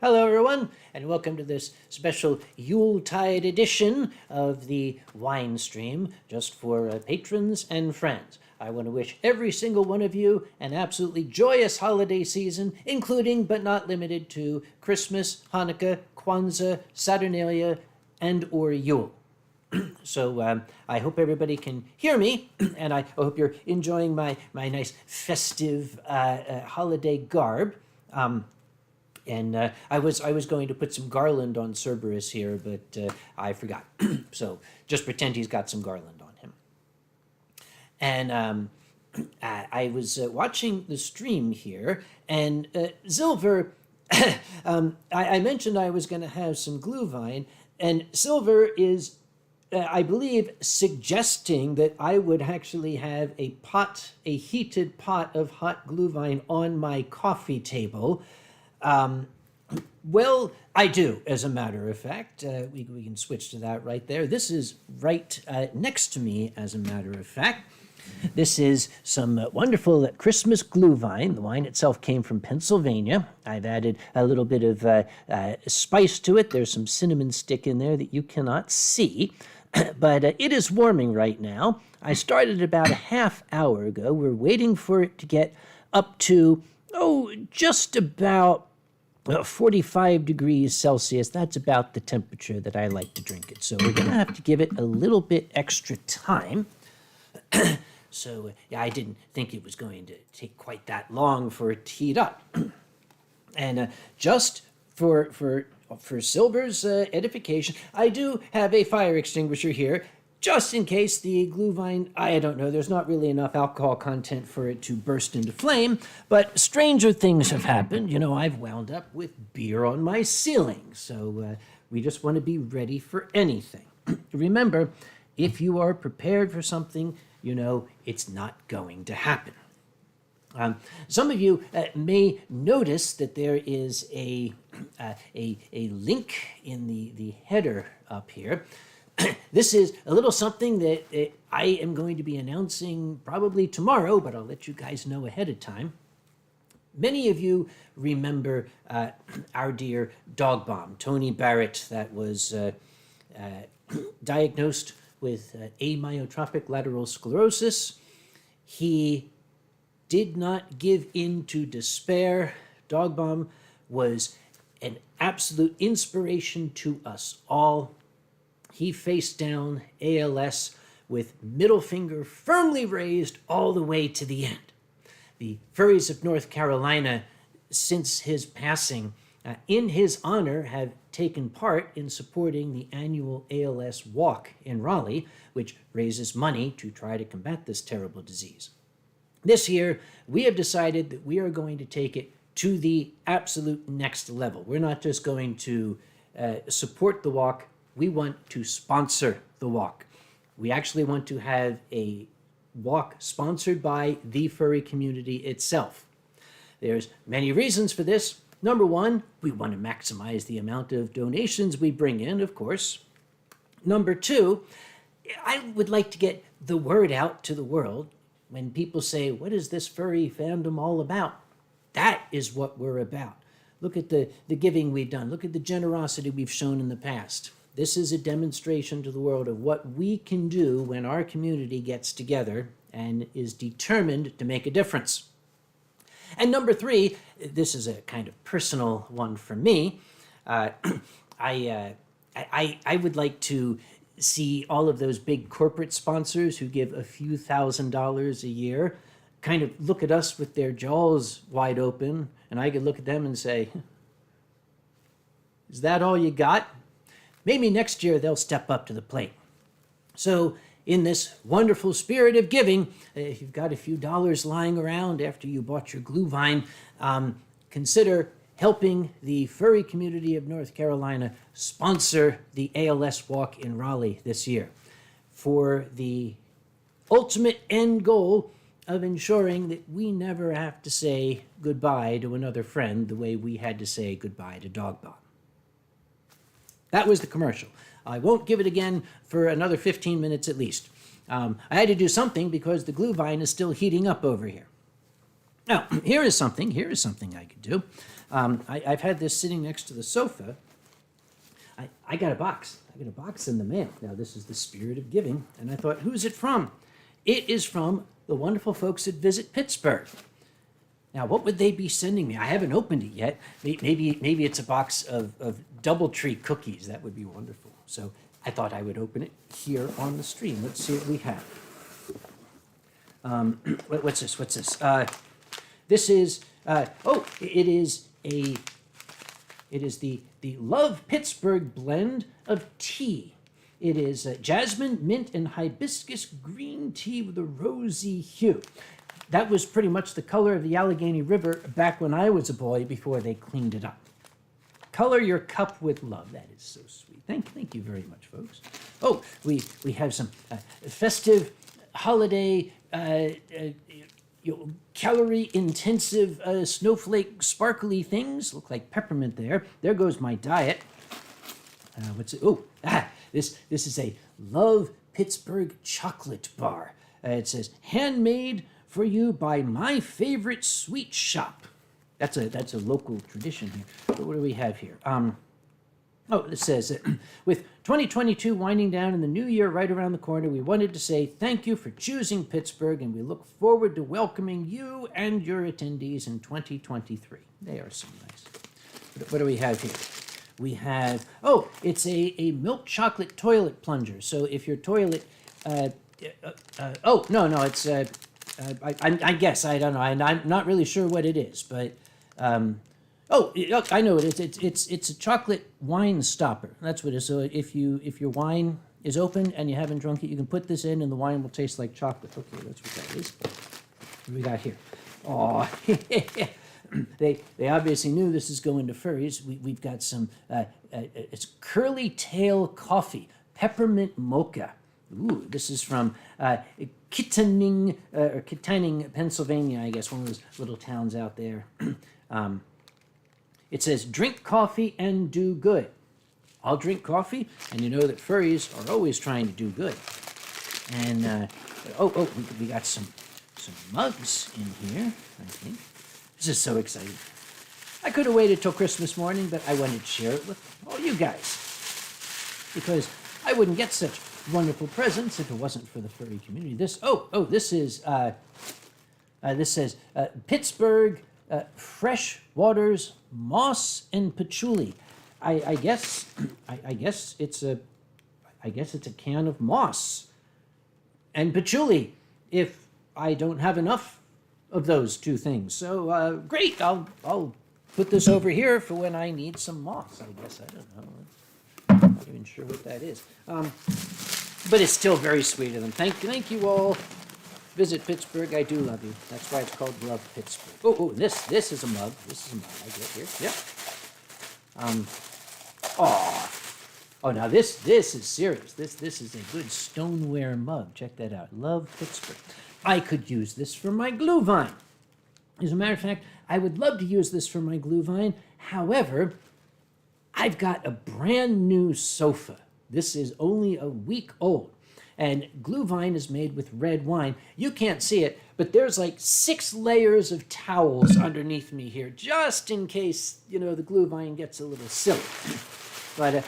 Hello, everyone, and welcome to this special Yuletide edition of the Wine Stream, just for patrons and friends. I want to wish every single one of you an absolutely joyous holiday season, including but not limited to Christmas, Hanukkah, Kwanzaa, Saturnalia, and or Yule. So I hope everybody can hear me, and I hope you're enjoying my nice festive holiday garb. And I was going to put some garland on Cerberus here, but I forgot. So just pretend he's got some garland on him. And I was watching the stream here, and Silver, I mentioned I was going to have some glühwein, and Silver is, I believe, suggesting that I would actually have a heated pot of hot glühwein on my coffee table. Well, I do, as a matter of fact. We can switch to that right there. This is right next to me, as a matter of fact. This is some wonderful Christmas glühwein. The wine itself came from Pennsylvania. I've added a little bit of spice to it. There's some cinnamon stick in there that you cannot see. But it is warming right now. I started about a half hour ago. We're waiting for it to get up to, just about 45 degrees Celsius. That's about the temperature that I like to drink it. So we're going to have to give it a little bit extra time. So I didn't think it was going to take quite that long for it to heat up. And just for Silver's edification, I do have a fire extinguisher here, just in case the glühwein, I don't know, there's not really enough alcohol content for it to burst into flame, but stranger things have happened. You know, I've wound up with beer on my ceiling, so we just want to be ready for anything. Remember, if you are prepared for something, you know it's not going to happen. Some of you may notice that there is a link in the header up here. This is a little something that I am going to be announcing probably tomorrow, but I'll let you guys know ahead of time. Many of you remember our dear dog bomb, Tony Barrett, that was diagnosed with amyotrophic lateral sclerosis. He did not give in to despair. Dog bomb was an absolute inspiration to us all. He faced down ALS with middle finger firmly raised all the way to the end. The furries of North Carolina, since his passing, in his honor, have taken part in supporting the annual ALS walk in Raleigh, which raises money to try to combat this terrible disease. This year, we have decided that we are going to take it to the absolute next level. We're not just going to support the walk, we want to sponsor the walk. We actually want to have a walk sponsored by the furry community itself. There's many reasons for this. Number one, we want to maximize the amount of donations we bring in, of course. Number two, I would like to get the word out to the world. When people say, what is this furry fandom all about? That is what we're about. Look at the giving we've done. Look at the generosity we've shown in the past. This is a demonstration to the world of what we can do when our community gets together and is determined to make a difference. And number three, this is a kind of personal one for me. I would like to see all of those big corporate sponsors who give a few $1,000s a year kind of look at us with their jaws wide open, and I could look at them and say, is that all you got? Maybe next year they'll step up to the plate. So in this wonderful spirit of giving, if you've got a few dollars lying around after you bought your glühwein, consider helping the furry community of North Carolina sponsor the ALS Walk in Raleigh this year for the ultimate end goal of ensuring that we never have to say goodbye to another friend the way we had to say goodbye to Dog Bomb. That was the commercial. I won't give it again for another 15 minutes at least. I had to do something because the glühwein is still heating up over here. Now, here is something I could do. I've had this sitting next to the sofa. I got a box. I got a box in the mail. Now, this is the spirit of giving. And I thought, who's it from? It is from the wonderful folks at Visit Pittsburgh. Now, what would they be sending me? I haven't opened it yet. Maybe it's a box of DoubleTree cookies. That would be wonderful. So I thought I would open it here on the stream. Let's see what we have. What's this? This is, it is the Love Pittsburgh blend of tea. It is jasmine, mint, and hibiscus green tea with a rosy hue. That was pretty much the color of the Allegheny River back when I was a boy before they cleaned it up. Color your cup with love. That is so sweet. Thank you very much, folks. Oh, we have some festive holiday calorie-intensive snowflake sparkly things. Look like peppermint there. There goes my diet. What's it? Oh, this is a Love Pittsburgh chocolate bar. It says, handmade for you by my favorite sweet shop. That's a local tradition here. But what do we have here? It says, with 2022 winding down and the new year right around the corner, we wanted to say thank you for choosing Pittsburgh, and we look forward to welcoming you and your attendees in 2023. They are so nice. What do we have here? We have, it's a milk chocolate toilet plunger. So if your toilet, it's, I guess, I don't know. I'm not really sure what it is, but, I know it is. It's a chocolate wine stopper. That's what it is. So if your wine is open and you haven't drunk it, you can put this in and the wine will taste like chocolate. Okay, that's what that is. What do we got here? Oh, they obviously knew this is going to furries. We've got some, it's Curly Tail Coffee, Peppermint Mocha. Ooh, this is from Kittanning, Pennsylvania, I guess, one of those little towns out there. It says, drink coffee and do good. I'll drink coffee, and you know that furries are always trying to do good. And, we got some mugs in here, I think. This is so exciting. I could have waited till Christmas morning, but I wanted to share it with all you guys. Because I wouldn't get such wonderful presents if it wasn't for the furry community. This says Pittsburgh Fresh Waters Moss and Patchouli. I guess it's a can of moss and patchouli if I don't have enough of those two things. So great, I'll put this over here for when I need some moss. I guess, I don't know. I'm not even sure what that is. But it's still very sweet of them. Thank you all. Visit Pittsburgh. I do love you. That's why it's called Love Pittsburgh. This is a mug. This is a mug I get here. Yep. Now this is serious. This is a good stoneware mug. Check that out. Love Pittsburgh. I could use this for my glue vine. As a matter of fact, I would love to use this for my glue vine. However, I've got a brand new sofa. This is only a week old. And glue vine is made with red wine. You can't see it, but there's like 6 layers of towels underneath me here, just in case, the glue vine gets a little silly. But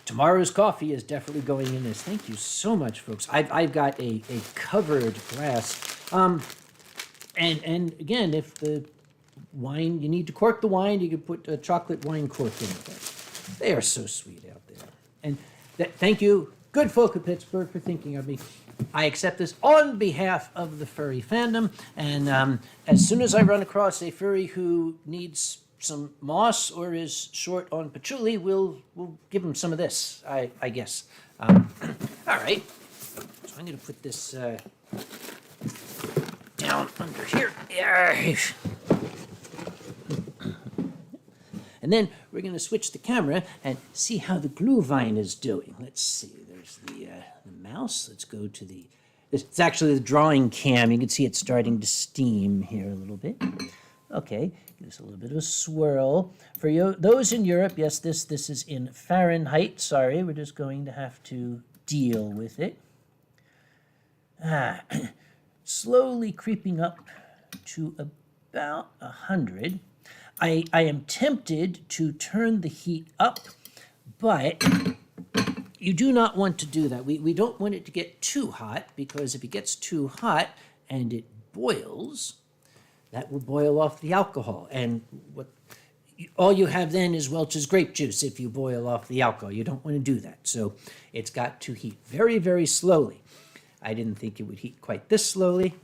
tomorrow's coffee is definitely going in this. Thank you so much, folks. I've got a covered glass. And again, if the wine, you need to cork the wine, you can put a chocolate wine cork in it. They are so sweet out there. And thank you, good folk of Pittsburgh, for thinking of me. I accept this on behalf of the furry fandom. And as soon as I run across a furry who needs some moss or is short on patchouli, we'll give him some of this, I guess. All right. So I'm going to put this down under here. And then we're going to switch the camera and see how the glue vine is doing. Let's see. There's the mouse. Let's go to the... It's actually the drawing cam. You can see it starting to steam here a little bit. Okay, give us a little bit of a swirl. For you, those in Europe, yes, this is in Fahrenheit. Sorry, we're just going to have to deal with it. Slowly creeping up to about 100. I am tempted to turn the heat up, but you do not want to do that. We don't want it to get too hot, because if it gets too hot and it boils, that will boil off the alcohol. And all you have then is Welch's grape juice if you boil off the alcohol. You don't want to do that. So it's got to heat very, very slowly. I didn't think it would heat quite this slowly,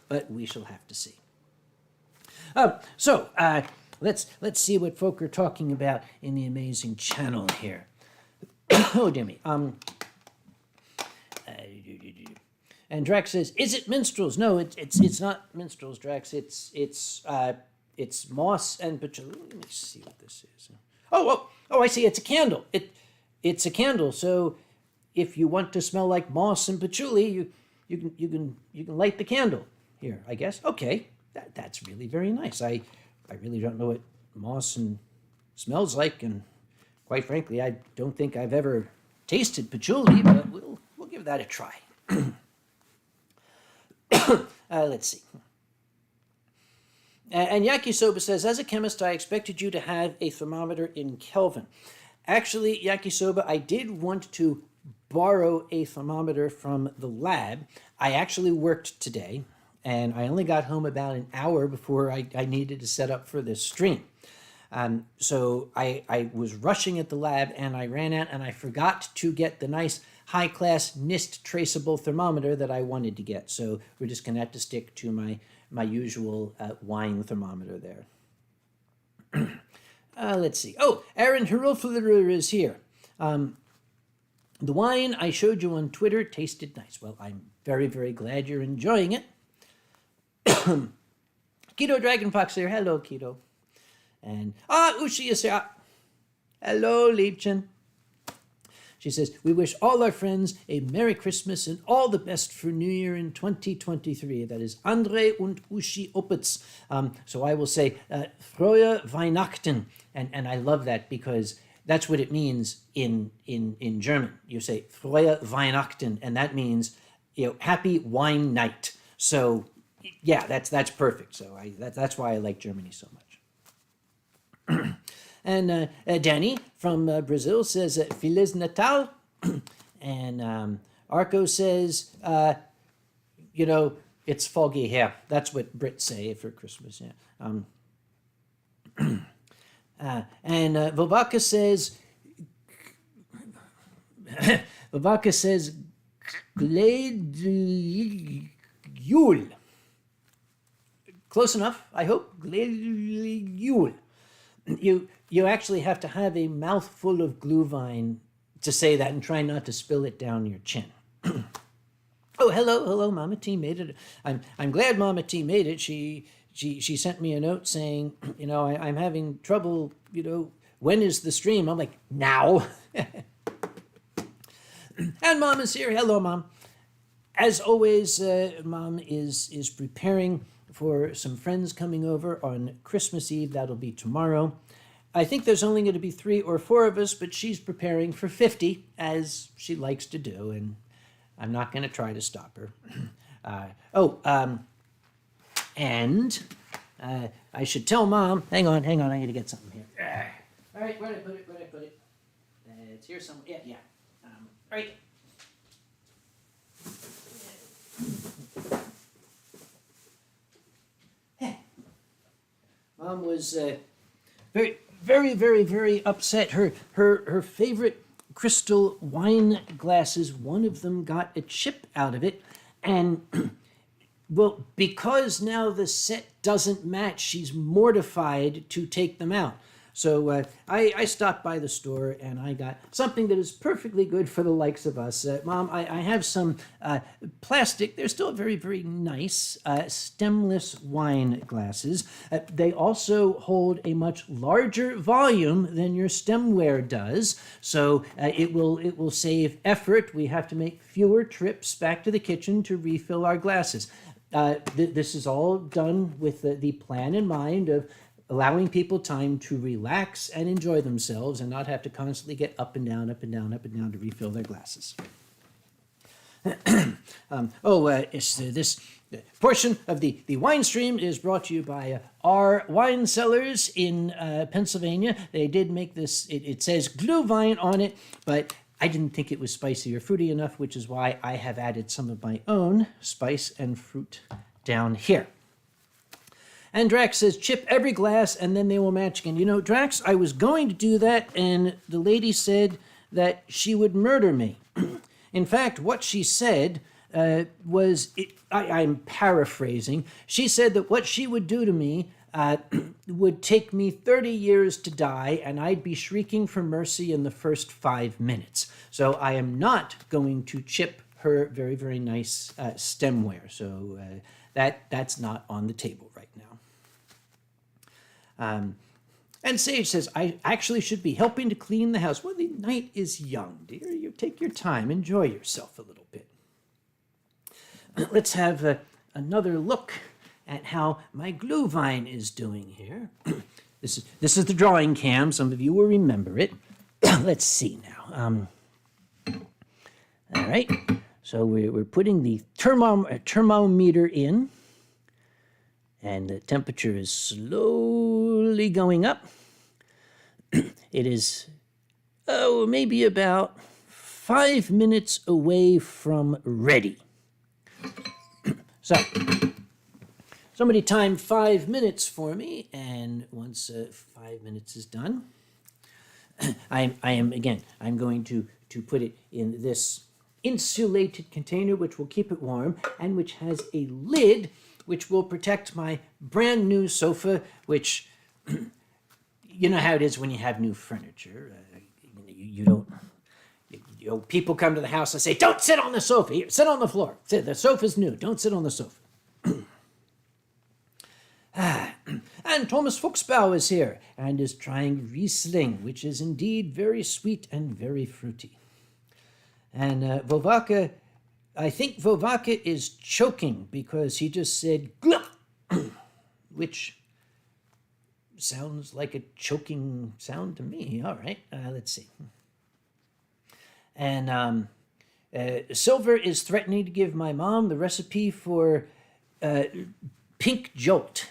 but we shall have to see. Let's see what folk are talking about in the amazing channel here. Oh, dear me. And Drax says, "Is it minstrels?" No, it's not minstrels, Drax. It's moss and patchouli. Let me see what this is. Oh! I see. It's a candle. It's a candle. So if you want to smell like moss and patchouli, you can light the candle here, I guess. Okay, that's really very nice. I really don't know what moss and smells like, and quite frankly, I don't think I've ever tasted patchouli, but we'll give that a try. Let's see. And Yakisoba says, "As a chemist, I expected you to have a thermometer in Kelvin." Actually, Yakisoba, I did want to borrow a thermometer from the lab. I actually worked today, and I only got home about an hour before I needed to set up for this stream. So I was rushing at the lab, and I ran out, and I forgot to get the nice high-class NIST traceable thermometer that I wanted to get. So we're just going to have to stick to my usual wine thermometer there. Let's see. Oh, Aaron Hirofler is here. The wine I showed you on Twitter tasted nice. Well, I'm very, very glad you're enjoying it. Keto Dragonfox here. Hello, Keto. And, Ushi is here. Hello, Liebchen. She says, "We wish all our friends a Merry Christmas and all the best for New Year in 2023. That is Andre und Uschi Opitz. So I will say, Frohe Weihnachten. And I love that, because that's what it means in German. You say Frohe Weihnachten, and that means, happy wine night. So yeah, that's perfect. So that's why I like Germany so much. And Danny from Brazil says, Feliz Natal. And Arco says, it's foggy here. That's what Brits say for Christmas. Yeah. And Vobaka says, Glade Yule. Close enough, I hope. Glade Yule. You actually have to have a mouthful of glühwein to say that, and try not to spill it down your chin. Oh, hello, Mama T made it. I'm glad Mama T made it. She sent me a note saying, I'm having trouble, when is the stream? I'm like, now. And Mom is here. Hello, Mom. As always, Mom is preparing for some friends coming over on Christmas Eve. That'll be tomorrow. I think there's only going to be 3 or 4 of us, but she's preparing for 50, as she likes to do, and I'm not going to try to stop her. And I should tell Mom, hang on, I need to get something here. All right, where did I put it? It's here somewhere. Yeah. Right. Mom was very, very, very, very upset. Her favorite crystal wine glasses, one of them got a chip out of it, and well, because now the set doesn't match, she's mortified to take them out. So I stopped by the store, and I got something that is perfectly good for the likes of us. Mom, I have some plastic. They're still very, very nice stemless wine glasses. They also hold a much larger volume than your stemware does, so it will save effort. We have to make fewer trips back to the kitchen to refill our glasses. This is all done with the plan in mind of allowing people time to relax and enjoy themselves and not have to constantly get up and down to refill their glasses. This The portion of the wine stream is brought to you by our wine cellars in Pennsylvania. They did make this, it says Glühwein on it, but I didn't think it was spicy or fruity enough, which is why I have added some of my own spice and fruit down here. And Drax says, chip every glass and then they will match again. You know, Drax, I was going to do that, and the lady said that she would murder me. In fact, what she said I'm paraphrasing. She said that what she would do to me would take me 30 years to die, and I'd be shrieking for mercy in the first 5 minutes. So I am not going to chip her very, very nice stemware. So that's not on the table right now. And Sage says, I actually should be helping to clean the house. Well, the night is young, dear. You take your time. Enjoy yourself a little bit. Let's have another look at how my Glühwein is doing here. This is the drawing cam. Some of you will remember it. Let's see now. All right. So we're putting the thermometer in, and the temperature is slowly going up. It is, maybe about 5 minutes away from ready. So, somebody time 5 minutes for me, and once 5 minutes is done, I'm going to put it in this insulated container, which will keep it warm, and which has a lid, which will protect my brand new sofa, which, you know how it is when you have new furniture. You don't... You know, people come to the house and say, don't sit on the sofa. Here, sit on the floor. The sofa's new. Don't sit on the sofa. And Thomas Fuchsbau is here and is trying Riesling, which is indeed very sweet and very fruity. And Vovaka, I think Vovaka is choking because he just said, "Gluck," which sounds like a choking sound to me. All right, let's see. And Silver is threatening to give my mom the recipe for pink jolt.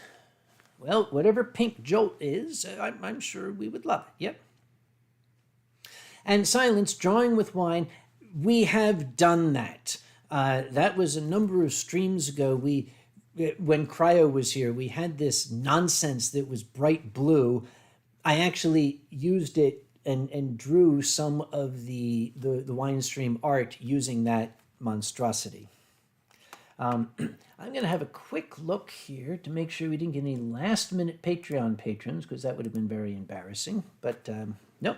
Well, whatever pink jolt is, I'm sure we would love it. Yep. And Silence, drawing with wine. We have done that. That was a number of streams ago. When Cryo was here, we had this nonsense that was bright blue. I actually used it and drew some of the wine stream art using that monstrosity. I'm going to have a quick look here to make sure we didn't get any last-minute Patreon patrons, because that would have been very embarrassing. But, nope.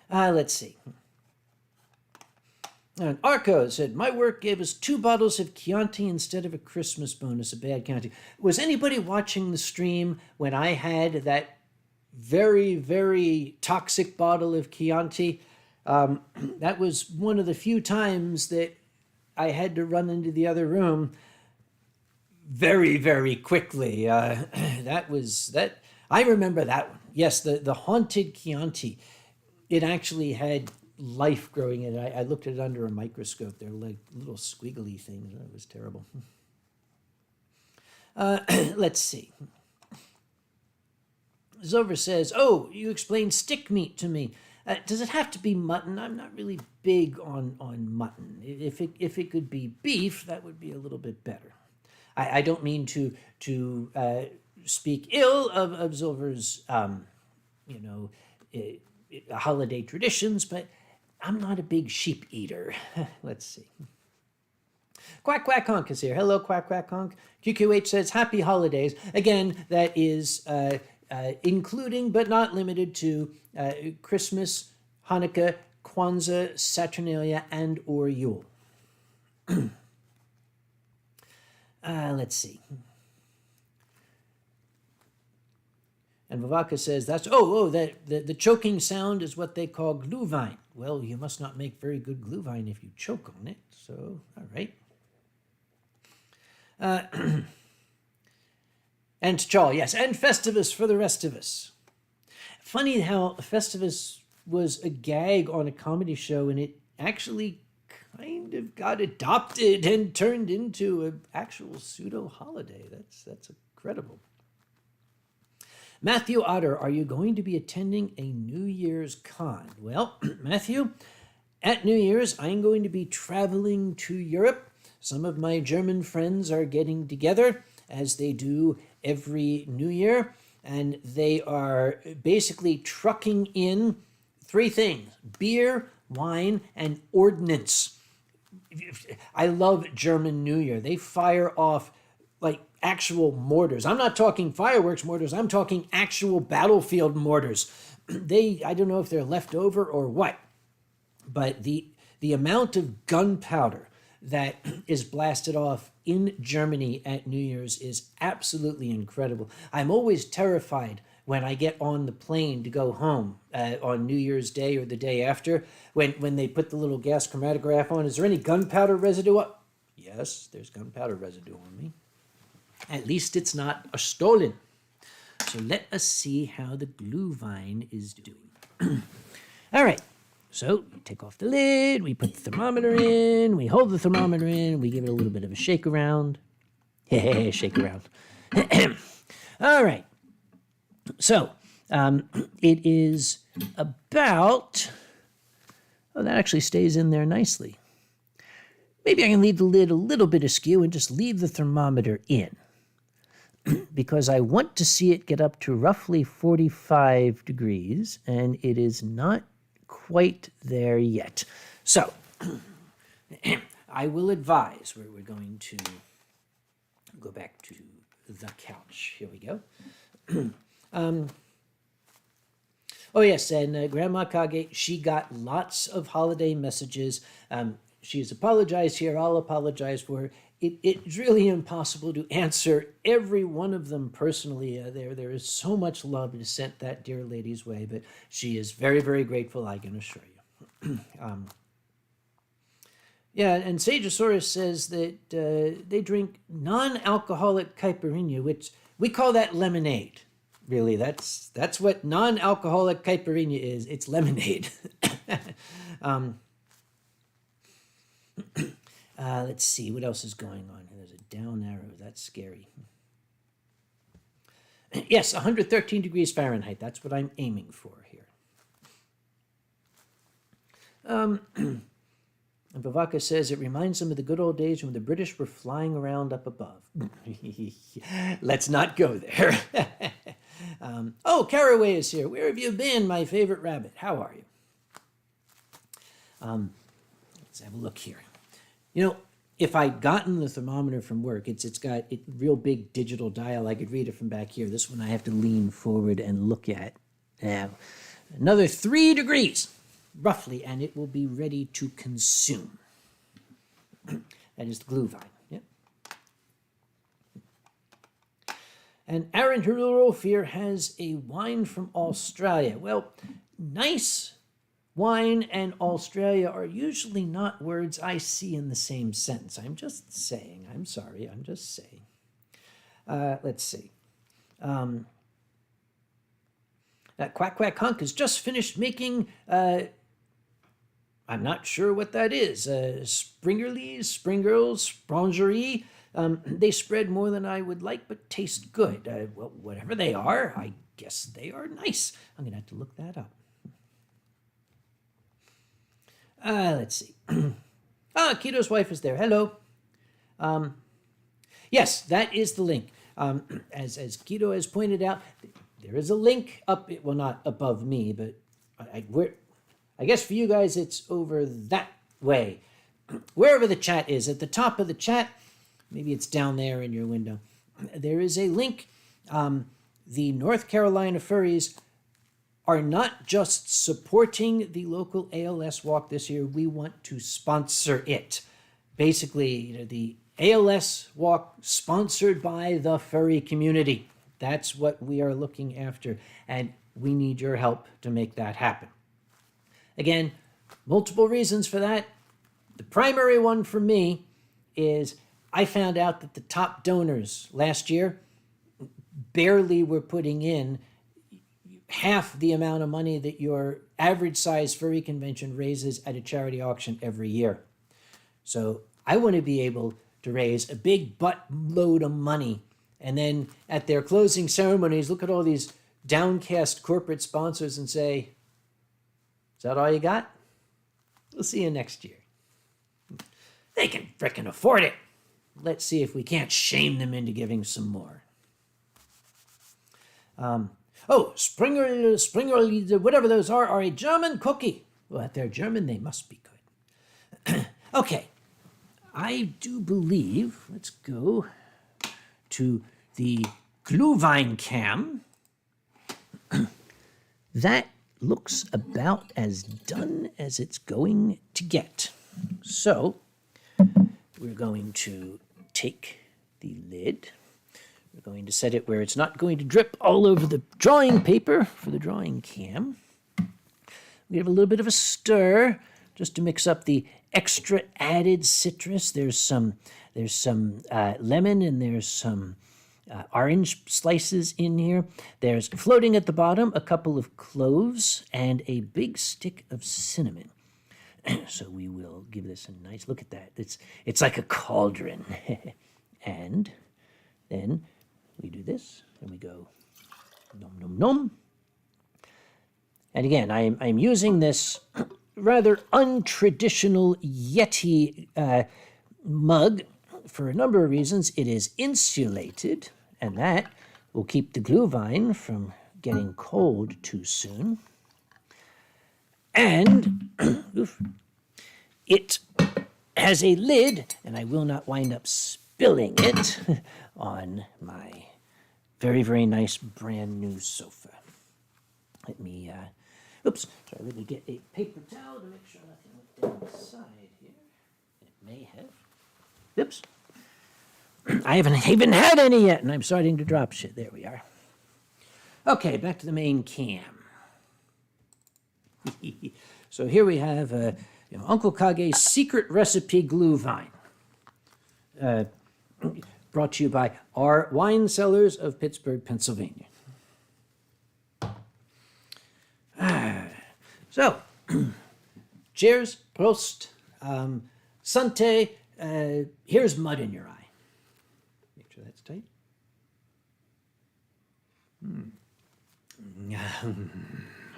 Let's see. And Arco said, my work gave us 2 bottles of Chianti instead of a Christmas bonus, a bad Chianti. Was anybody watching the stream when I had that very, very toxic bottle of Chianti? That was one of the few times that I had to run into the other room very, very quickly. I remember that one. Yes, the haunted Chianti. It actually had life growing in it. I looked at it under a microscope. They're like little squiggly things. It was terrible. Let's see. Zover says, oh, you explained stick meat to me. Does it have to be mutton? I'm not really big on mutton. If it could be beef, that would be a little bit better. I don't mean to speak ill of Zover's, holiday traditions, but I'm not a big sheep eater. Let's see. Quack Quack Honk is here. Hello, Quack Quack Honk. QQH says, happy holidays. Again, that is including but not limited to Christmas, Hanukkah, Kwanzaa, Saturnalia, and or Yule. Let's see. And Vavaka says, the choking sound is what they call Glühwein. Well, you must not make very good Glühwein if you choke on it. So, all right. And T'Chall, yes, and Festivus for the rest of us. Funny how Festivus was a gag on a comedy show, and it actually kind of got adopted and turned into an actual pseudo-holiday. That's incredible. Matthew Otter, are you going to be attending a New Year's con? Well, Matthew, at New Year's, I'm going to be traveling to Europe. Some of my German friends are getting together, as they do every New Year, and they are basically trucking in three things: beer, wine, and ordnance. I love German New Year. They fire off like actual mortars. I'm not talking fireworks mortars. I'm talking actual battlefield mortars. I don't know if they're left over or what, but the amount of gunpowder that is blasted off in Germany at New Year's is absolutely incredible. I'm always terrified when I get on the plane to go home on New Year's Day or the day after, when they put the little gas chromatograph on. Is there any gunpowder residue up? Yes, there's gunpowder residue on me. At least it's not a stolen. So let us see how the Glühwein is doing. All right. So we take off the lid, we put the thermometer in, we hold the thermometer in, we give it a little bit of a shake around. Shake around. All right. So it is about, oh, that actually stays in there nicely. Maybe I can leave the lid a little bit askew and just leave the thermometer in, because I want to see it get up to roughly 45 degrees, and it is not quite there yet. So I will advise, we're going to go back to the couch. Here we go. Oh yes, and Grandma Kage, she got lots of holiday messages. She's apologized here. I'll apologize for her. It's really impossible to answer every one of them personally. There is so much love sent that dear lady's way, but she is very, very grateful, I can assure you. Yeah, and Sageosaurus says that they drink non-alcoholic caipirinha, which we call that lemonade. Really, that's what non-alcoholic caipirinha is. It's lemonade. Let's see, what else is going on here? There's a down arrow. That's scary. Yes, 113 degrees Fahrenheit. That's what I'm aiming for here. And Bavaka says, it reminds them of the good old days when the British were flying around up above. Let's not go there. Oh, Caraway is here. Where have you been, my favorite rabbit? How are you? Let's have a look here. You know, if I'd gotten the thermometer from work, it's got a real big digital dial. I could read it from back here. This one I have to lean forward and look at. Now, another 3 degrees, roughly, and it will be ready to consume. That is the Glühwein. Yep. And Aaron Hirofir has a wine from Australia. Well, nice wine and Australia are usually not words I see in the same sentence. I'm just saying. I'm sorry. I'm just saying. Let's see. Quack Quack Hunk has just finished making, I'm not sure what that is, Springerlies, Springerls, Sprongerie. They spread more than I would like, but taste good. Well, whatever they are, I guess they are nice. I'm going to have to look that up. Let's see. Keto's wife is there. Hello. Yes, that is the link. As Keto has pointed out, there is a link up, well, not above me, but I guess for you guys it's over that way. Wherever the chat is, at the top of the chat, maybe it's down there in your window, there is a link. The North Carolina Furries are not just supporting the local ALS walk this year, we want to sponsor it. Basically, the ALS walk sponsored by the furry community. That's what we are looking after, and we need your help to make that happen. Again, multiple reasons for that. The primary one for me is I found out that the top donors last year barely were putting in half the amount of money that your average size furry convention raises at a charity auction every year. So I want to be able to raise a big buttload of money, and then at their closing ceremonies, look at all these downcast corporate sponsors and say, "Is that all you got? We'll see you next year." They can frickin' afford it. Let's see if we can't shame them into giving some more. Springer, whatever those are a German cookie. Well, if they're German, they must be good. Okay, I do believe, let's go to the Glühwein cam. That looks about as done as it's going to get. So, we're going to take the lid. We're going to set it where it's not going to drip all over the drawing paper for the drawing cam. We have a little bit of a stir just to mix up the extra added citrus. There's some lemon and there's some orange slices in here. There's floating at the bottom a couple of cloves and a big stick of cinnamon. So we will give this a nice look at that. It's like a cauldron. And then we do this and we go nom nom nom. And again, I'm using this rather untraditional Yeti mug for a number of reasons. It is insulated, and that will keep the Glühwein from getting cold too soon. And it has a lid, and I will not wind up spilling it on my very, very nice brand new sofa. Let me, try to get a paper towel to make sure nothing went down the side here. It may have. Oops. I haven't even had any yet, and I'm starting to drop shit. There we are. Okay, back to the main cam. So here we have Uncle Kage's secret recipe Glühwein. Brought to you by our wine cellars of Pittsburgh, Pennsylvania. So, cheers, Prost, Sante, here's mud in your eye. Make sure that's tight.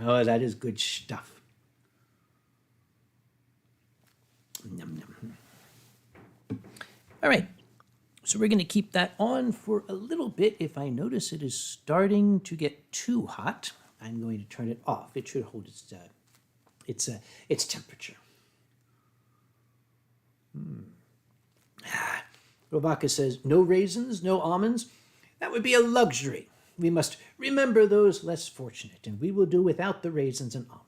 Oh, that is good stuff. Yum, yum. All right, so we're going to keep that on for a little bit. If I notice it is starting to get too hot, I'm going to turn it off. It should hold its temperature. Robaka says, no raisins, no almonds. That would be a luxury. We must remember those less fortunate, and we will do without the raisins and almonds.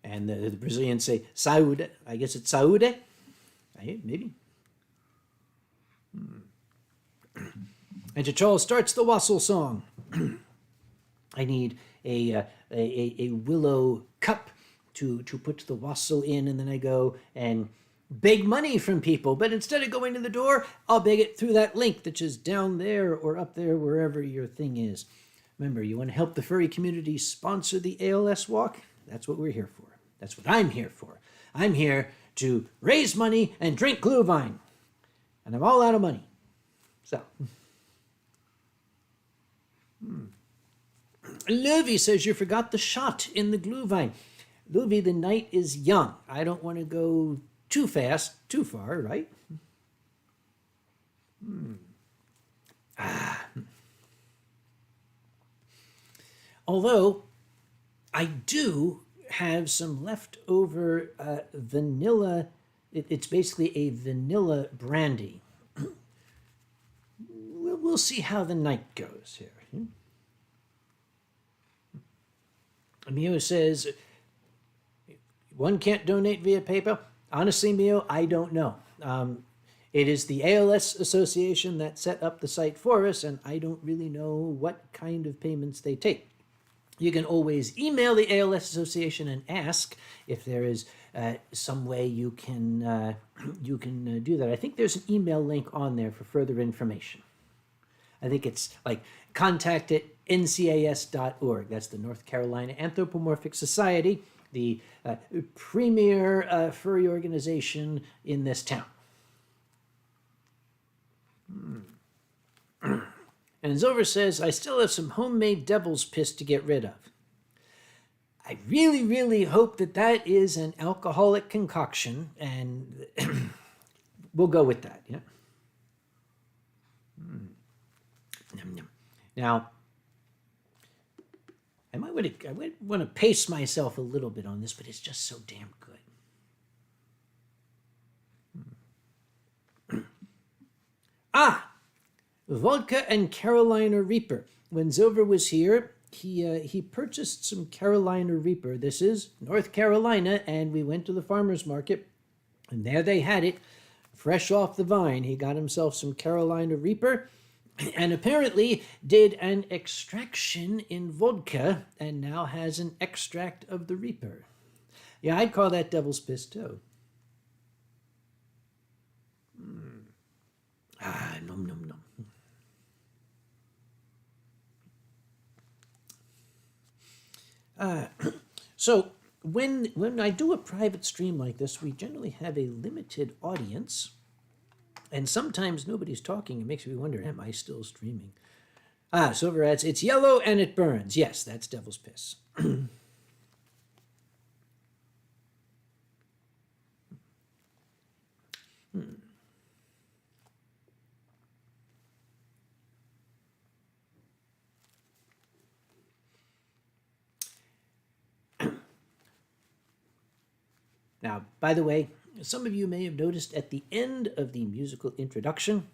And the Brazilians say, saúde. I guess it's saúde. Maybe. And Charles starts the wassail song. I need a willow cup to put the wassail in, and then I go and beg money from people. But instead of going to the door, I'll beg it through that link that's just down there or up there, wherever your thing is. Remember, you want to help the furry community sponsor the ALS walk? That's what we're here for. That's what I'm here for. I'm here to raise money and drink Glühwein. And I'm all out of money. So. Löwy says you forgot the shot in the Glühwein. Löwy, the night is young. I don't want to go too fast, too far, right? Although, I do have some leftover vanilla. It's basically a vanilla brandy. We'll see how the night goes here. Mio says, one can't donate via PayPal. Honestly, Mio, I don't know. It is the ALS Association that set up the site for us, and I don't really know what kind of payments they take. You can always email the ALS Association and ask if there is some way you can do that. I think there's an email link on there for further information. I think it's like contact at ncas.org. That's the North Carolina Anthropomorphic Society, the premier furry organization in this town. And Zover says, I still have some homemade devil's piss to get rid of. I really, really hope that that is an alcoholic concoction, and we'll go with that, yeah? Yum, yum. Now, I might want to pace myself a little bit on this, but it's just so damn good. Vodka and Carolina Reaper. When Zover was here, he purchased some Carolina Reaper. This is North Carolina, and we went to the farmer's market, and there they had it, fresh off the vine. He got himself some Carolina Reaper, and apparently did an extraction in vodka, and now has an extract of the Reaper. Yeah, I'd call that devil's piss too. Nom nom nom. So when I do a private stream like this, we generally have a limited audience, and sometimes nobody's talking. It makes me wonder, am I still streaming? Silver adds, it's yellow and it burns. Yes, that's devil's piss. Now, by the way, some of you may have noticed at the end of the musical introduction,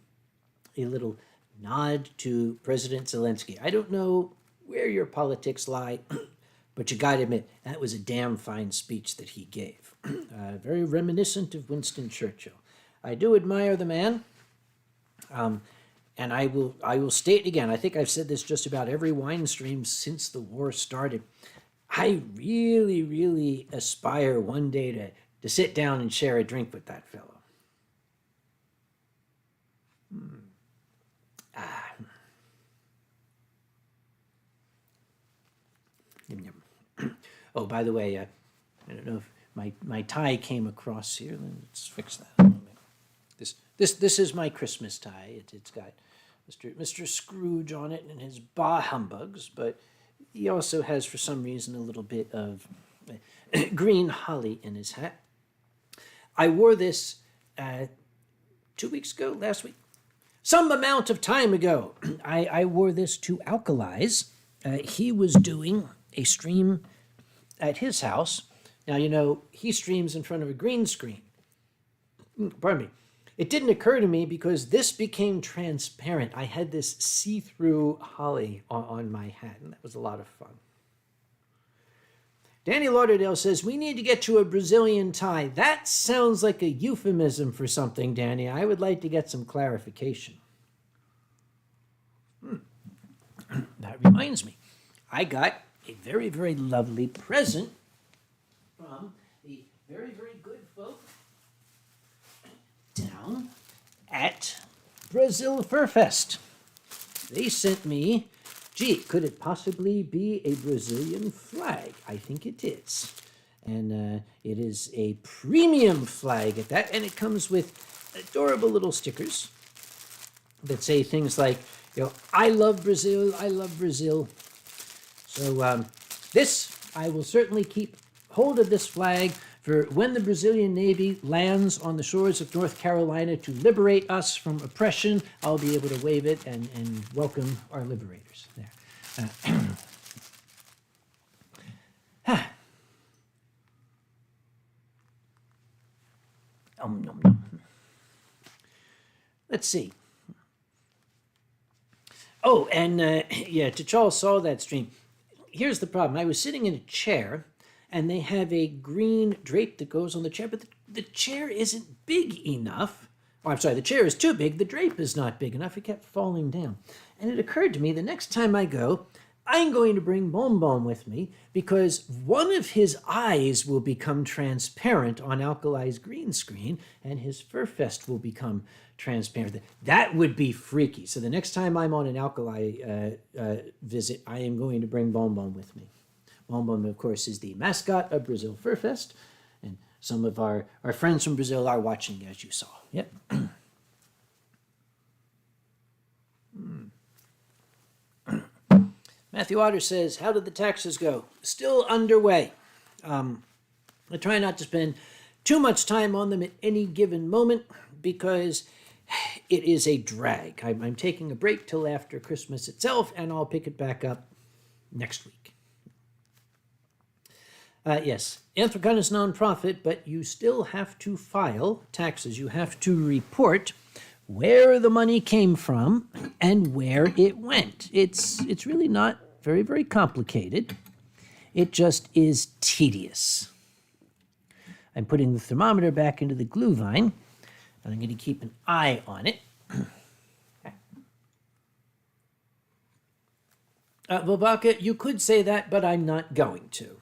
a little nod to President Zelensky. I don't know where your politics lie, but you got to admit, that was a damn fine speech that he gave. Very reminiscent of Winston Churchill. I do admire the man, and I will state again, I think I've said this just about every wine stream since the war started. I really, really aspire one day to sit down and share a drink with that fellow. Oh, by the way, I don't know if my tie came across here. Let's fix that. This is my Christmas tie. It's got Mr. Scrooge on it and his bah humbugs, but he also has, for some reason, a little bit of green holly in his hat. I wore this 2 weeks ago, last week, some amount of time ago. I wore this to Alkalize. He was doing a stream at his house. Now, you know, he streams in front of a green screen. Pardon me. It didn't occur to me because this became transparent. I had this see-through holly on my hat, and that was a lot of fun. Danny Lauderdale says, we need to get you a Brazilian tie. That sounds like a euphemism for something, Danny. I would like to get some clarification. That reminds me. I got a very, very lovely present from the very, very good folk down at Brazil Fur Fest. They sent me, gee, could it possibly be a Brazilian flag? I think it is. And it is a premium flag at that, and it comes with adorable little stickers that say things like, you know, I love Brazil, I love Brazil. So this, I will certainly keep hold of this flag for when the Brazilian Navy lands on the shores of North Carolina to liberate us from oppression. I'll be able to wave it and welcome our liberators there. Nom, nom. Let's see. Oh, and yeah, T'Challa saw that stream. Here's the problem. I was sitting in a chair, and they have a green drape that goes on the chair, but the chair isn't big enough. Oh, I'm sorry, the chair is too big. The drape is not big enough. It kept falling down. And it occurred to me the next time I go, I'm going to bring Bom Bom with me because one of his eyes will become transparent on Alkali's green screen and his Fur Fest will become transparent. That would be freaky. So the next time I'm on an Alkali visit, I am going to bring Bom Bom with me. Bom Bom, of course, is the mascot of Brazil Fur Fest. And some of our friends from Brazil are watching, as you saw. Yep. Matthew Otter says, how did the taxes go? Still underway. I try not to spend too much time on them at any given moment because it is a drag. I'm taking a break till after Christmas itself, and I'll pick it back up next week. Yes, Anthrocon is nonprofit, but you still have to file taxes. You have to report where the money came from and where it went. It's really not very, very complicated. It just is tedious. I'm putting the thermometer back into the glue vine, and I'm going to keep an eye on it. Vobaka, you could say that, but I'm not going to.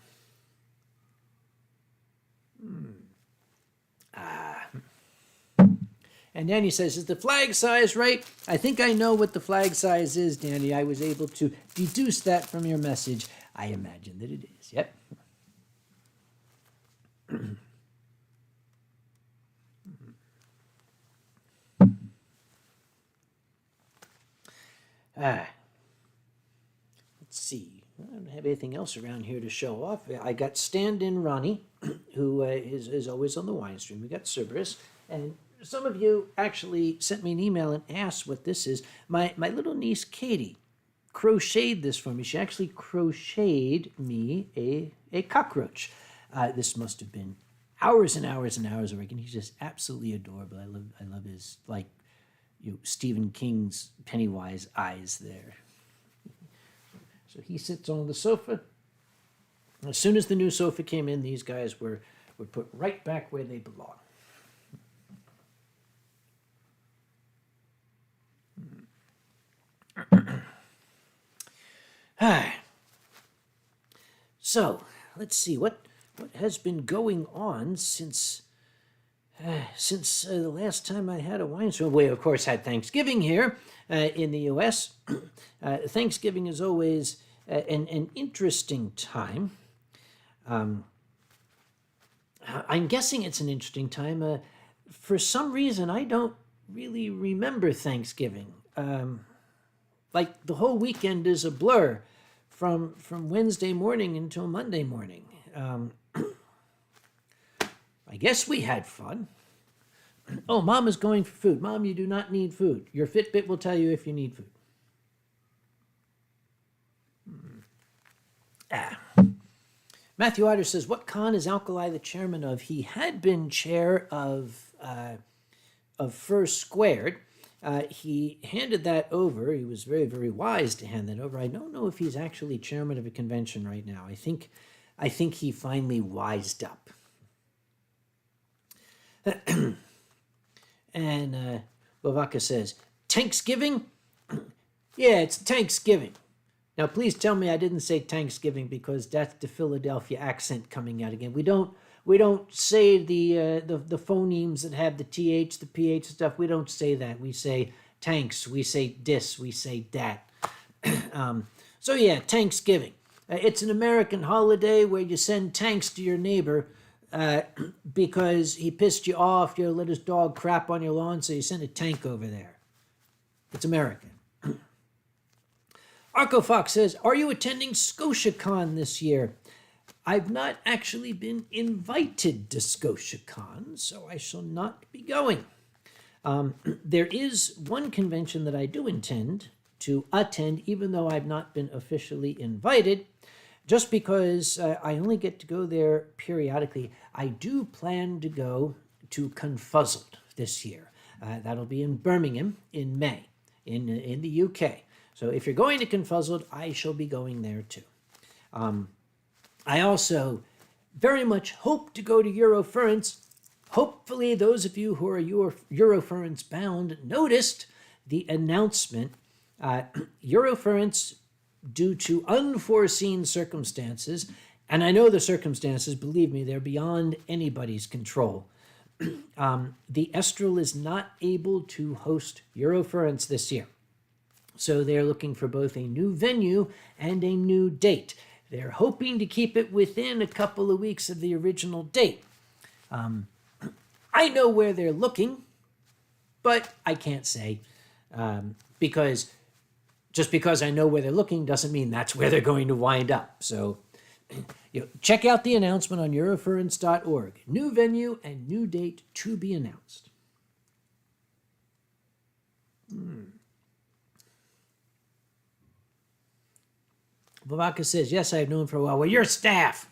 And Danny says, is the flag size right? I think I know what the flag size is, Danny. I was able to deduce that from your message. I imagine that it is. Yep. Let's see. I don't have anything else around here to show off. I got stand-in Ronnie, who is always on the wine stream. We got Cerberus, and some of you actually sent me an email and asked what this is. My little niece, Katie, crocheted this for me. She actually crocheted me a cockroach. This must have been hours and hours and hours of work, and he's just absolutely adorable. I love his, like, Stephen King's Pennywise eyes there. So he sits on the sofa. As soon as the new sofa came in, these guys were put right back where they belong. So, let's see, what has been going on since the last time I had a wine stream. We, of course, had Thanksgiving here in the U.S. Thanksgiving is always an interesting time. I'm guessing it's an interesting time. For some reason, I don't really remember Thanksgiving. Like, the whole weekend is a blur from Wednesday morning until Monday morning. I guess we had fun. Oh, Mom is going for food. Mom, you do not need food. Your Fitbit will tell you if you need food. Matthew Otter says, what con is Alkali the chairman of? He had been chair of Fur Squared. He handed that over. He was very, very wise to hand that over. I don't know if he's actually chairman of a convention right now. I think he finally wised up. And Bavaka says, Thanksgiving? Yeah, it's Thanksgiving. Now, please tell me I didn't say Thanksgiving because that's the Philadelphia accent coming out again. We don't say the phonemes that have the TH, the PH stuff. We don't say that. We say tanks. We say this. We say that. So yeah, Thanksgiving. It's an American holiday where you send tanks to your neighbor because he pissed you off. You let his dog crap on your lawn, so you send a tank over there. It's American. Arco Fox says, are you attending ScotiaCon this year? I've not actually been invited to ScotiaCon, so I shall not be going. There is one convention that I do intend to attend, even though I've not been officially invited, just because I only get to go there periodically. I do plan to go to Confuzzled this year. That'll be in Birmingham in May, in the UK. So if you're going to Confuzzled, I shall be going there too. I also very much hope to go to Eurofurence. Hopefully those of you who are Eurofurence bound noticed the announcement. Eurofurence due to unforeseen circumstances, and I know the circumstances, believe me, they're beyond anybody's control. The Estoril is not able to host Eurofurence this year. So they're looking for both a new venue and a new date. They're hoping to keep it within a couple of weeks of the original date. I know where they're looking, but I can't say because just because I know where they're looking doesn't mean that's where they're going to wind up. So check out the announcement on Eurofurence.org. New venue and new date to be announced. Vavaka says, yes, I've known for a while. Well, you're staff.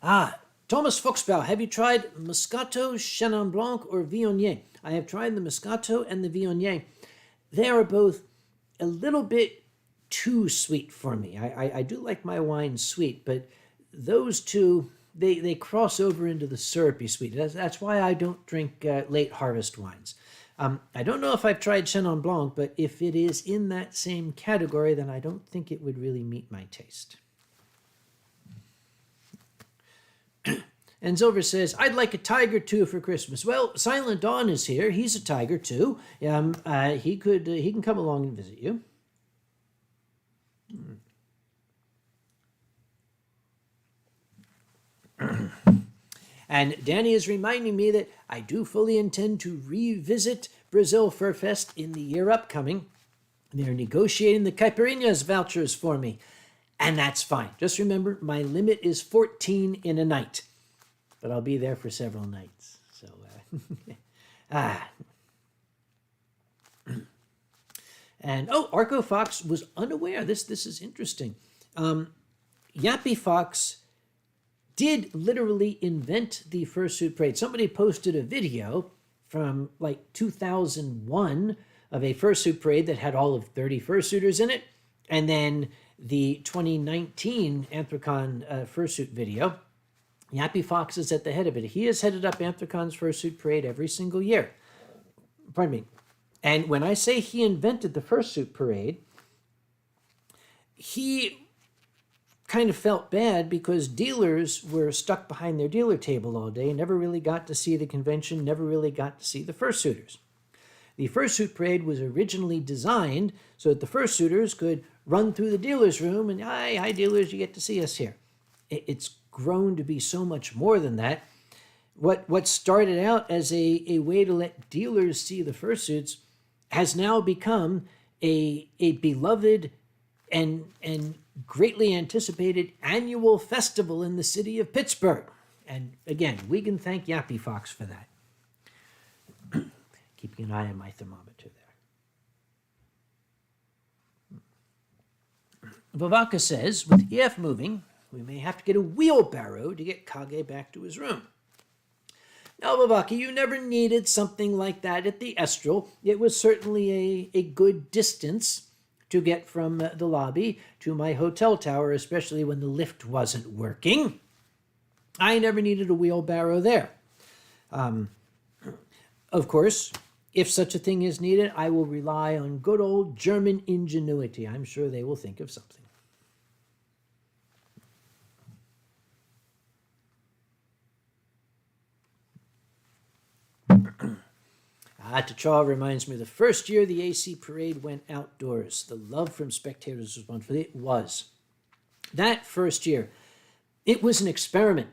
Thomas Fuchsbau, have you tried Moscato, Chenin Blanc, or Viognier? I have tried the Moscato and the Viognier. They are both a little bit too sweet for me. I do like my wine sweet, but those two, they cross over into the syrupy sweet. That's why I don't drink late harvest wines. I don't know if I've tried Chenin Blanc, but if it is in that same category, then I don't think it would really meet my taste. And Zilver says, I'd like a tiger too for Christmas. Well, Silent Dawn is here. He's a tiger too. He can come along and visit you. And Danny is reminding me that I do fully intend to revisit Brazil Fur Fest in the year upcoming. They're negotiating the Caipirinhas vouchers for me, and that's fine. Just remember, my limit is 14 in a night, but I'll be there for several nights. So, And, Arco Fox was unaware. This is interesting. Yappy Fox did literally invent the fursuit parade. Somebody posted a video from like 2001 of a fursuit parade that had all of 30 fursuiters in it. And then the 2019 Anthrocon fursuit video. Yappy Fox is at the head of it. He has headed up Anthrocon's fursuit parade every single year. Pardon me. And when I say he invented the fursuit parade, he kind of felt bad because dealers were stuck behind their dealer table all day, never really got to see the convention, never really got to see the fursuiters. The fursuit parade was originally designed so that the fursuiters could run through the dealer's room and, hi dealers, you get to see us here. It's grown to be so much more than that. What started out as a way to let dealers see the fursuits has now become a beloved and greatly anticipated annual festival in the city of Pittsburgh. And again, we can thank Yappy Fox for that. Keeping an eye on my thermometer there. Vavaka says, with EF moving, we may have to get a wheelbarrow to get Kage back to his room. Now, Vavaka, you never needed something like that at the Estoril. It was certainly a good distance to get from the lobby to my hotel tower, especially when the lift wasn't working. I never needed a wheelbarrow there. Of course, if such a thing is needed, I will rely on good old German ingenuity. I'm sure they will think of something. T'Challa reminds me, the first year the AC parade went outdoors, the love from spectators was wonderful. It was. That first year, it was an experiment.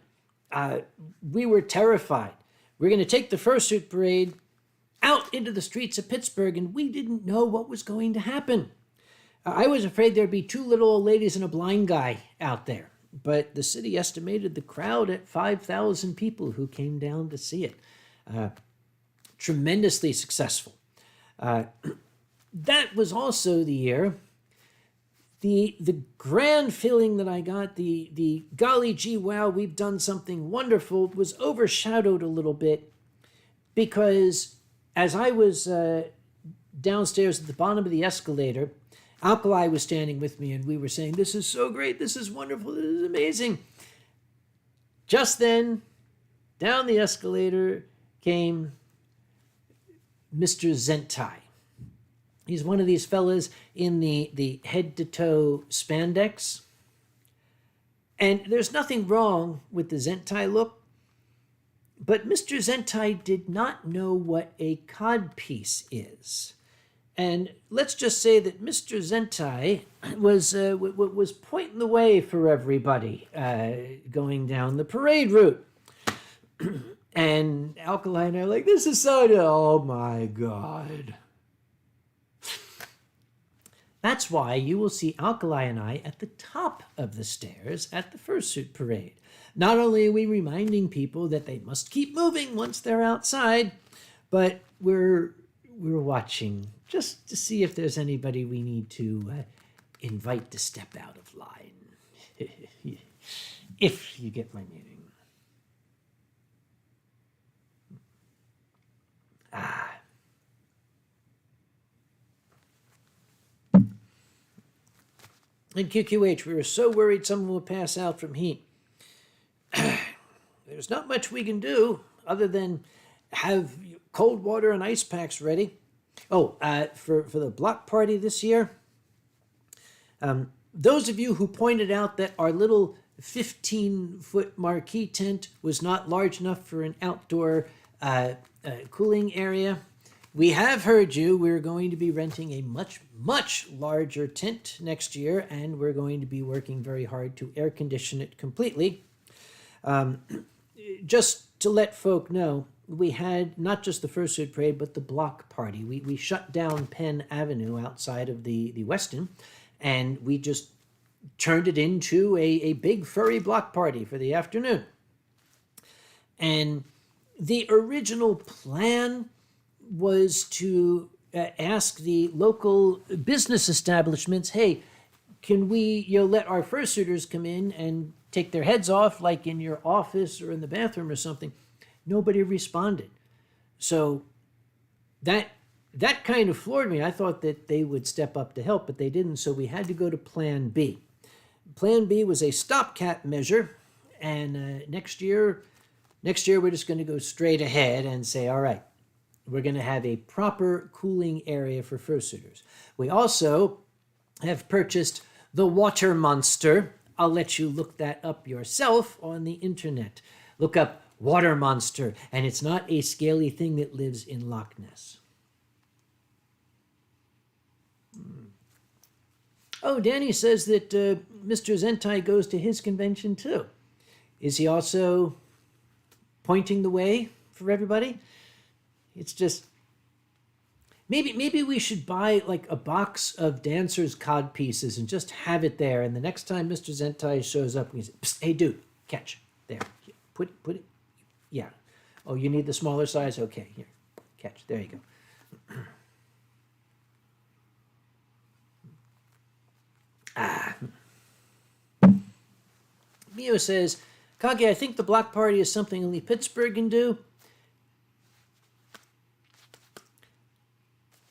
We were terrified. We're going to take the fursuit parade out into the streets of Pittsburgh, and we didn't know what was going to happen. I was afraid there'd be two little old ladies and a blind guy out there, but the city estimated the crowd at 5,000 people who came down to see it. Tremendously successful. That was also the year, the grand feeling that I got, the golly gee wow, we've done something wonderful, was overshadowed a little bit because as I was downstairs at the bottom of the escalator, Alkali was standing with me and we were saying, this is so great, this is wonderful, this is amazing. Just then, down the escalator came Mr. Zentai. He's one of these fellas in the head-to-toe spandex. And there's nothing wrong with the Zentai look, but Mr. Zentai did not know what a codpiece is. And let's just say that Mr. Zentai was pointing the way for everybody going down the parade route. And Alkali and I are like, this is so, oh my God. That's why you will see Alkali and I at the top of the stairs at the fursuit parade. Not only are we reminding people that they must keep moving once they're outside, but we're watching just to see if there's anybody we need to invite to step out of line. If you get my meaning. In QQH, we were so worried someone would pass out from heat. There's not much we can do other than have cold water and ice packs ready. Oh, for the block party this year, those of you who pointed out that our little 15-foot marquee tent was not large enough for an outdoor cooling area, we have heard you. We're going to be renting a much, much larger tent next year, and we're going to be working very hard to air condition it completely. Just to let folk know, we had not just the fursuit parade, but the block party. We shut down Penn Avenue outside of the Westin, and we just turned it into a big furry block party for the afternoon. And the original plan was to ask the local business establishments, hey, can we let our fursuiters come in and take their heads off like in your office or in the bathroom or something? Nobody responded. So that kind of floored me. I thought that they would step up to help, but they didn't, so we had to go to Plan B. Plan B was a stopgap measure, and next year we're just going to go straight ahead and say, all right, we're going to have a proper cooling area for fursuiters. We also have purchased the Water Monster. I'll let you look that up yourself on the internet. Look up Water Monster, and it's not a scaly thing that lives in Loch Ness. Oh, Danny says that Mr. Zentai goes to his convention too. Is he also pointing the way for everybody? It's just, maybe we should buy like a box of dancers' cod pieces and just have it there. And the next time Mr. Zentai shows up, we say, psst, hey, dude, catch. There. Put it. Yeah. Oh, you need the smaller size? Okay, here. Catch. There you go. Mio says, Kage, I think the block party is something only Pittsburgh can do.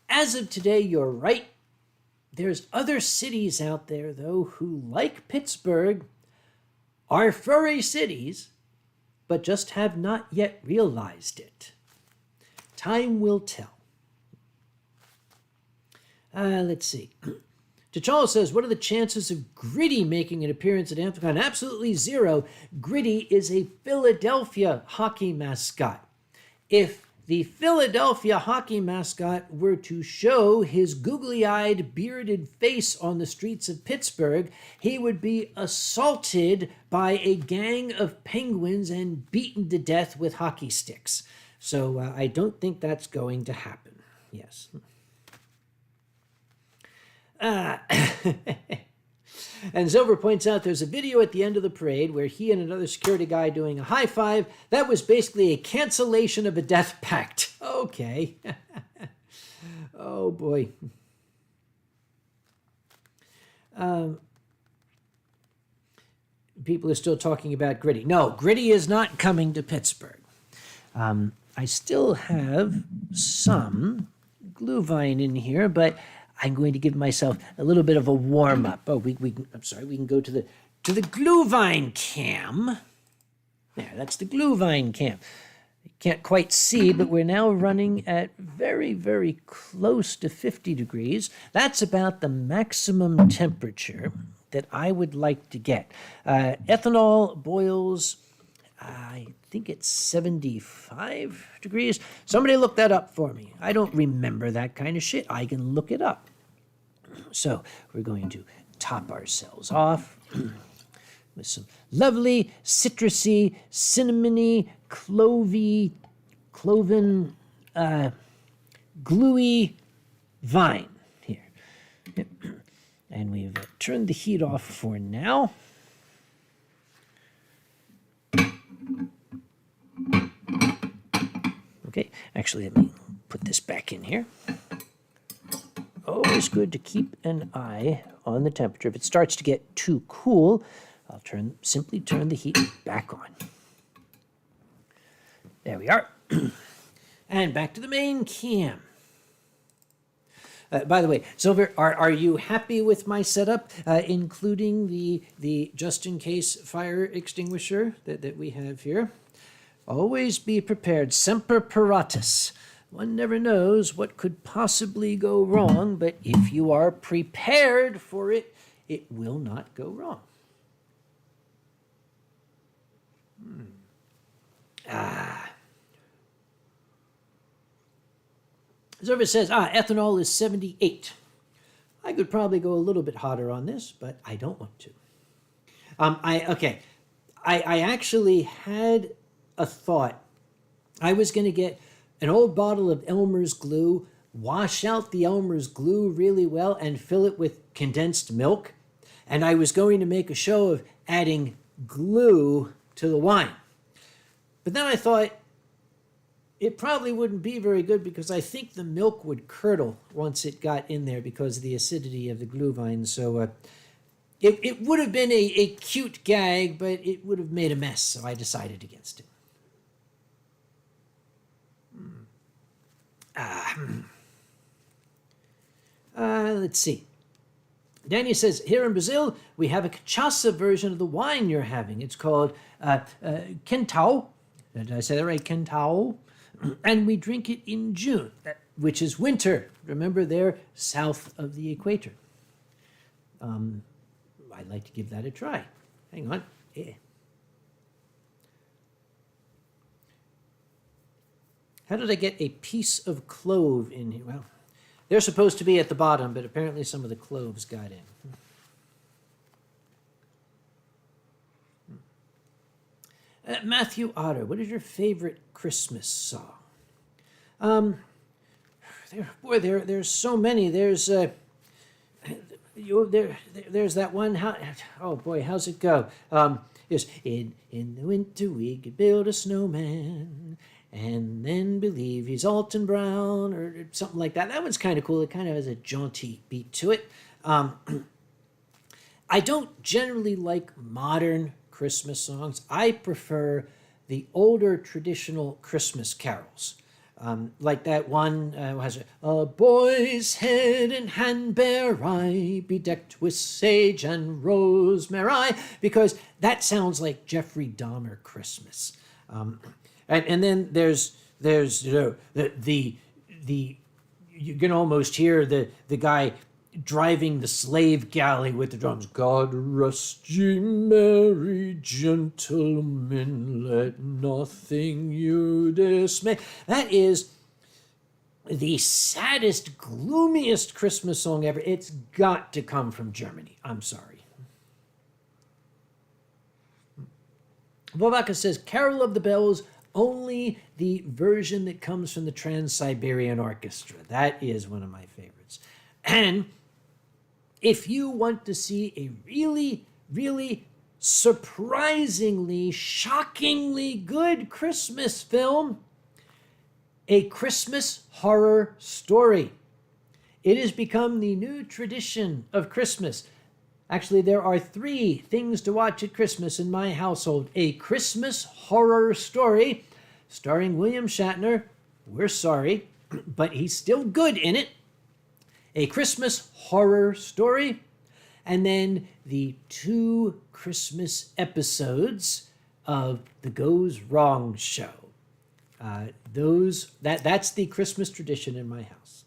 As of today, you're right. There's other cities out there, though, who, like Pittsburgh, are furry cities, but just have not yet realized it. Time will tell. Let's see. T'Challa says, what are the chances of Gritty making an appearance at Anthrocon? Absolutely zero. Gritty is a Philadelphia hockey mascot. If the Philadelphia hockey mascot were to show his googly-eyed, bearded face on the streets of Pittsburgh, he would be assaulted by a gang of penguins and beaten to death with hockey sticks. So I don't think that's going to happen. Yes. And Silver points out there's a video at the end of the parade where he and another security guy doing a high five. That was basically a cancellation of a death pact. Okay. Oh, boy. People are still talking about Gritty. No, Gritty is not coming to Pittsburgh. I still have some Glühwein in here, but I'm going to give myself a little bit of a warm-up. Oh, I'm sorry, we can go to the Glühwein cam. There, that's the Glühwein cam. Can't quite see, but we're now running at very, very close to 50 degrees. That's about the maximum temperature that I would like to get. Ethanol boils, I think it's 75 degrees. Somebody look that up for me. I don't remember that kind of shit. I can look it up. So we're going to top ourselves off with some lovely citrusy, cinnamony, cloven, gluey vine here. And we've turned the heat off for now. Okay, actually, let me put this back in here. Always good to keep an eye on the temperature. If it starts to get too cool, I'll simply turn the heat back on. There we are. And back to the main cam. By the way, Silver, are you happy with my setup, including the just-in-case fire extinguisher that we have here? Always be prepared. Semper paratus. One never knows what could possibly go wrong, but if you are prepared for it, it will not go wrong. Silver says, ethanol is 78. I could probably go a little bit hotter on this, but I don't want to. I actually had a thought. I was going to get an old bottle of Elmer's glue, wash out the Elmer's glue really well, and fill it with condensed milk. And I was going to make a show of adding glue to the wine. But then I thought it probably wouldn't be very good because I think the milk would curdle once it got in there because of the acidity of the glue vine. So it would have been a cute gag, but it would have made a mess. So I decided against it. Let's see. Danny says, here in Brazil, we have a cachaça version of the wine you're having. It's called Quentão. Did I say that right? Quentão. And we drink it in June, which is winter. Remember, they're south of the equator. I'd like to give that a try. Hang on. Yeah. How did I get a piece of clove in here? Well, they're supposed to be at the bottom, but apparently some of the cloves got in. Matthew Otter, what is your favorite Christmas song? There's so many. There's there's that one. Oh boy, how's it go? Yes, in the winter we could build a snowman and then believe he's Alton Brown or something like that. That one's kind of cool. It kind of has a jaunty beat to it. I don't generally like modern Christmas songs. I prefer the older traditional Christmas carols. Like that one has a boy's head and hand bear I, bedecked with sage and rosemary, because that sounds like Jeffrey Dahmer Christmas. And then there's the you can almost hear the guy driving the slave galley with the drums. God rest ye merry gentlemen, let nothing you dismay. That is the saddest, gloomiest Christmas song ever. It's got to come from Germany. I'm sorry. Vovaka says, Carol of the Bells, only the version that comes from the Trans-Siberian Orchestra. That is one of my favorites. And if you want to see a really, really surprisingly, shockingly good Christmas film, A Christmas Horror Story. It has become the new tradition of Christmas. Actually, there are 3 things to watch at Christmas in my household. A Christmas Horror Story, starring William Shatner. We're sorry, but he's still good in it. A Christmas Horror Story, and then the 2 Christmas episodes of The Goes Wrong Show. That's the Christmas tradition in my house.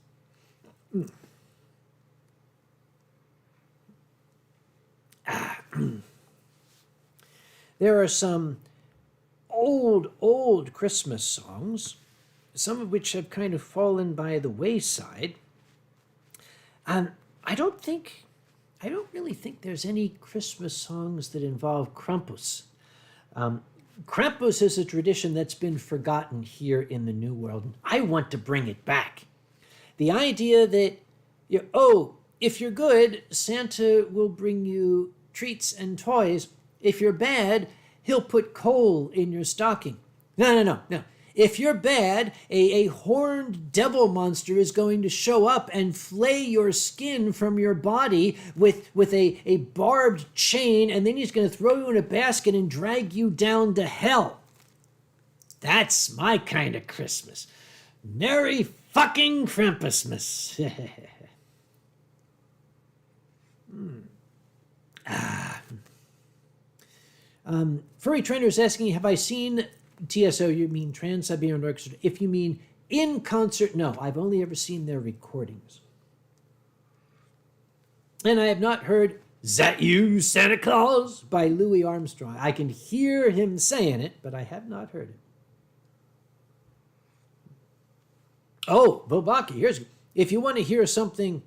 There are some old Christmas songs, some of which have kind of fallen by the wayside. And I don't really think there's any Christmas songs that involve Krampus. Krampus is a tradition that's been forgotten here in the New World, and I want to bring it back. The idea that, if you're good, Santa will bring you treats and toys. If you're bad, he'll put coal in your stocking. No. If you're bad, a horned devil monster is going to show up and flay your skin from your body with a barbed chain, and then he's going to throw you in a basket and drag you down to hell. That's my kind of Christmas. Merry fucking Krampusmas. Furry Trainer is asking, have I seen TSO? You mean Trans-Siberian Orchestra? If you mean in concert, no. I've only ever seen their recordings. And I have not heard "Is That You, Santa Claus" by Louis Armstrong. I can hear him saying it, but I have not heard it. Oh, Vobaki, if you want to hear something,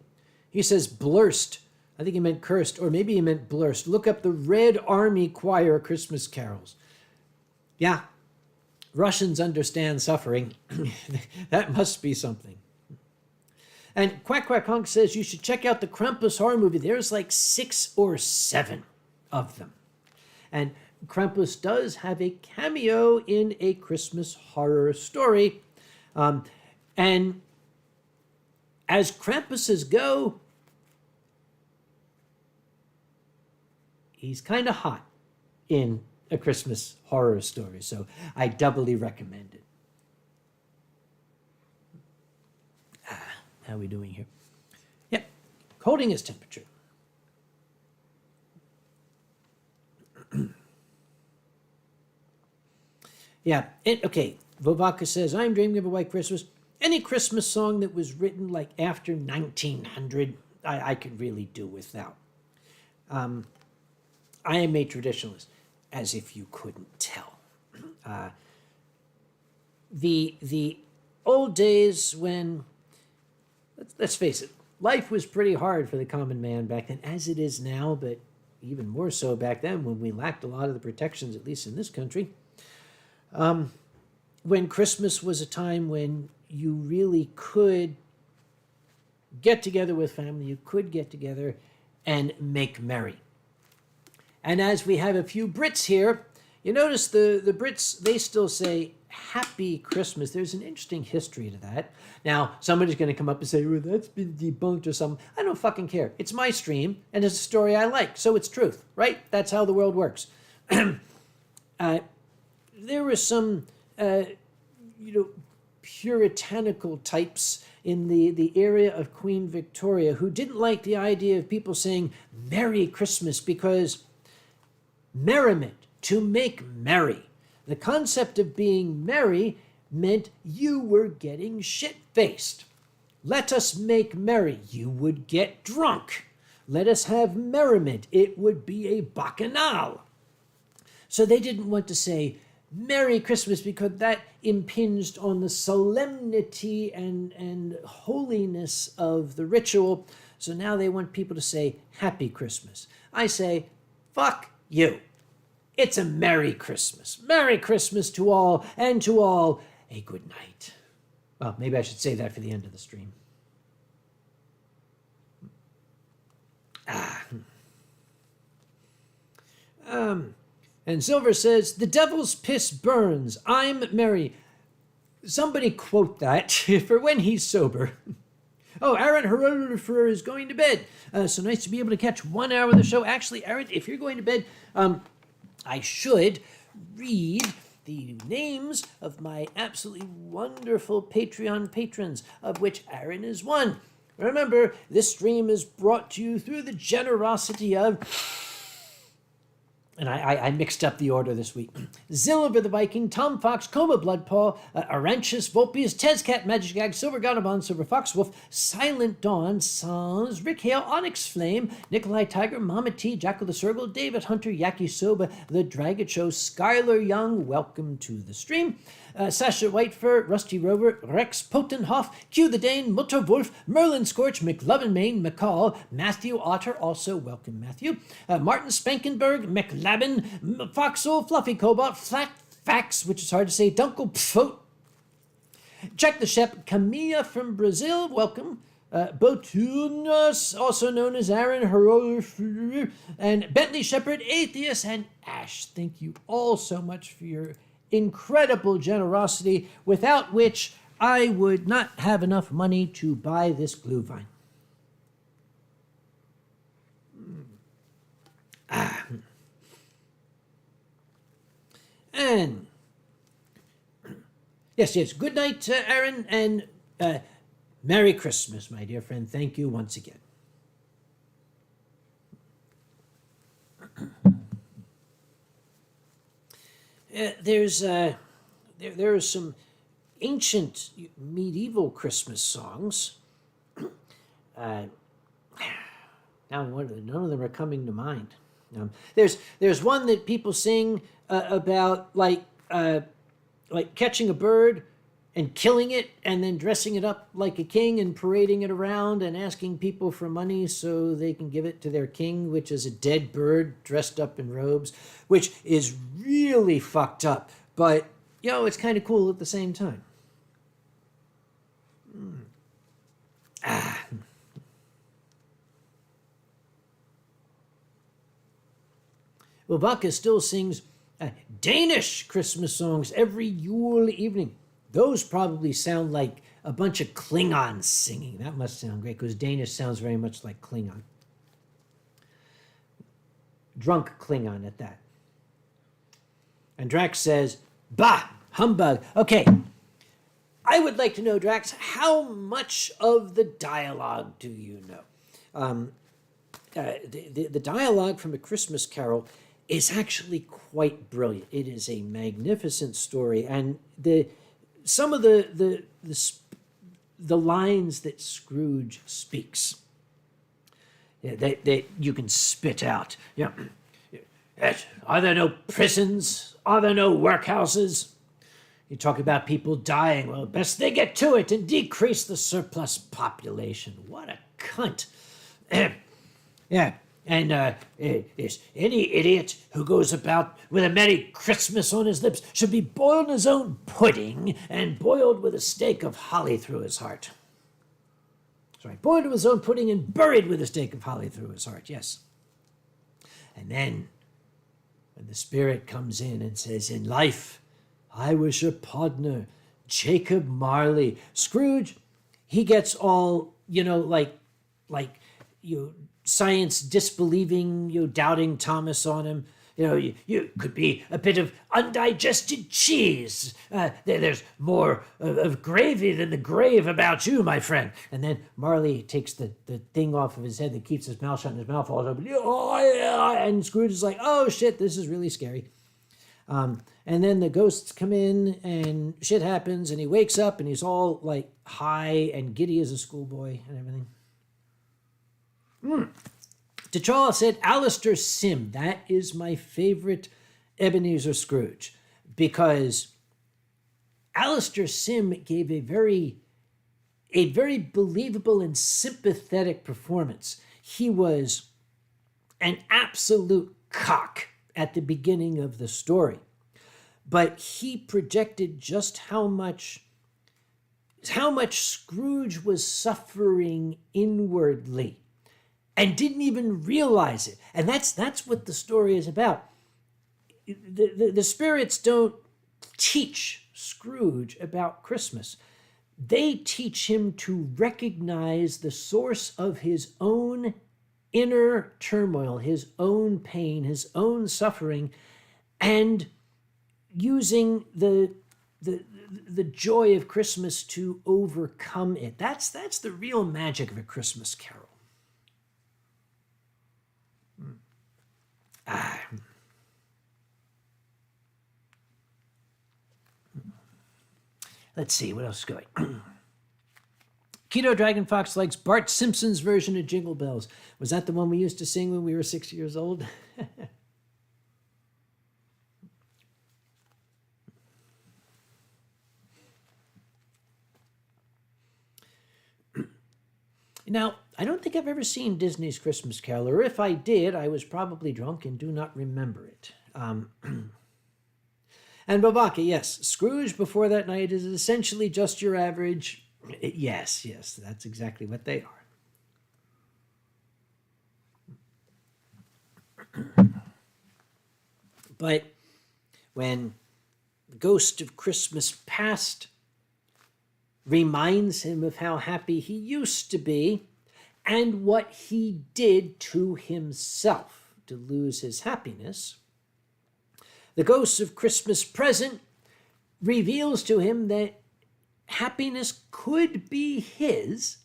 he says blurst. I think he meant cursed, or maybe he meant blurst. Look up the Red Army Choir Christmas carols. Yeah, Russians understand suffering. That must be something. And Quack Quack Honk says you should check out the Krampus horror movie. There's like 6 or 7 of them. And Krampus does have a cameo in a Christmas horror story. And as Krampuses go, he's kind of hot in a Christmas horror story, so I doubly recommend it. How are we doing here? Yep, holding his temperature. Yeah, okay, Vovaka says, I'm dreaming of a white Christmas. Any Christmas song that was written like after 1900, I could really do without. I am a traditionalist, as if you couldn't tell. The old days when, let's face it, life was pretty hard for the common man back then, as it is now, but even more so back then when we lacked a lot of the protections, at least in this country. When Christmas was a time when you really could get together with family, you could get together and make merry. And as we have a few Brits here, you notice the Brits, they still say Happy Christmas. There's an interesting history to that. Now, somebody's going to come up and say, well, that's been debunked or something. I don't fucking care. It's my stream, and it's a story I like, so it's truth, right? That's how the world works. There were some, puritanical types in the area of Queen Victoria who didn't like the idea of people saying Merry Christmas because merriment, to make merry. The concept of being merry meant you were getting shit-faced. Let us make merry. You would get drunk. Let us have merriment. It would be a bacchanal. So they didn't want to say Merry Christmas because that impinged on the solemnity and holiness of the ritual. So now they want people to say Happy Christmas. I say, fuck you. It's a Merry Christmas. Merry Christmas to all, and to all a good night. Well, maybe I should say that for the end of the stream. And Silver says, the devil's piss burns. I'm merry. Somebody quote that for when he's sober. Oh, Aaron Herodifer is going to bed. So nice to be able to catch 1 hour of the show. Actually, Aaron, if you're going to bed, I should read the names of my absolutely wonderful Patreon patrons, of which Aaron is one. Remember, this stream is brought to you through the generosity of and I mixed up the order this week. Zilliver the Viking, Tom Fox, Coma Bloodpaw, Arantius, Volpius, Tezcat, Magic Gag, Silver Godabon, Silver Fox Wolf, Silent Dawn, Sans, Rick Hale, Onyx Flame, Nikolai Tiger, Mama T, Jackal the Circle, David Hunter, Yakisoba, The Dragon Show, Skylar Young, welcome to the stream. Sasha Whitefur, Rusty Rover, Rex Potenhoff, Q the Dane, Mutter Wolf, Merlin Scorch, McLovin Main, McCall, Matthew Otter, also welcome Matthew, Martin Spankenberg, McLabin, Foxhole, Fluffy Cobalt, Flat Fax, which is hard to say, Dunkel Pfote, Jack the Shep, Camilla from Brazil, welcome, Botunas, also known as Aaron Heroic, and Bentley Shepherd, Atheist, and Ash. Thank you all so much for your incredible generosity, without which I would not have enough money to buy this Glühwein. And yes, good night, Aaron, and Merry Christmas, my dear friend. Thank you once again. There are some ancient medieval Christmas songs. Now, none of them are coming to mind. There's one that people sing about like catching a bird and killing it and then dressing it up like a king and parading it around and asking people for money so they can give it to their king, which is a dead bird dressed up in robes, which is really fucked up. But, it's kind of cool at the same time. Well, Vodka still sings Danish Christmas songs every Yule evening. Those probably sound like a bunch of Klingons singing. That must sound great, because Danish sounds very much like Klingon. Drunk Klingon at that. And Drax says, bah, humbug. Okay, I would like to know, Drax, how much of the dialogue do you know? The dialogue from A Christmas Carol is actually quite brilliant. It is a magnificent story, and some of the lines that Scrooge speaks, that you can spit out. Yeah. Are there no prisons? Are there no workhouses? You talk about people dying. Well, best they get to it and decrease the surplus population. What a cunt. Yeah. And is any idiot who goes about with a Merry Christmas on his lips should be boiled in his own pudding and boiled with a stake of holly through his heart. Sorry, boiled with his own pudding and buried with a stake of holly through his heart, yes. And then, when the spirit comes in and says, in life, I was your partner, Jacob Marley. Scrooge, he gets all, science disbelieving, doubting Thomas on him. You could be a bit of undigested cheese. There's more of gravy than the grave about you, my friend. And then Marley takes the thing off of his head that keeps his mouth shut and his mouth falls open. And Scrooge is like, oh shit, this is really scary. And then the ghosts come in and shit happens and he wakes up and he's all like high and giddy as a schoolboy and everything. T'Challa said, Alistair Sim. That is my favorite Ebenezer Scrooge, because Alistair Sim gave a very believable and sympathetic performance. He was an absolute cock at the beginning of the story, but he projected just how much Scrooge was suffering inwardly and didn't even realize it. And that's what the story is about. The spirits don't teach Scrooge about Christmas. They teach him to recognize the source of his own inner turmoil, his own pain, his own suffering, and using the joy of Christmas to overcome it. That's the real magic of A Christmas Carol. Let's see, what else is going? Keto Dragon Fox likes Bart Simpson's version of Jingle Bells. Was that the one we used to sing when we were 6 years old? Now, I don't think I've ever seen Disney's Christmas Carol, or if I did, I was probably drunk and do not remember it. And Babaka, yes, Scrooge before that night is essentially just your average. Yes, that's exactly what they are. But when the ghost of Christmas past reminds him of how happy he used to be and what he did to himself to lose his happiness, the ghost of Christmas present reveals to him that happiness could be his,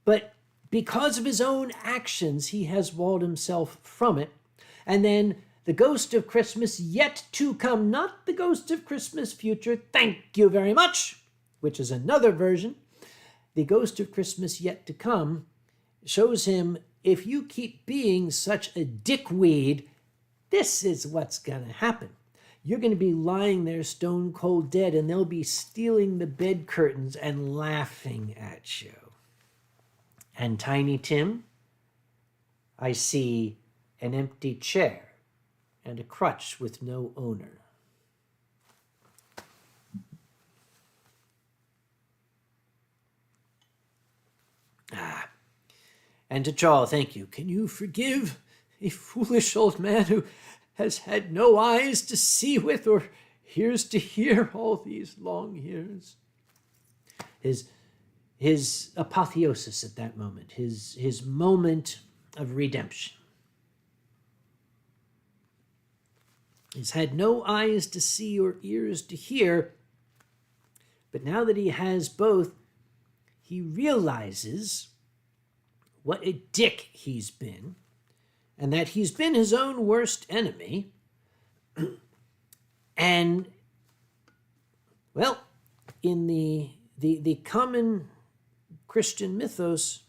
but because of his own actions, he has walled himself from it. And then the ghost of Christmas yet to come, not the ghost of Christmas future, thank you very much, which is another version. The ghost of Christmas yet to come shows him, if you keep being such a dickweed, this is what's going to happen. You're going to be lying there stone cold dead, and they'll be stealing the bed curtains and laughing at you. And Tiny Tim, I see an empty chair and a crutch with no owner. And to Charles, thank you. Can you forgive a foolish old man who has had no eyes to see with or ears to hear all these long years? His apotheosis at that moment, his moment of redemption. He's had no eyes to see or ears to hear, but now that he has both, he realizes what a dick he's been, and that he's been his own worst enemy. And, well, in the common Christian mythos,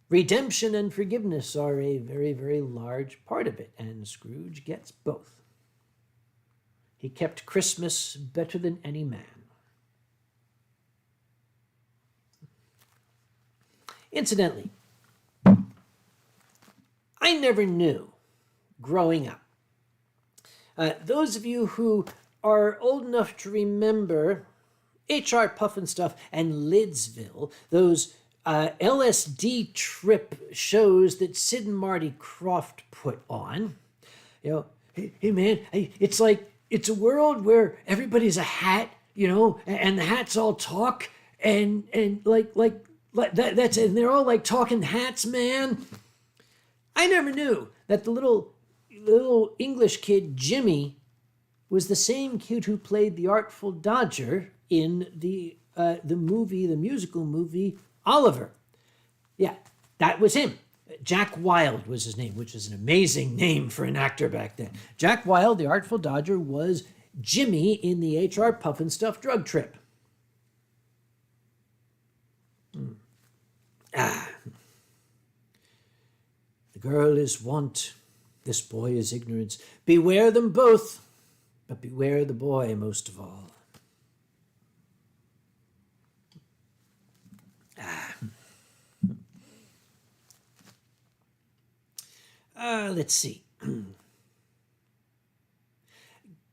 redemption and forgiveness are a very, very large part of it, and Scrooge gets both. He kept Christmas better than any man. Incidentally, I never knew growing up. Those of you who are old enough to remember H.R. Pufnstuf and Lidsville, those LSD trip shows that Sid and Marty Krofft put on. You know, hey man, it's like, it's a world where everybody's a hat, you know, and the hats all talk, and like that's, and they're all like talking hats, man. I never knew that the little English kid Jimmy was the same kid who played the Artful Dodger in the musical movie Oliver. Yeah, that was him. Jack Wilde was his name, which is an amazing name for an actor back then. Jack Wilde, the Artful Dodger, was Jimmy in the H.R. Pufnstuf drug trip. The girl is want, this boy is ignorance. Beware them both, but beware the boy most of all. Let's see.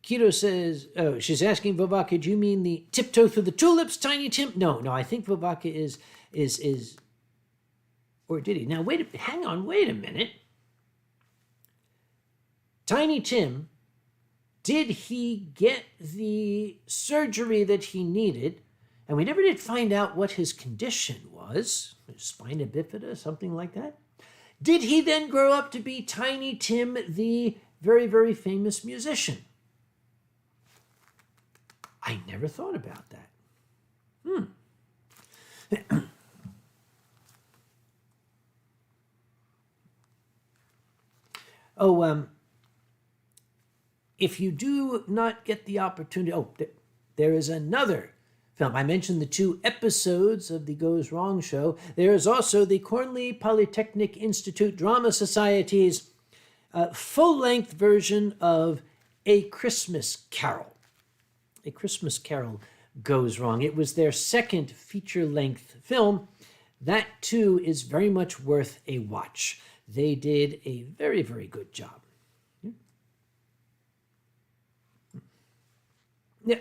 Keto says, oh, she's asking Vivaka, do you mean the tiptoe through the tulips, Tiny Tim? No, I think Vivaka is, or did he? Now, hang on, wait a minute. Tiny Tim, did he get the surgery that he needed? And we never did find out what his condition was. Spina bifida, something like that. Did he then grow up to be Tiny Tim, the very, very famous musician? I never thought about that. If you do not get the opportunity, there is another film. I mentioned the 2 episodes of the Goes Wrong show. There is also the Cornell Polytechnic Institute Drama Society's full-length version of A Christmas Carol. A Christmas Carol Goes Wrong. It was their second feature-length film. That, too, is very much worth a watch. They did a very, very good job. Yeah.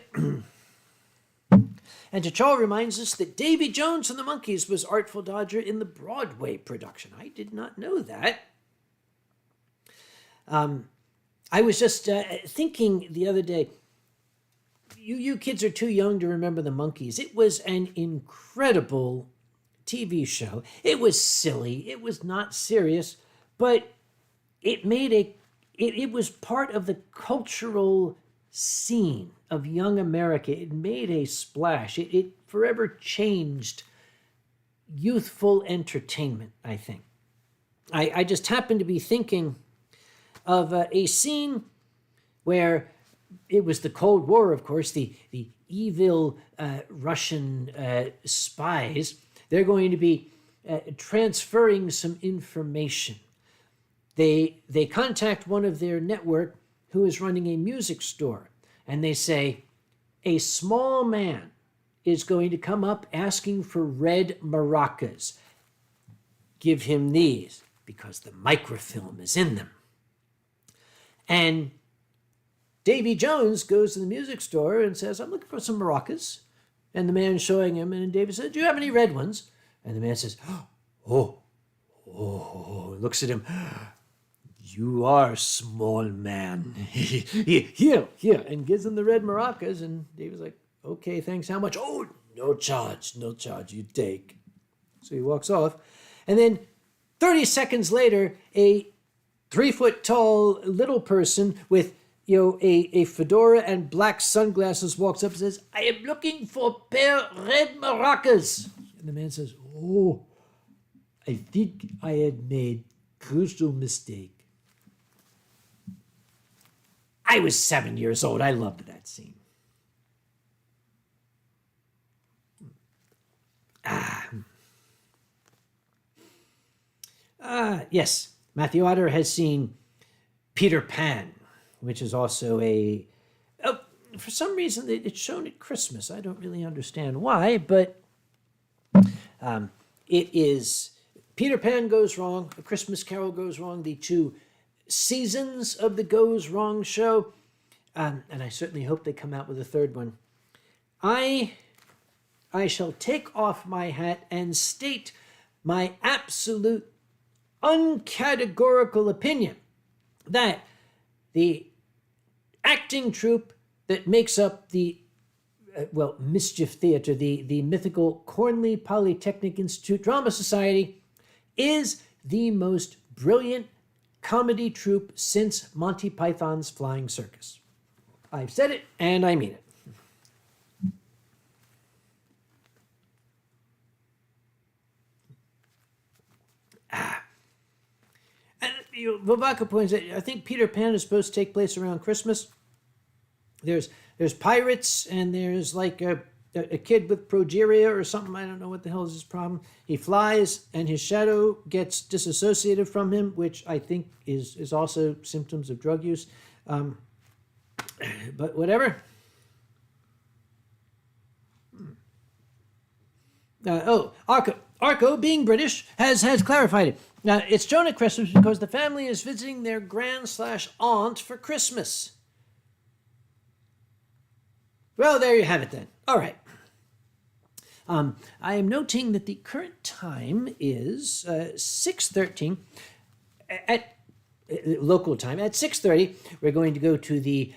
And T'Chall reminds us that Davy Jones and the Monkees was Artful Dodger in the Broadway production. I did not know that. I was just thinking the other day, you kids are too young to remember the Monkees. It was an incredible TV show. It was silly. It was not serious, but it made it was part of the cultural scene of young America. It made a splash. It forever changed youthful entertainment, I think. I just happened to be thinking of a scene where it was the Cold War, of course, the evil Russian spies. They're going to be transferring some information. They contact one of their network who is running a music store, and they say, a small man is going to come up asking for red maracas. Give him these, because the microfilm is in them. And Davy Jones goes to the music store and says, I'm looking for some maracas. And the man's showing him, and Davy says, do you have any red ones? And the man says, looks at him. You are small man. Here, and gives him the red maracas. And David's like, okay, thanks. How much? Oh, no charge, you take. So he walks off. And then 30 seconds later, a 3-foot-tall little person with a fedora and black sunglasses walks up and says, I am looking for a pair of red maracas. And the man says, oh, I think I had made crucial mistake. I was 7 years old. I loved that scene. Yes, Matthew Otter has seen Peter Pan, which is also for some reason it's shown at Christmas. I don't really understand why, but it is Peter Pan Goes Wrong, A Christmas Carol Goes Wrong, the 2 seasons of the Goes Wrong show, and I certainly hope they come out with a 3rd one. I shall take off my hat and state my absolute uncategorical opinion that the acting troupe that makes up the Mischief Theater, the mythical Cornell Polytechnic Institute Drama Society, is the most brilliant comedy troupe since Monty Python's Flying Circus. I've said it, and I mean it. And Vivaka points out, I think Peter Pan is supposed to take place around Christmas. There's pirates, and there's like a kid with progeria or something. I don't know what the hell is his problem. He flies, and his shadow gets disassociated from him, which I think is also symptoms of drug use. But whatever. Arco, being British, has clarified it. Now, it's shown at Christmas because the family is visiting their grand/aunt for Christmas. Well, there you have it then. All right. I am noting that the current time is 6:13 at local time. At 6:30, we're going to go to the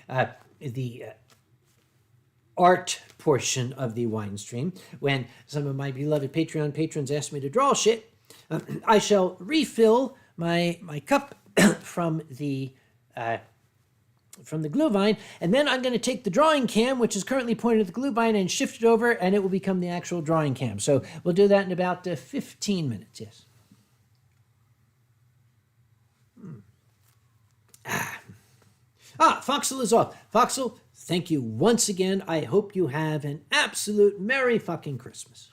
art portion of the wine stream. When some of my beloved Patreon patrons ask me to draw shit, I shall refill my cup from the glühwein, and then I'm going to take the drawing cam, which is currently pointed at the glühwein, and shift it over, and it will become the actual drawing cam. So we'll do that in about 15 minutes, yes. Foxel is off. Foxel, thank you once again. I hope you have an absolute Merry fucking Christmas.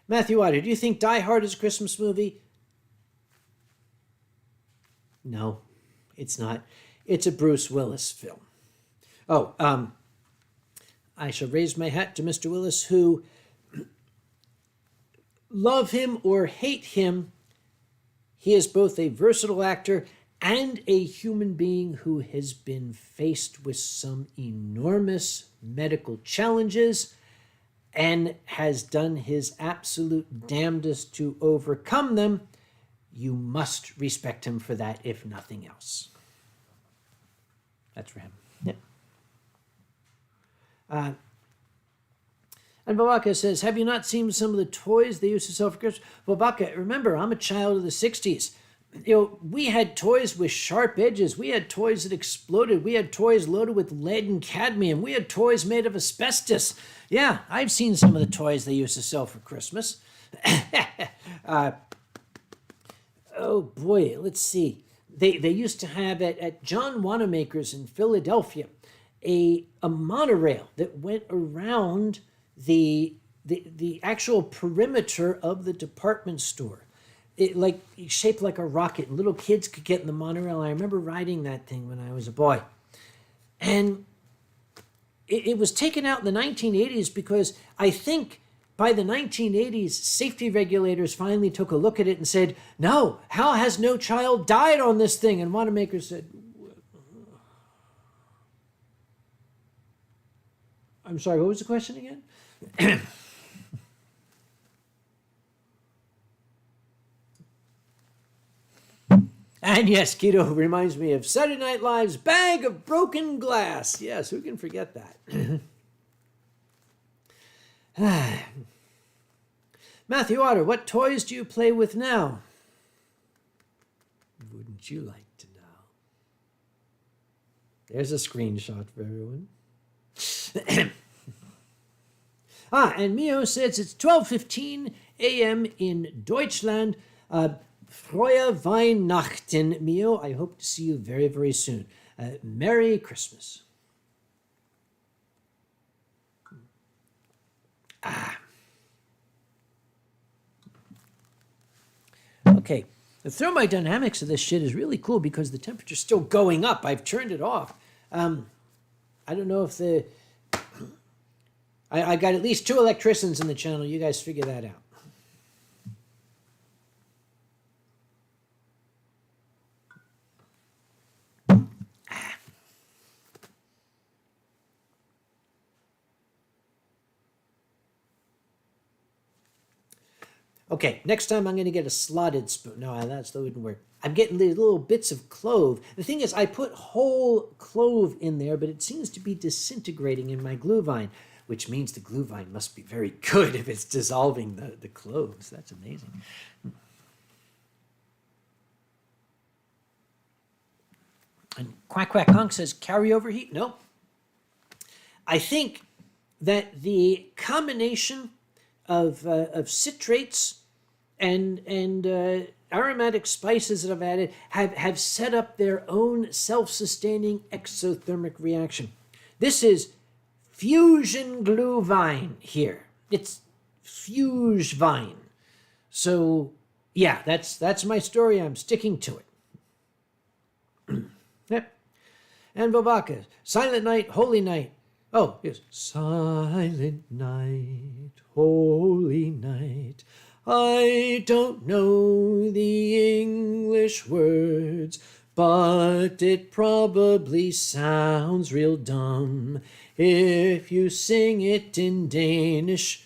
Matthew Otter, do you think Die Hard is a Christmas movie? No, it's not. It's a Bruce Willis film. Oh, I shall raise my hat to Mr. Willis, who, love him or hate him, he is both a versatile actor and a human being who has been faced with some enormous medical challenges and has done his absolute damnedest to overcome them. You must respect him for that, if nothing else. That's for him. Yeah. And Babaka says, have you not seen some of the toys they used to sell for Christmas? Babaka, remember, I'm a child of the 60s. You know, we had toys with sharp edges. We had toys that exploded. We had toys loaded with lead and cadmium. We had toys made of asbestos. Yeah, I've seen some of the toys they used to sell for Christmas. Oh boy, let's see. They used to have at John Wanamaker's in Philadelphia a monorail that went around the actual perimeter of the department store. It shaped like a rocket, and little kids could get in the monorail. I remember riding that thing when I was a boy. And it was taken out in the 1980s because I think by the 1980s, safety regulators finally took a look at it and said, no, how has no child died on this thing? And Wanamaker said, I'm sorry, what was the question again? And yes, Keto reminds me of Saturday Night Live's Bag of Broken Glass. Yes, who can forget that? Matthew Otter, what toys do you play with now? Wouldn't you like to know? There's a screenshot for everyone. And Mio says it's 12:15 a.m. in Deutschland. Frohe Weihnachten, Mio. I hope to see you very, very soon. Merry Christmas. Okay, the thermodynamics of this shit is really cool because the temperature's still going up. I've turned it off. I don't know if I got at least 2 electricians in the channel. You guys figure that out. Okay, next time I'm going to get a slotted spoon. No, that still wouldn't work. I'm getting little bits of clove. The thing is, I put whole clove in there, but it seems to be disintegrating in my glue vine, which means the glue vine must be very good if it's dissolving the cloves. That's amazing. And Quack Quack Honk says, carryover heat? No. I think that the combination of citrates and aromatic spices that I've added have set up their own self-sustaining exothermic reaction. This is fusion glue vine here. It's fuge vine. So yeah, that's my story. I'm sticking to it. Yep. And Babaka, Silent Night, Holy Night. Oh, yes. Silent night, holy night. I don't know the English words, but it probably sounds real dumb if you sing it in Danish.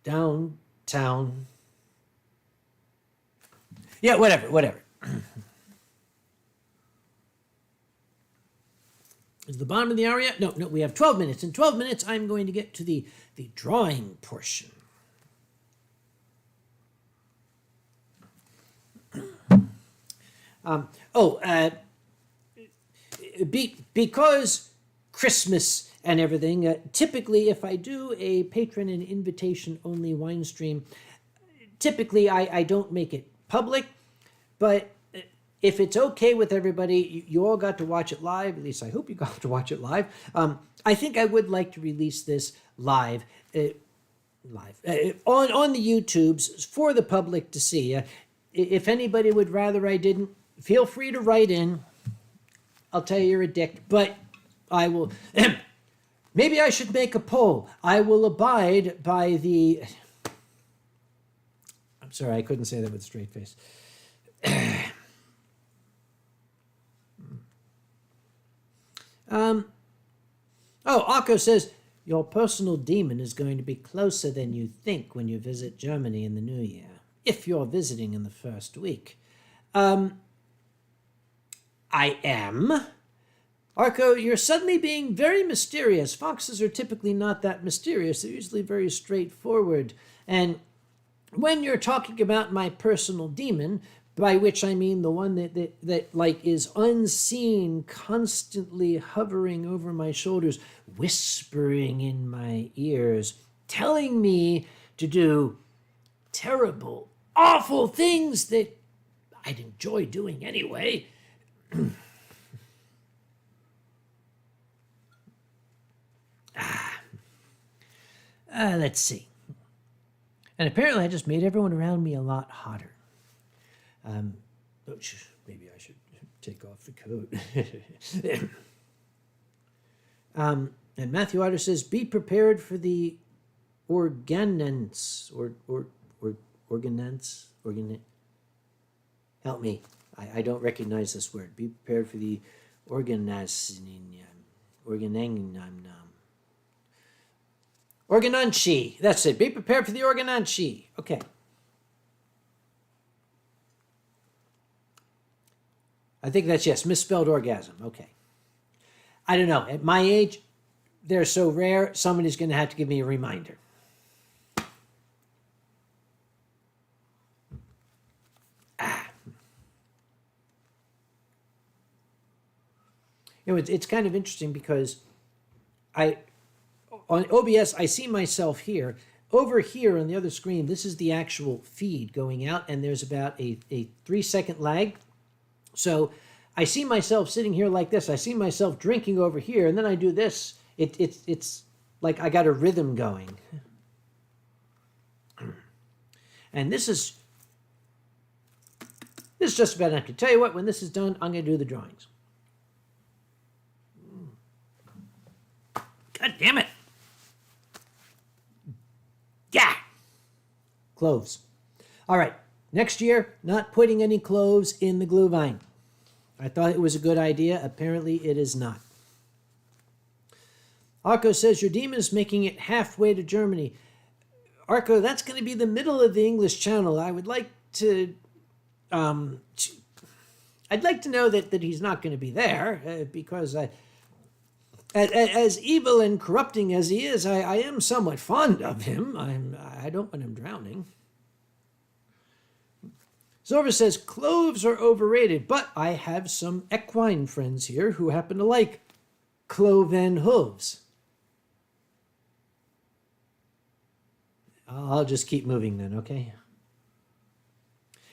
Downtown. Yeah, whatever. Is the bottom of the hour yet? No, we have 12 minutes. In 12 minutes, I'm going to get to the drawing portion. Because Christmas and everything, typically if I do a patron and invitation only wine stream, typically I don't make it public, but if it's okay with everybody, you all got to watch it live. At least I hope you got to watch it live. I think I would like to release this live, on the YouTubes for the public to see. If anybody would rather I didn't, feel free to write in. I'll tell you you're a dick, but I will. Maybe I should make a poll. I will abide by the. I'm sorry, I couldn't say that with a straight face. Akko says, your personal demon is going to be closer than you think when you visit Germany in the new year, if you're visiting in the first week. I am. Arco, you're suddenly being very mysterious. Foxes are typically not that mysterious. They're usually very straightforward. And when you're talking about my personal demon, by which I mean the one that like is unseen, constantly hovering over my shoulders, whispering in my ears, telling me to do terrible, awful things that I'd enjoy doing anyway. Let's see. And apparently I just made everyone around me a lot hotter. Maybe I should take off the coat. And Matthew Otter says, be prepared for the organance. Organance? Help me. I don't recognize this word. Be prepared for the organanchi. That's it. Be prepared for the organanchi. Okay. I think that's yes. Misspelled orgasm. Okay. I don't know. At my age, they're so rare, somebody's going to have to give me a reminder. It's kind of interesting because on OBS, I see myself here. Over here on the other screen, this is the actual feed going out, and there's about a 3-second lag. So I see myself sitting here like this. I see myself drinking over here, and then I do this. It's like I got a rhythm going. And this is just about empty. Tell you what, when this is done, I'm going to do the drawings. God damn it. Yeah. Cloves. All right. Next year, not putting any cloves in the glühwein. I thought it was a good idea. Apparently, it is not. Arco says, your demon is making it halfway to Germany. Arco, that's going to be the middle of the English Channel. I would like to... I'd like to know that he's not going to be there, because as evil and corrupting as he is, I am somewhat fond of him. I don't want him drowning. Zorva says, cloves are overrated, but I have some equine friends here who happen to like cloven hooves. I'll just keep moving then, okay?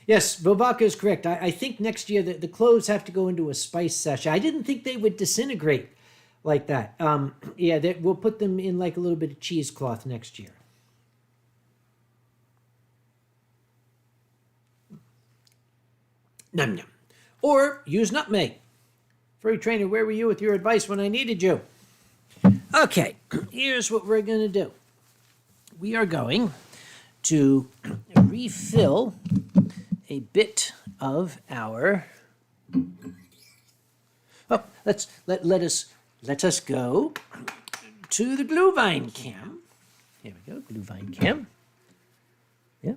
Yes, Bobaka is correct. I think next year the cloves have to go into a spice sachet. I didn't think they would disintegrate like that. Yeah, we'll put them in like a little bit of cheesecloth next year. Num num. Or use nutmeg. Furry trainer, where were you with your advice when I needed you? Okay, here's what we're going to do. We are going to refill a bit of our... Oh, let us go to the glühwein can. Here we go, glühwein can. Yeah.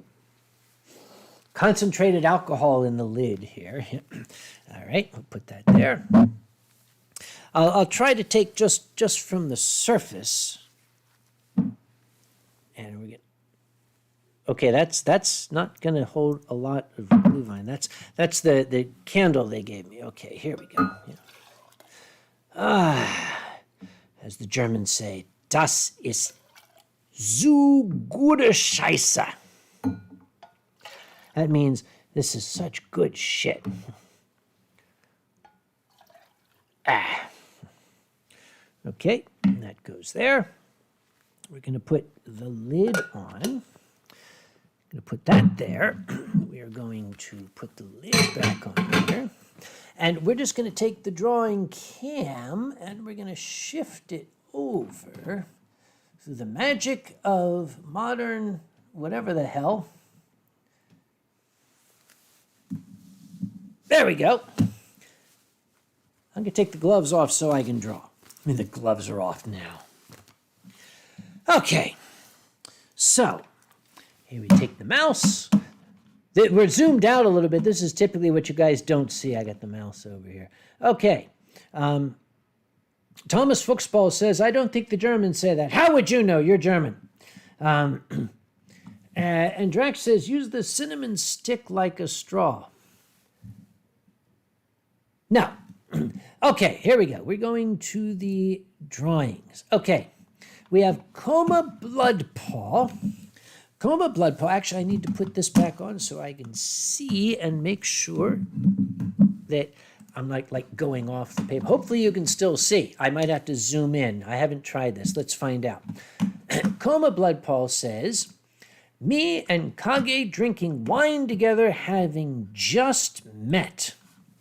Concentrated alcohol in the lid here. All right, we'll put that there. I'll try to take just from the surface. And we're get. Okay, that's not going to hold a lot of glühwein. That's the candle they gave me. Okay, here we go. Yeah. As the Germans say, das ist so gute Scheiße. That means this is such good shit. Okay, that goes there. We're going to put the lid on. I'm going to put that there. We are going to put the lid back on here. And we're just going to take the drawing cam and we're going to shift it over through the magic of modern whatever the hell. There we go. I'm going to take the gloves off so I can draw. I mean, the gloves are off now. Okay. So, here we take the mouse. We're zoomed out a little bit. This is typically what you guys don't see. I got the mouse over here. Okay. Thomas Fuchsball says, I don't think the Germans say that. How would you know? You're German. And Drax says, use the cinnamon stick like a straw. No. Okay, here we go. We're going to the drawings. Okay. We have Coma Bloodpaw. Coma Bloodpaw. Actually, I need to put this back on so I can see and make sure that I'm like going off the paper. Hopefully you can still see. I might have to zoom in. I haven't tried this. Let's find out. Coma Bloodpaw says, me and Kage drinking wine together having just met.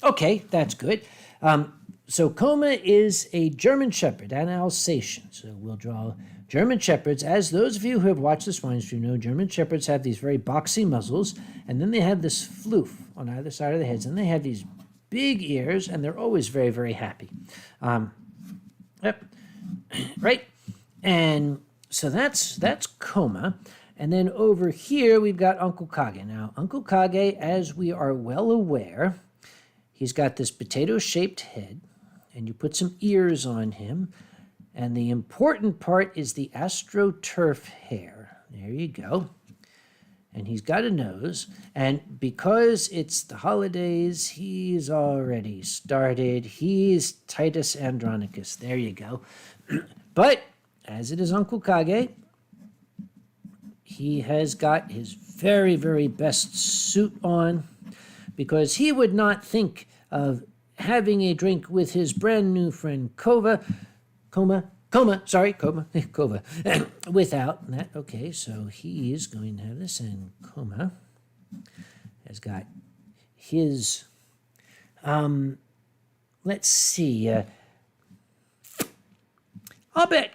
Okay, that's good. So Coma is a German Shepherd, an Alsatian. So we'll draw German Shepherds. As those of you who have watched this wine stream know, German Shepherds have these very boxy muzzles, and then they have this floof on either side of the heads, and they have these big ears, and they're always very, very happy. Yep, right? And so that's Coma. And then over here, we've got Uncle Kage. Now, Uncle Kage, as we are well aware, he's got this potato-shaped head, and you put some ears on him. And the important part is the astroturf hair. There you go. And he's got a nose. And because it's the holidays, he's already started. He's Titus Andronicus. There you go. But as it is Uncle Kage, he has got his very, very best suit on, because he would not think of having a drink with his brand new friend Kova, without that. Okay, so he is going to have this, and Coma has got his, let's see, I'll bet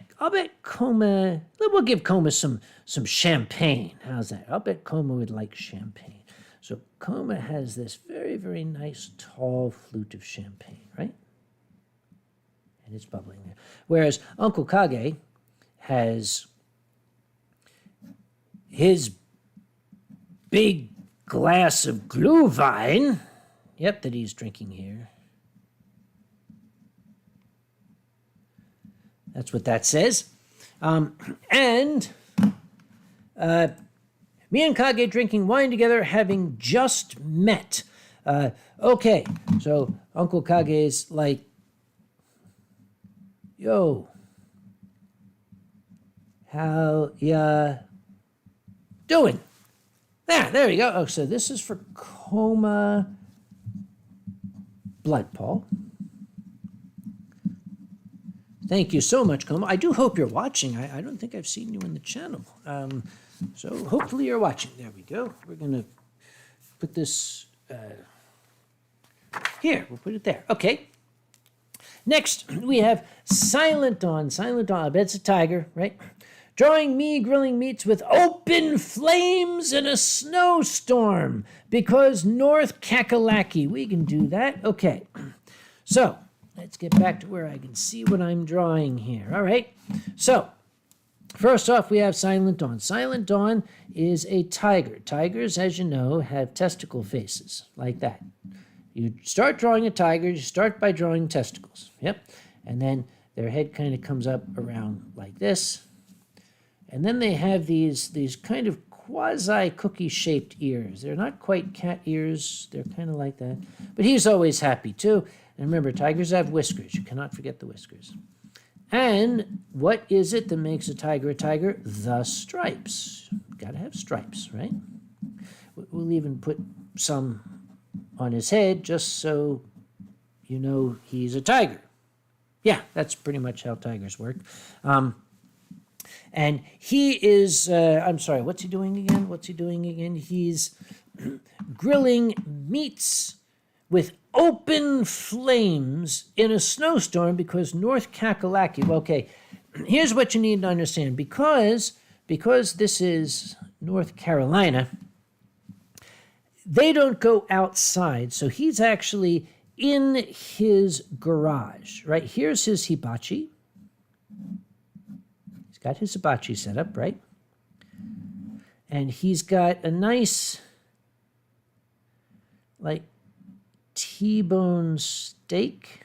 Coma, we'll give Coma some champagne. How's that? I'll bet Coma would like champagne. So Coma has this very, very nice tall flute of champagne, right? And it's bubbling there. Whereas Uncle Kage has his big glass of Glühwein, yep, that he's drinking here. That's what that says. Me and Kage drinking wine together, having just met. Okay, so Uncle Kage's like, yo, how ya doing? There you go. Oh, so this is for Coma Bloodpaw. Thank you so much, Coma. I do hope you're watching. I don't think I've seen you in the channel. So hopefully you're watching. There we go. We're going to put this here. We'll put it there. Okay. Next, we have Silent Dawn. Silent Dawn. I bet it's a tiger, right? Drawing me grilling meats with open flames in a snowstorm because North Kakalaki. We can do that. Okay. So let's get back to where I can see what I'm drawing here. All right. So first off, we have Silent Dawn. Silent Dawn is a tiger. Tigers, as you know, have testicle faces like that. You start drawing a tiger, you start by drawing testicles. Yep. And then their head kind of comes up around like this. And then they have these kind of quasi-cookie-shaped ears. They're not quite cat ears. They're kind of like that. But he's always happy, too. And remember, tigers have whiskers. You cannot forget the whiskers. And what is it that makes a tiger a tiger? The stripes. Got to have stripes, right? We'll even put some on his head just so you know he's a tiger. Yeah, that's pretty much how tigers work. And he is, I'm sorry, what's he doing again? He's grilling meats with open flames in a snowstorm because North Kakalaki. Okay, here's what you need to understand. Because this is North Carolina, they don't go outside. So he's actually in his garage, right? Here's his hibachi. He's got his hibachi set up, right? And he's got a nice, like, T-bone steak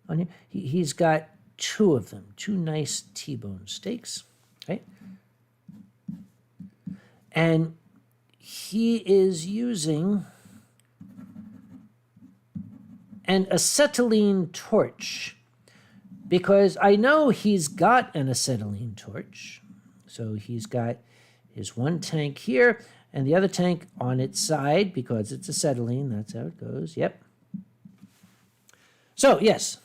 on here. He's got two of them, two nice T-bone steaks, right? And he is using an acetylene torch because I know he's got an acetylene torch. So he's got his one tank here and the other tank on its side because it's acetylene. That's how it goes. Yep. So, yes,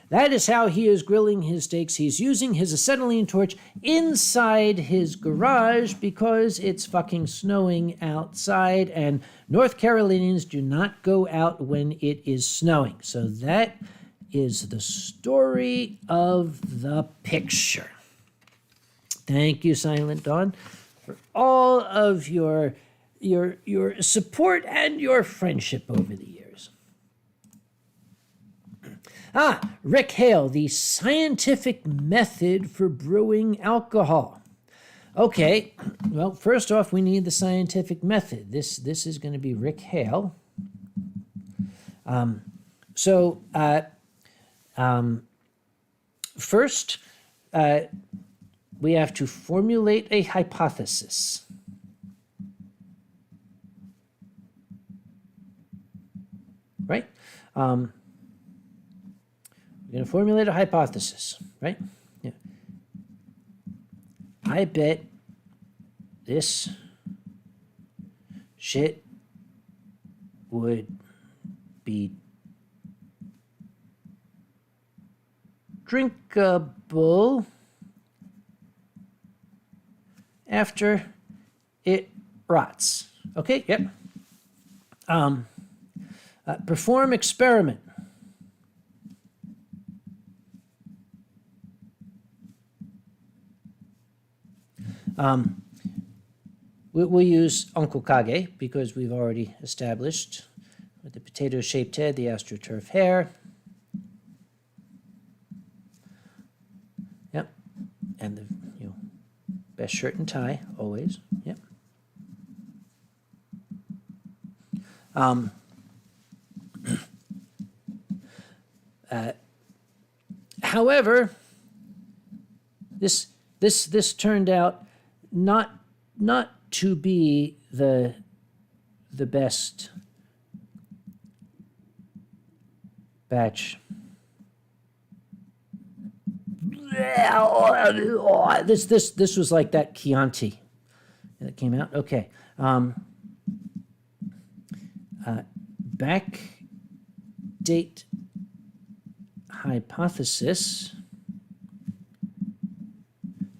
that is how he is grilling his steaks. He's using his acetylene torch inside his garage because it's fucking snowing outside, and North Carolinians do not go out when it is snowing. So that is the story of the picture. Thank you, Silent Dawn, for all of your support and your friendship over the years. Rick Hale, the scientific method for brewing alcohol. Okay, well, first off, we need the scientific method. This is going to be Rick Hale. First, we have to formulate a hypothesis. Right? We're going to formulate a hypothesis, right? Yeah. I bet this shit would be drinkable after it rots. Okay, yep. Perform experiment. We'll use Uncle Kage because we've already established with the potato-shaped head, the astroturf hair. Yep, and the best shirt and tie always. Yep. However, this turned out not to be the best batch. This was like that Chianti that came out. Okay. Backdate hypothesis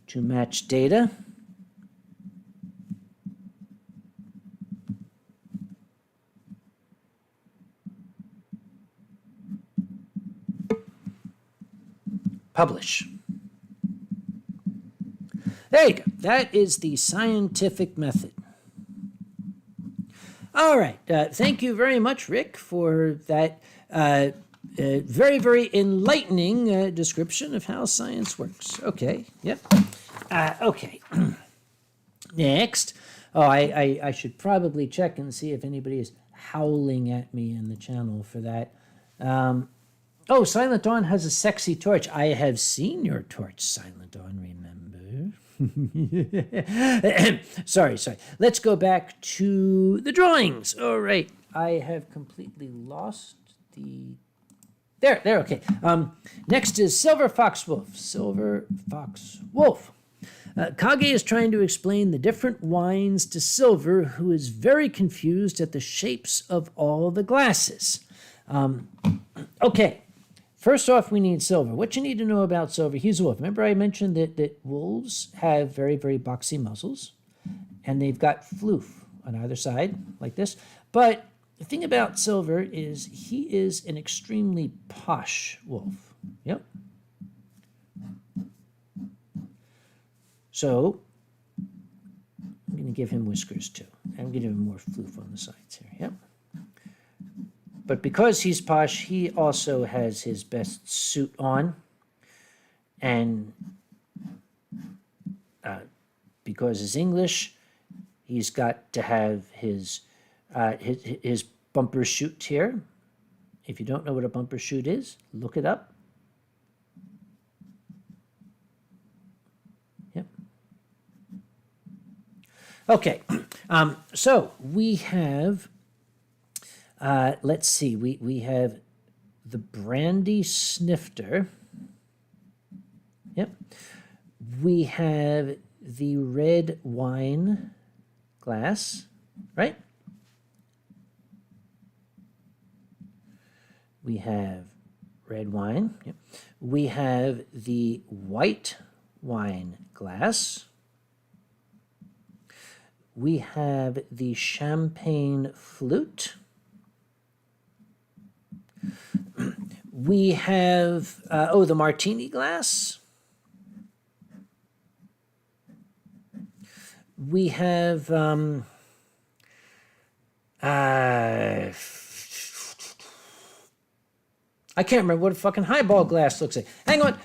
to match data. Publish. There you go. That is the scientific method. All right. Thank you very much, Rick, for that very, very enlightening description of how science works. Okay. Yep. Okay. Next. Oh, I should probably check and see if anybody is howling at me in the channel for that. Oh, Silent Dawn has a sexy torch. I have seen your torch, Silent Dawn, remember? Sorry. Let's go back to the drawings. All right. I have completely lost the... There, okay. Next is Silver Fox Wolf. Silver Fox Wolf. Kage is trying to explain the different wines to Silver, who is very confused at the shapes of all the glasses. Okay, first off, we need Silver. What you need to know about Silver, he's a wolf. Remember I mentioned that wolves have very, very boxy muzzles, and they've got floof on either side, like this. But the thing about Silver is he is an extremely posh wolf. Yep. So I'm going to give him whiskers too. I'm going to give him more floof on the sides here. Yep. But because he's posh, he also has his best suit on. And because he's English, he's got to have his bumper shoot here. If you don't know what a bumper shoot is, look it up. Yep. Okay, so we have, let's see, we have the brandy snifter. Yep. We have the red wine glass, right? We have red wine. Yep. We have the white wine glass. We have the champagne flute. We have, the martini glass. We have, I can't remember what a fucking highball glass looks like. Hang on.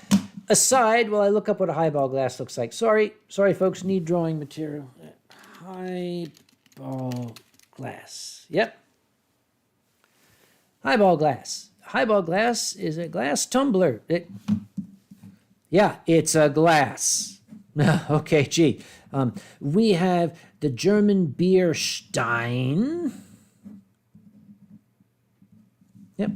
Aside while I look up what a highball glass looks like. Sorry, folks, need drawing material. Highball glass. Yep. Highball glass. Highball glass is a glass tumbler. Yeah, it's a glass. Okay, gee. We have the German beer Stein. Yep.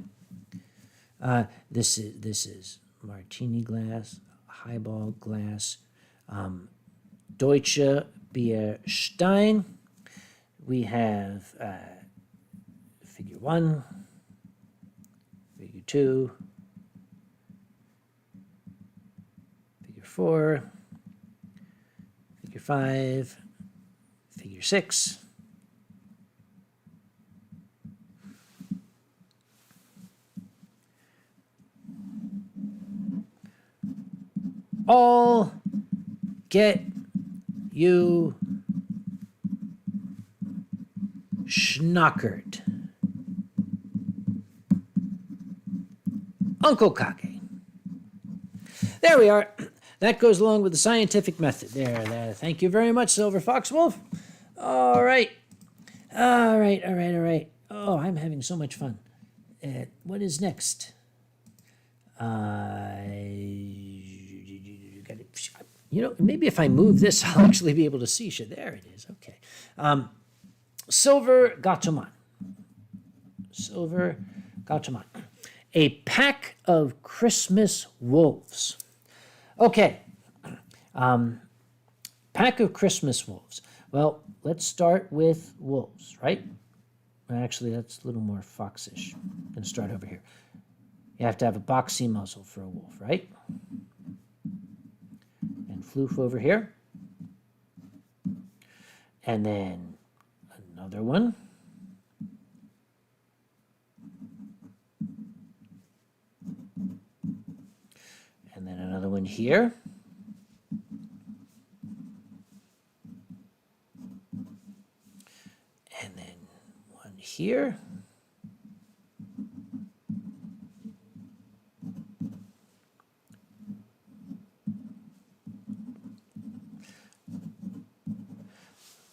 This is martini glass, highball glass, Deutsche Bier Stein. We have figure 1, figure 2, figure 4, figure 5, figure 6. All get you schnockered. Uncle Kage. There we are. That goes along with the scientific method. There. Thank you very much, Silver Fox Wolf. All right. Oh, I'm having so much fun. What is next? Maybe if I move this, I'll actually be able to see you. There it is. Okay. Silver Gachaman. A pack of Christmas wolves. Okay. Pack of Christmas wolves. Well, let's start with wolves, right? Actually, that's a little more foxish. I'm going to start over here. You have to have a boxy muzzle for a wolf, right? And floof over here. And then another one. And then another one here. And then one here.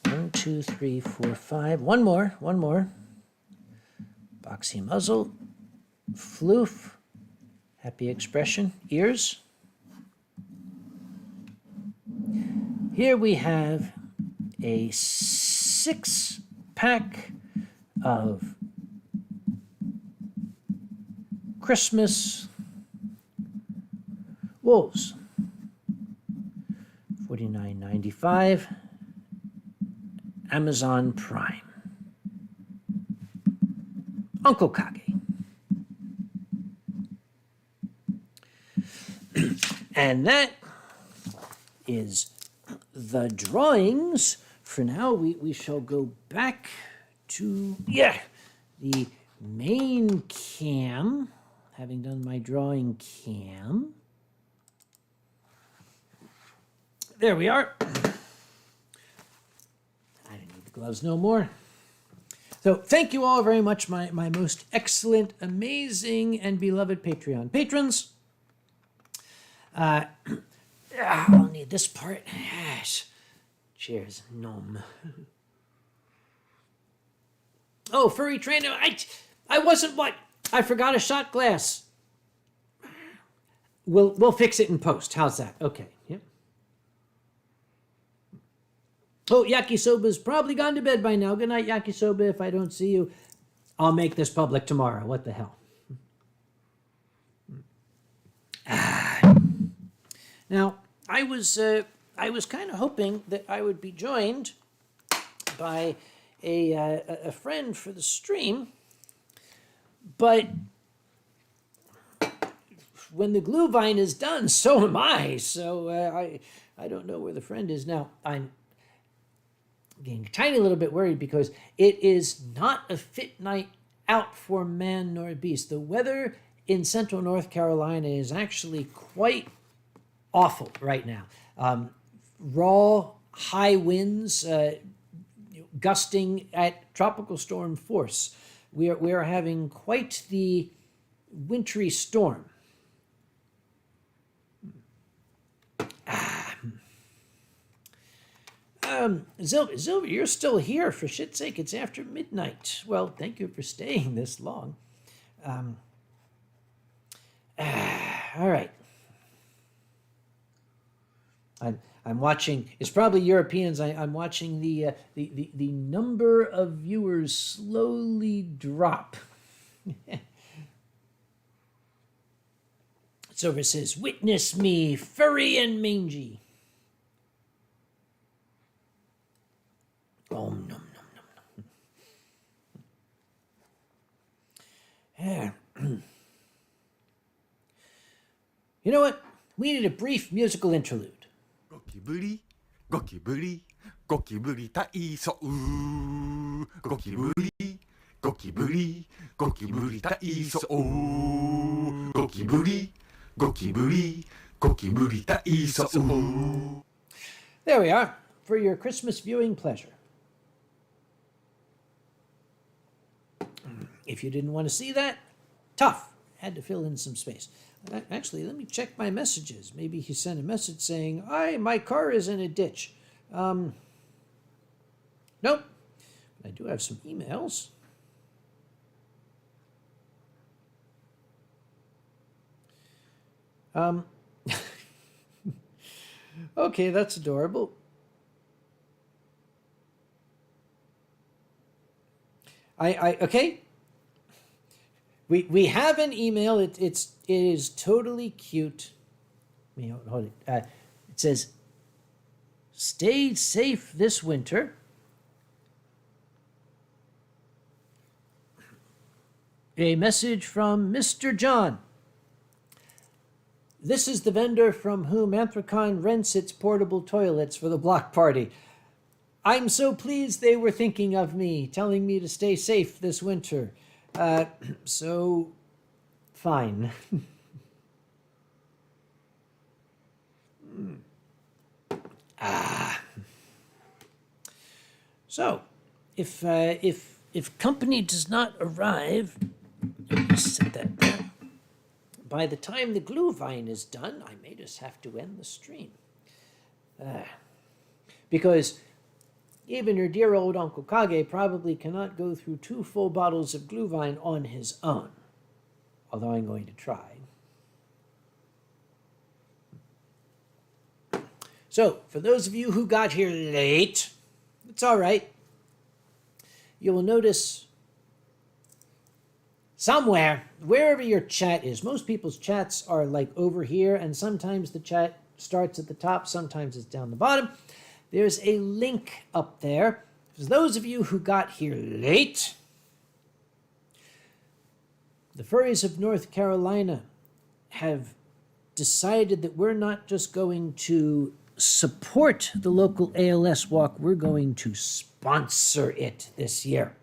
One, two, three, four, five. One more. Boxy muzzle. Floof. Happy expression. Ears. Here we have a 6-pack of Christmas wolves. $49.95. Amazon Prime. Uncle Kage. And that is the drawings. For now, we shall go back to, the main cam, having done my drawing cam. There we are. I don't need the gloves no more. So thank you all very much, my most excellent, amazing, and beloved Patreon patrons. I'll need this part. Yes. Cheers, nom. Oh, furry trainer. I wasn't what? I forgot a shot glass. We'll fix it in post. How's that? Okay. Yep. Oh, Yakisoba's probably gone to bed by now. Good night, Yakisoba. If I don't see you, I'll make this public tomorrow. What the hell? Now, I was kind of hoping that I would be joined by a friend for the stream, but when the glue vine is done, so am I. So I don't know where the friend is now. I'm getting a tiny little bit worried because it is not a fit night out for man nor beast. The weather in central North Carolina is actually quite awful right now. Raw, high winds, gusting at tropical storm force. We are having quite the wintry storm. Zilver, you're still here. For shit's sake, it's after midnight. Well, thank you for staying this long. All right. I'm watching. It's probably Europeans. I'm watching the number of viewers slowly drop. Silver says, "Witness me, furry and mangy." Oh, nom, nom, nom, nom. Yeah. You know what? We need a brief musical interlude. ゴキブリゴキブリゴキブリ体操ゴキブリゴキブリゴキブリ体操ゴキブリゴキブリゴキブリ体操 There we are, for your Christmas viewing pleasure. If you didn't want to see that, tough. Had to fill in some space. Actually, let me check my messages. Maybe he sent a message saying, my car is in a ditch. Nope. I do have some emails. Okay, that's adorable. Okay. We have an email. It is totally cute. Hold it. It says, "Stay safe this winter." A message from Mr. John. This is the vendor from whom Anthrocon rents its portable toilets for the block party. I'm so pleased they were thinking of me, telling me to stay safe this winter. So, fine. So, if company does not arrive, just set that there. By the time the glue vine is done, I may just have to end the stream. Because even your dear old Uncle Kage probably cannot go through 2 full bottles of glue vine on his own. Although I'm going to try. So, for those of you who got here late, it's all right. You will notice somewhere, wherever your chat is, most people's chats are like over here, and sometimes the chat starts at the top, sometimes it's down the bottom. There's a link up there. For those of you who got here late, the furries of North Carolina have decided that we're not just going to support the local ALS walk, we're going to sponsor it this year.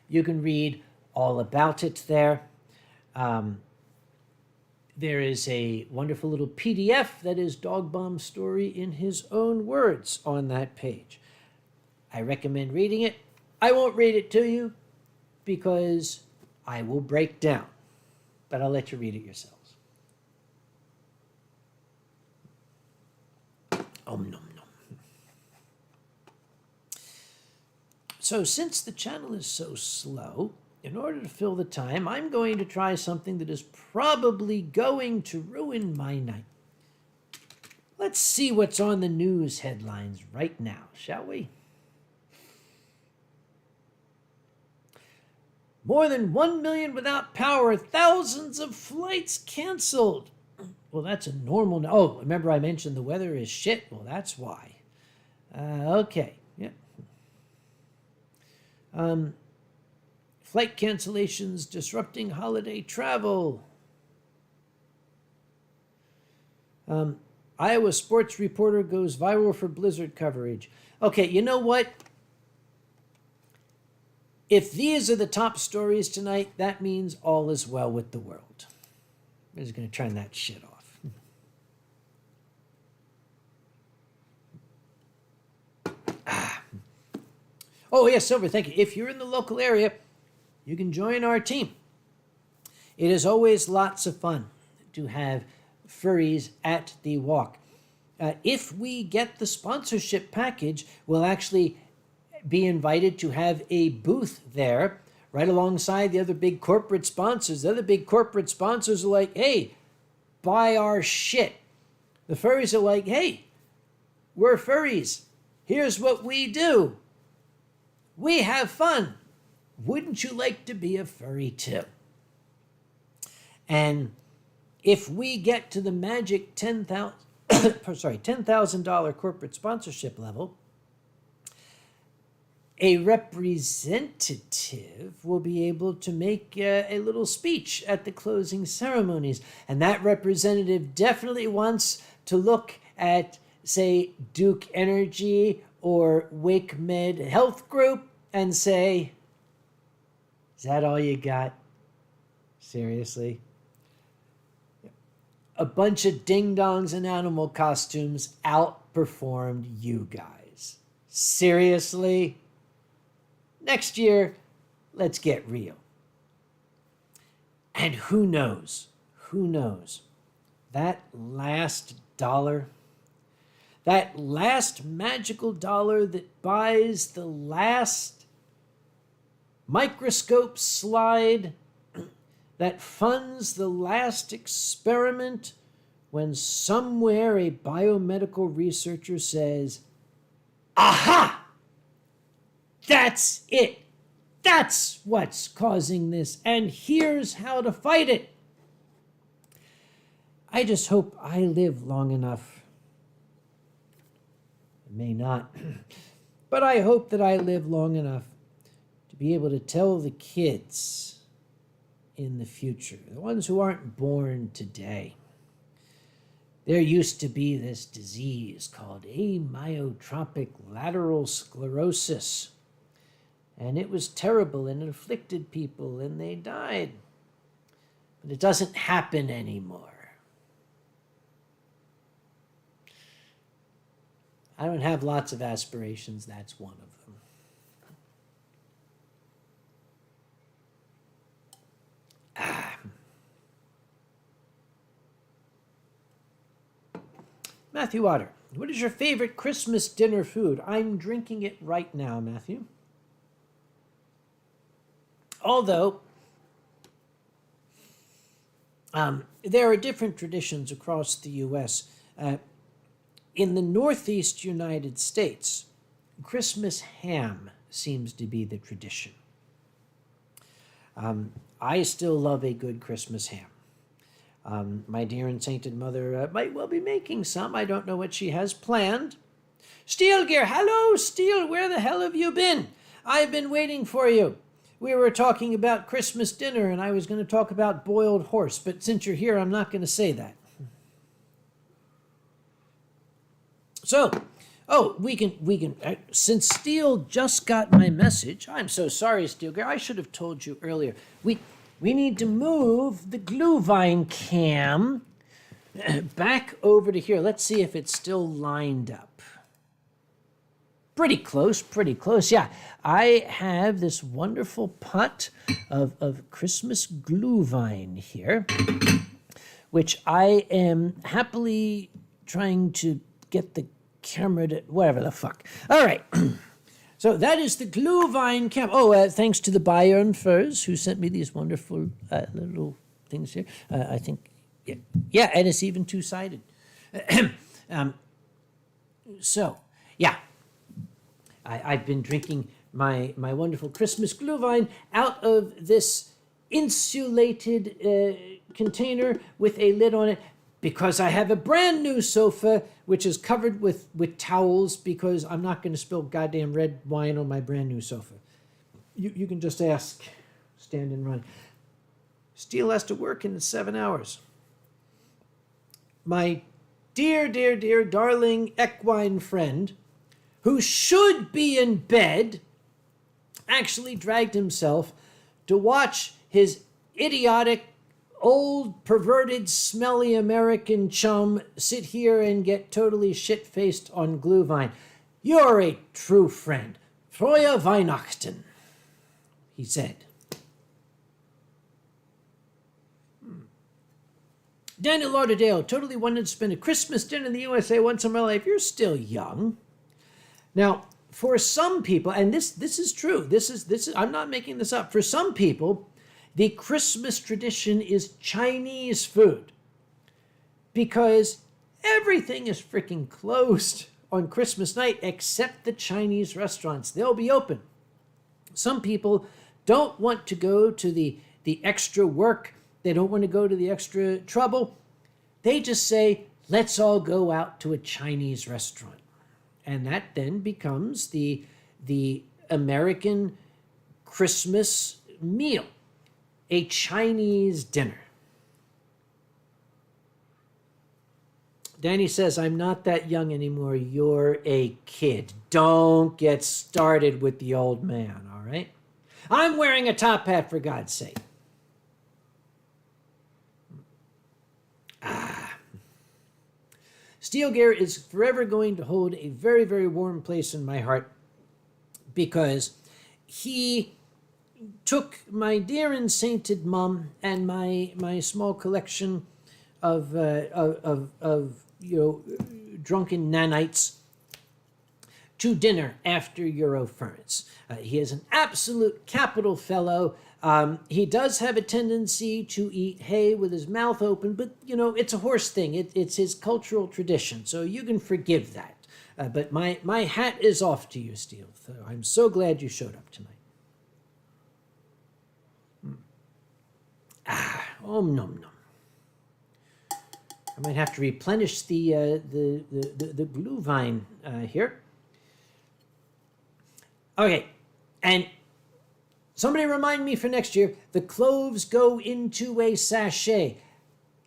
You can read all about it there. There is a wonderful little PDF that is Dog Bomb's story in his own words on that page. I recommend reading it. I won't read it to you because I will break down, but I'll let you read it yourselves. Nom nom. So since the channel is so slow, in order to fill the time, I'm going to try something that is probably going to ruin my night. Let's see what's on the news headlines right now, shall we? More than 1 million without power, thousands of flights canceled. Well, that's a normal... Oh, remember I mentioned the weather is shit? Well, that's why. Okay, yeah. Flight cancellations disrupting holiday travel. Iowa sports reporter goes viral for blizzard coverage. Okay, you know what? If these are the top stories tonight, that means all is well with the world. I'm just going to turn that shit off. Oh, yes, Silver, thank you. If you're in the local area, you can join our team. It is always lots of fun to have furries at the walk. If we get the sponsorship package, we'll actually be invited to have a booth there right alongside the other big corporate sponsors. The other big corporate sponsors are like, hey, buy our shit. The furries are like, hey, we're furries. Here's what we do. We have fun. Wouldn't you like to be a furry too? And if we get to the magic $10,000 corporate sponsorship level, a representative will be able to make a little speech at the closing ceremonies. And that representative definitely wants to look at, say, Duke Energy or Wake Med Health Group and say, is that all you got? Seriously? A bunch of ding-dongs in animal costumes outperformed you guys. Seriously? Next year, let's get real. And who knows, that last dollar, that last magical dollar that buys the last microscope slide, that funds the last experiment, when somewhere a biomedical researcher says, aha! That's it. That's what's causing this, and here's how to fight it. I just hope I live long enough. I may not, but I hope that I live long enough to be able to tell the kids in the future, the ones who aren't born today, there used to be this disease called amyotrophic lateral sclerosis. And it was terrible, and it afflicted people, and they died. But it doesn't happen anymore. I don't have lots of aspirations. That's one of them. Matthew Otter, what is your favorite Christmas dinner food? I'm drinking it right now, Matthew. Although, there are different traditions across the U.S. In the Northeast United States, Christmas ham seems to be the tradition. I still love a good Christmas ham. My dear and sainted mother might well be making some. I don't know what she has planned. Steel Gear, hello, Steel, where the hell have you been? I've been waiting for you. We were talking about Christmas dinner, and I was going to talk about boiled horse, but since you're here, I'm not going to say that. So, we can, since Steel just got my message, I'm so sorry, Steel Gear, I should have told you earlier. We need to move the Glühwein cam back over to here. Let's see if it's still lined up. Pretty close, yeah. I have this wonderful pot of Christmas Glühwein here, which I am happily trying to get the camera to, whatever the fuck. All right. So that is the Glühwein cam. Oh, thanks to the Bayern Furs who sent me these wonderful little things here. I think, yeah, and it's even two-sided. So, yeah. I've been drinking my wonderful Christmas Glühwein out of this insulated container with a lid on it because I have a brand new sofa which is covered with towels because I'm not going to spill goddamn red wine on my brand new sofa. You can just ask, stand and run. Steel has to work in 7 hours. My dear, darling equine friend, who should be in bed, actually dragged himself to watch his idiotic, old, perverted, smelly American chum sit here and get totally shit-faced on Glühwein. You're a true friend. Frohe Weihnachten, he said. Daniel Lauderdale totally wanted to spend a Christmas dinner in the USA once in my life. You're still young. Now, for some people, and this is true, this is I'm not making this up. For some people, the Christmas tradition is Chinese food because everything is freaking closed on Christmas night except the Chinese restaurants. They'll be open. Some people don't want to go to the extra work. They don't want to go to the extra trouble. They just say, let's all go out to a Chinese restaurant. And that then becomes the American Christmas meal, a Chinese dinner. Danny says, I'm not that young anymore. You're a kid. Don't get started with the old man, all right? I'm wearing a top hat, for God's sake. Steel Gear is forever going to hold a very, very warm place in my heart because he took my dear and sainted mom and my small collection of drunken nanites to dinner after Eurofurence. He is an absolute capital fellow. He does have a tendency to eat hay with his mouth open, but, it's a horse thing. It's his cultural tradition, so you can forgive that. But my hat is off to you, Steel. So I'm so glad you showed up tonight. Nom nom. I might have to replenish the Glühwein here. Okay, and somebody remind me for next year, the cloves go into a sachet.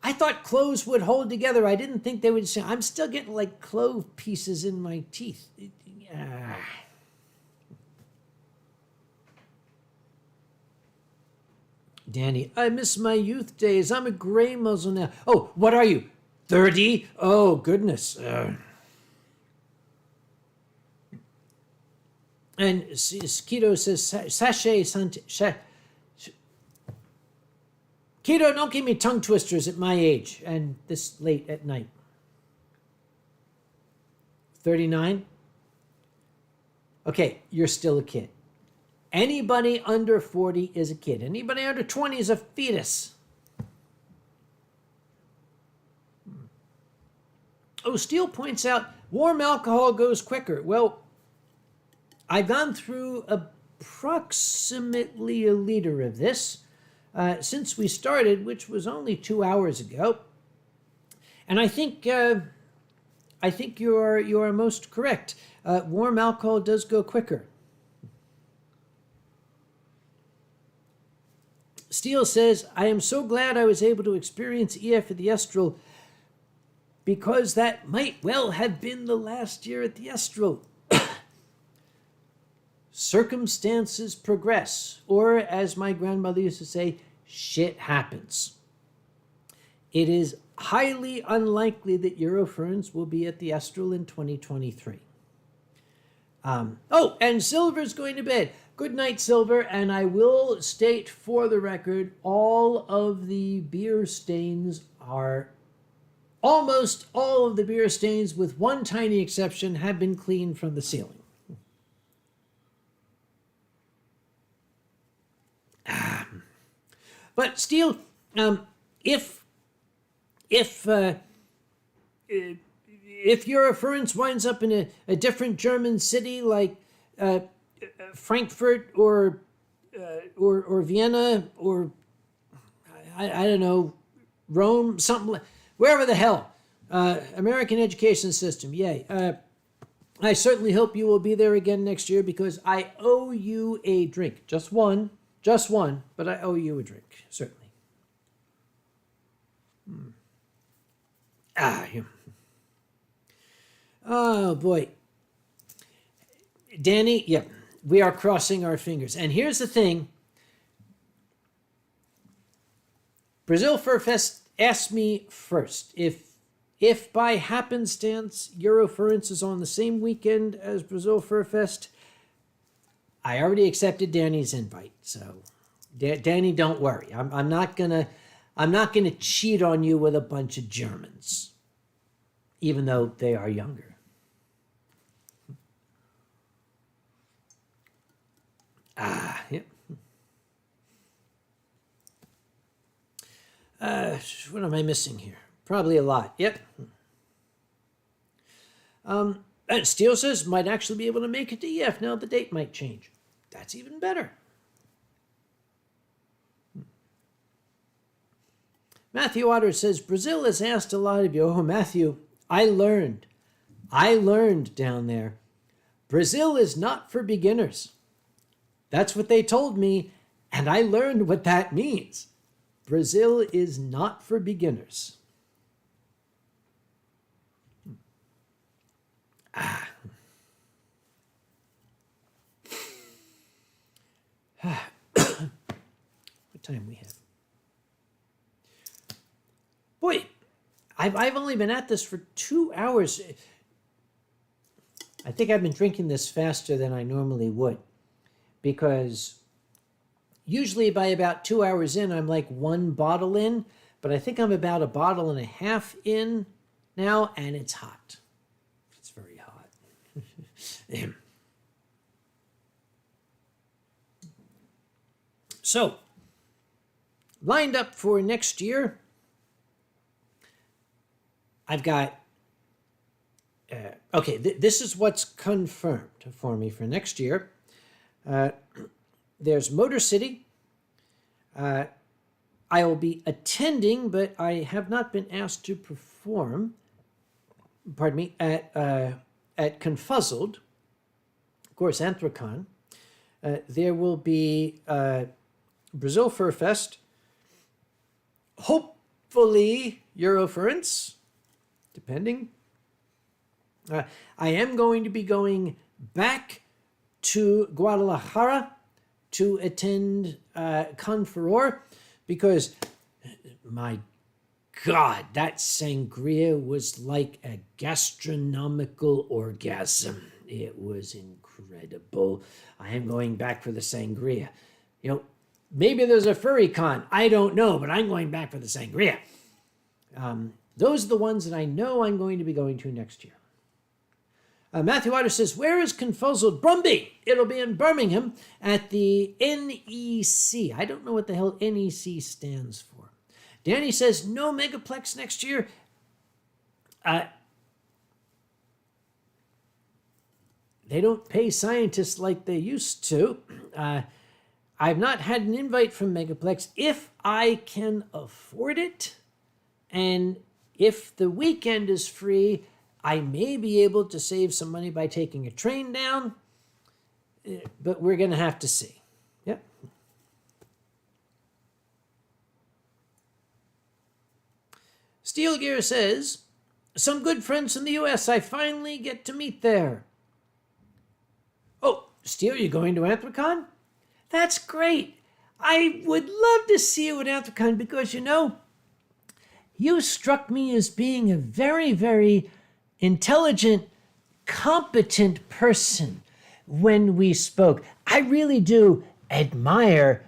I thought cloves would hold together. I didn't think they would say, I'm still getting like clove pieces in my teeth. Danny, I miss my youth days. I'm a gray muzzle now. Oh, what are you? 30? Oh, goodness. And Keto says, sachet, Keto, don't give me tongue twisters at my age and this late at night. 39? Okay, you're still a kid. Anybody under 40 is a kid. Anybody under 20 is a fetus. Oh, Steele points out, warm alcohol goes quicker. Well, I've gone through approximately a liter of this. since we started, which was only 2 hours ago. And I think you are most correct. Warm alcohol does go quicker. Steele says, I am so glad I was able to experience EF at the Estral because that might well have been the last year at the Estral. Circumstances progress, or as my grandmother used to say, shit happens. It is highly unlikely that Euroferns will be at the Estral in 2023. Oh, and Silver's going to bed. Good night, Silver. And I will state for the record, all of the beer stains are, almost all of the beer stains, with one tiny exception, have been cleaned from the ceiling. But Steele, if Euroference winds up in a different German city like Frankfurt or Vienna or I don't know, Rome, something, wherever the hell, American education system, yay. I certainly hope you will be there again next year because I owe you a drink. Just one, but I owe you a drink, certainly. Yeah. Oh, boy. Danny, yeah, we are crossing our fingers. And here's the thing. Brazil Fur Fest asked me first if by happenstance Euroference is on the same weekend as Brazil Fur Fest. I already accepted Danny's invite, so Danny, don't worry. I'm not gonna cheat on you with a bunch of Germans, even though they are younger. Yep. What am I missing here? Probably a lot. Yep. And Steele says might actually be able to make it to EF. Now the date might change. That's even better. Matthew Otter says Brazil has asked a lot of you. Oh, Matthew, I learned down there. Brazil is not for beginners. That's what they told me, and I learned what that means. Brazil is not for beginners. What time we have? Boy, I've only been at this for 2 hours. I think I've been drinking this faster than I normally would, because usually by about 2 hours in, I'm like one bottle in, but I think I'm about a bottle and a half in now, and it's hot. It's very hot. So, lined up for next year, I've got, okay, this is what's confirmed for me for next year. There's Motor City. I will be attending, but I have not been asked to perform, pardon me, at Confuzzled, of course, Anthrocon. There will be Brazil Fur Fest, hopefully Euroference, depending. I am going to be going back to Guadalajara to attend Confuror, because my God, that sangria was like a gastronomical orgasm. It was incredible. I am going back for the sangria. You know, maybe there's a furry con. I don't know, but I'm going back for the sangria. Those are the ones that I know I'm going to be going to next year. Matthew Otter says, where is Confuzzled? Brumby! It'll be in Birmingham at the NEC. I don't know what the hell NEC stands for. Danny says, no Megaplex next year. They don't pay scientists like they used to. I've not had an invite from Megaplex. If I can afford it, and if the weekend is free, I may be able to save some money by taking a train down, but we're going to have to see. Yep. Steel Gear says, some good friends from the US I finally get to meet there. Oh, Steel, you going to Anthrocon? That's great. I would love to see you at Anthrocon because, you struck me as being a very, very intelligent, competent person when we spoke. I really do admire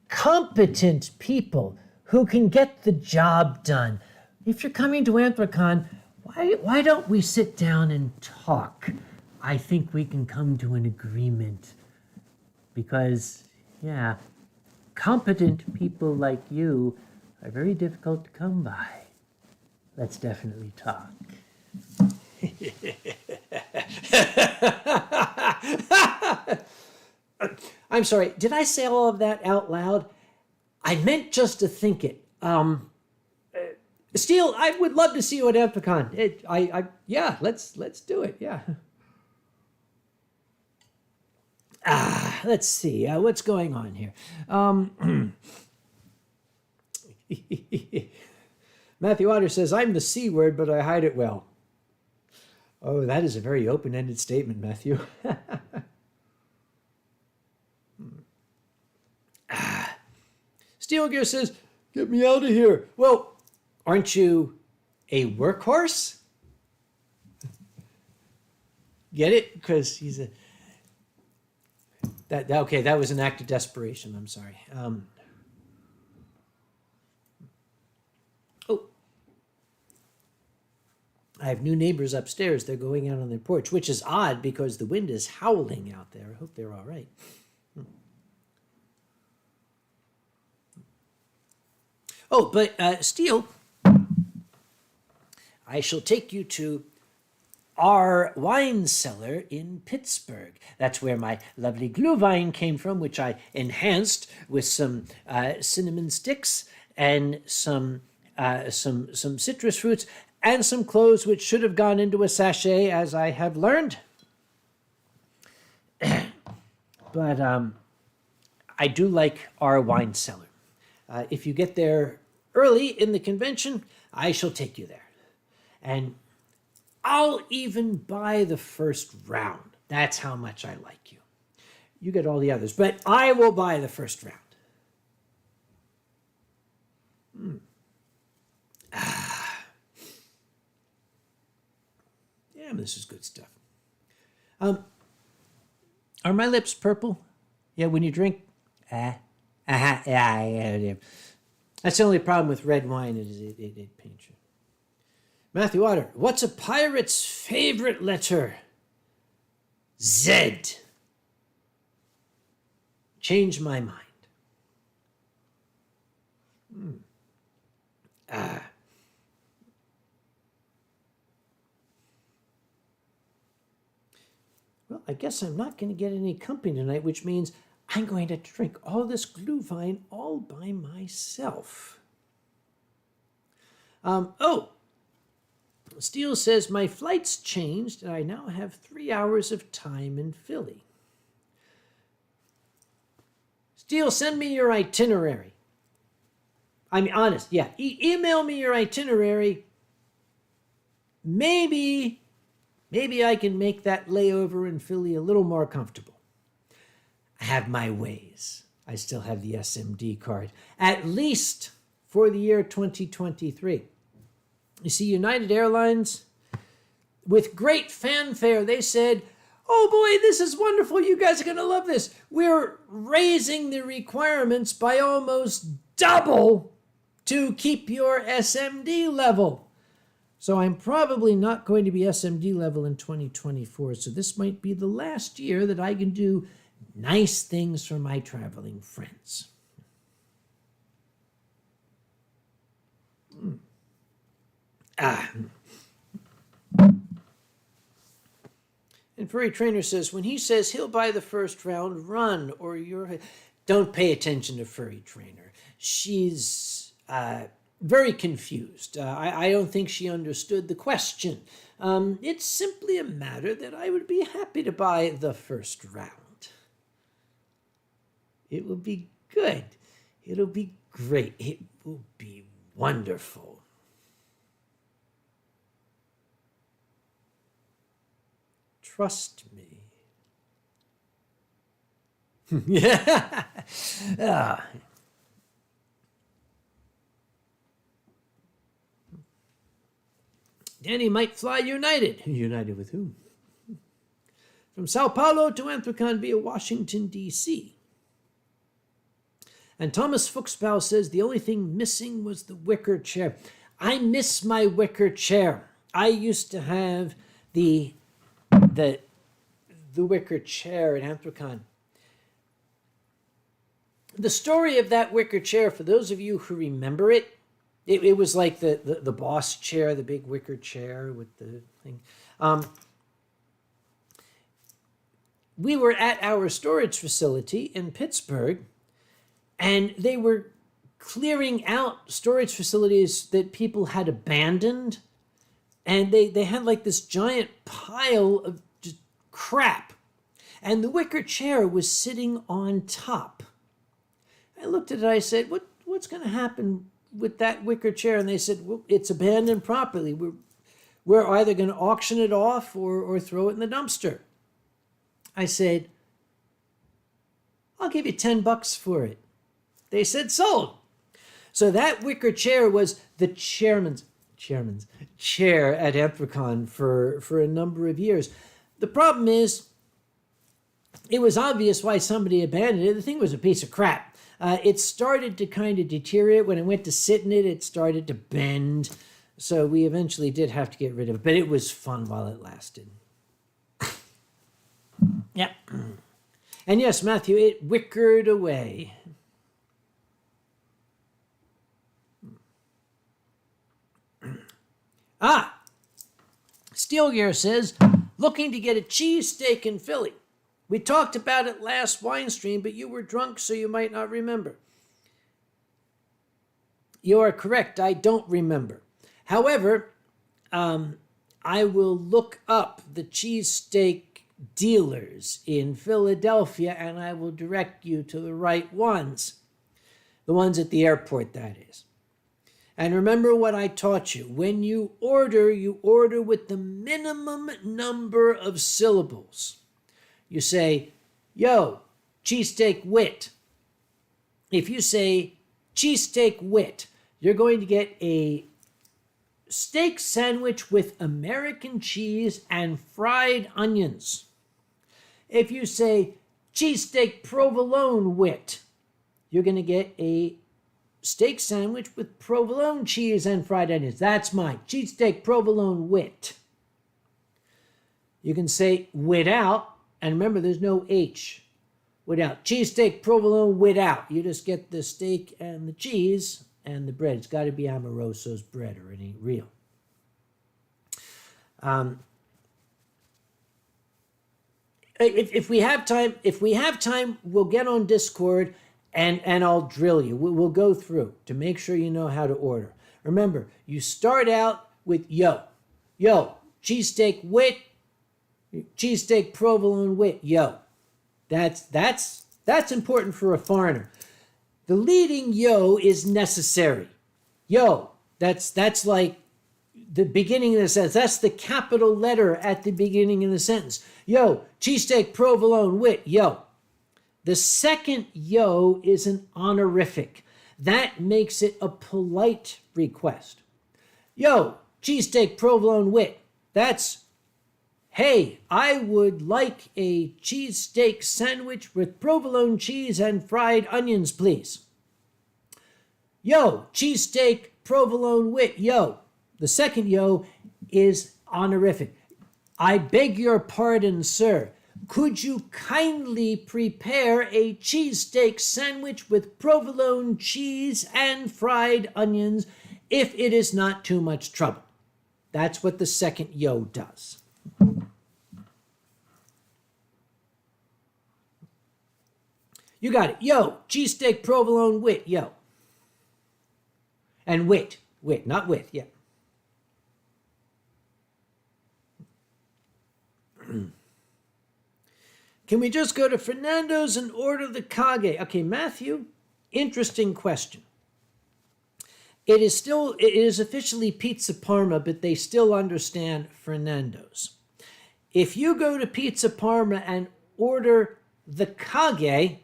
competent people who can get the job done. If you're coming to Anthrocon, why don't we sit down and talk? I think we can come to an agreement. Because, competent people like you are very difficult to come by. Let's definitely talk. I'm sorry, did I say all of that out loud? I meant just to think it. Steele, I would love to see you at Epicon. Let's do it, yeah. Let's see, what's going on here? Matthew Otter says, I'm the C word, but I hide it well. Oh, that is a very open-ended statement, Matthew. Steel Gear says, get me out of here. Well, aren't you a workhorse? Get it? Because he's a... Okay, that was an act of desperation. I'm sorry. I have new neighbors upstairs. They're going out on their porch, which is odd because the wind is howling out there. I hope they're all right. Oh, but Steele, I shall take you to our wine cellar in Pittsburgh. That's where my lovely glühwein came from, which I enhanced with some cinnamon sticks and some citrus fruits and some cloves which should have gone into a sachet, as I have learned. But I do like our wine cellar. If you get there early in the convention, I shall take you there. And I'll even buy the first round. That's how much I like you. You get all the others, but I will buy the first round. Yeah, this is good stuff. Are my lips purple? Yeah, when you drink. Yeah. That's the only problem with red wine is it paints you. Matthew Otter, what's a pirate's favorite letter? Z. Change my mind. Well, I guess I'm not going to get any company tonight, which means I'm going to drink all this glühwein all by myself. Steele says, my flight's changed and I now have 3 hours of time in Philly. Steele, send me your itinerary. I mean, honest, yeah. Email me your itinerary. Maybe I can make that layover in Philly a little more comfortable. I have my ways. I still have the SMD card, at least for the year 2023. You see, United Airlines, with great fanfare, they said, oh boy, this is wonderful. You guys are going to love this. We're raising the requirements by almost double to keep your SMD level. So I'm probably not going to be SMD level in 2024. So this might be the last year that I can do nice things for my traveling friends. And Furry Trainer says, when he says he'll buy the first round, run or you're... don't pay attention to Furry Trainer. She's very confused. I don't think she understood the question. It's simply a matter that I would be happy to buy the first round. It will be good. It'll be great. It will be wonderful. Trust me. Yeah. Danny might fly United. United with whom? From Sao Paulo to Anthrocon via Washington, D.C. And Thomas Fuchsbaugh says the only thing missing was the wicker chair. I miss my wicker chair. I used to have the wicker chair at Anthrocon. The story of that wicker chair, for those of you who remember it, it was like the boss chair, the big wicker chair with the thing. We were at our storage facility in Pittsburgh, and they were clearing out storage facilities that people had abandoned. And they had like this giant pile of just crap. And the wicker chair was sitting on top. I looked at it, I said, what's going to happen with that wicker chair? And they said, well, it's abandoned properly. We're either going to auction it off or throw it in the dumpster. I said, I'll give you $10 for it. They said sold. So that wicker chair was the chairman's chair at Anthrocon for a number of years. The problem is, it was obvious why somebody abandoned it. The thing was a piece of crap. It started to kind of deteriorate. When I went to sit in it, it started to bend. So we eventually did have to get rid of it. But it was fun while it lasted. Yep. And yes, Matthew, it wickered away. Steel Gear says, looking to get a cheesesteak in Philly. We talked about it last wine stream, but you were drunk, so you might not remember. You are correct. I don't remember. However, I will look up the cheesesteak dealers in Philadelphia, and I will direct you to the right ones. The ones at the airport, that is. And remember what I taught you. When you order with the minimum number of syllables. You say, yo, cheesesteak wit. If you say cheesesteak wit, you're going to get a steak sandwich with American cheese and fried onions. If you say cheesesteak provolone wit, you're going to get a steak sandwich with provolone cheese and fried onions. That's mine. Cheesesteak provolone wit. You can say without, and remember there's no H. Without. Cheesesteak provolone without. You just get the steak and the cheese and the bread. It's got to be Amoroso's bread or it ain't real. If we have time, we'll get on Discord and I'll drill you. We'll go through to make sure you know how to order. Remember, you start out with yo, cheesesteak wit, cheesesteak provolone wit, yo. That's important for a foreigner. The leading yo is necessary. Yo, that's like the beginning of the sentence. That's the capital letter at the beginning of the sentence. Yo, cheesesteak provolone wit, yo. The second yo is an honorific. That makes it a polite request. Yo, cheesesteak provolone wit. That's, hey, I would like a cheesesteak sandwich with provolone cheese and fried onions, please. Yo, cheesesteak provolone wit, yo. The second yo is honorific. I beg your pardon, sir. Could you kindly prepare a cheesesteak sandwich with provolone cheese and fried onions if it is not too much trouble? That's what the second yo does. You got it. Yo, cheesesteak, provolone, wit, yo. And wit, not with, yeah. Can we just go to Fernando's and order the Kage? Okay, Matthew, interesting question. It is officially Pizza Parma, but they still understand Fernando's. If you go to Pizza Parma and order the Kage,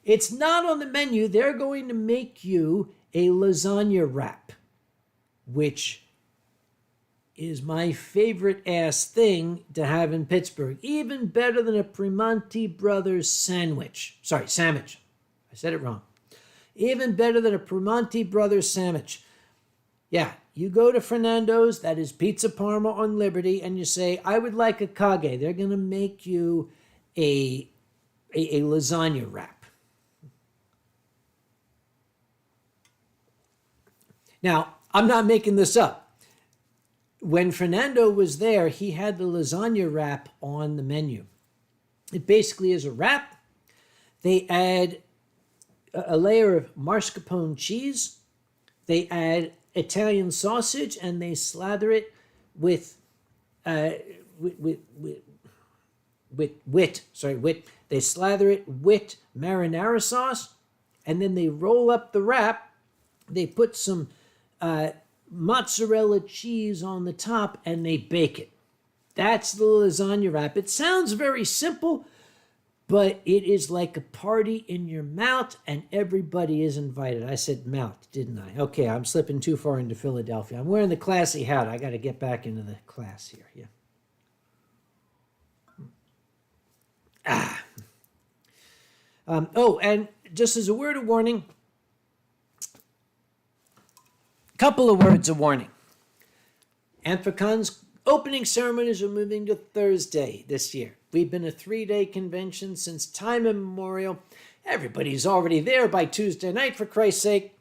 it's not on the menu. They're going to make you a lasagna wrap, which is my favorite ass thing to have in Pittsburgh. Even better than a Primanti Brothers sandwich. Sorry, sandwich. I said it wrong. Even better than a Primanti Brothers sandwich. Yeah, you go to Fernando's, that is Pizza Parma on Liberty, and you say, I would like a Kage. They're going to make you a lasagna wrap. Now, I'm not making this up. When Fernando was there, he had the lasagna wrap on the menu. It basically is a wrap. They add a layer of mascarpone cheese. They add Italian sausage, and they slather it with wit. They slather it with marinara sauce, and then they roll up the wrap. They put some mozzarella cheese on the top, and they bake it. That's the lasagna wrap. It sounds very simple, but it is like a party in your mouth, and everybody is invited. I said mouth, didn't I? Okay, I'm slipping too far into Philadelphia. I'm wearing the classy hat. I got to get back into the class here. Yeah. And just as a word of warning, couple of words of warning. Anthrocon's opening ceremonies are moving to Thursday this year. We've been a 3-day convention since time immemorial. Everybody's already there by Tuesday night, for Christ's sake.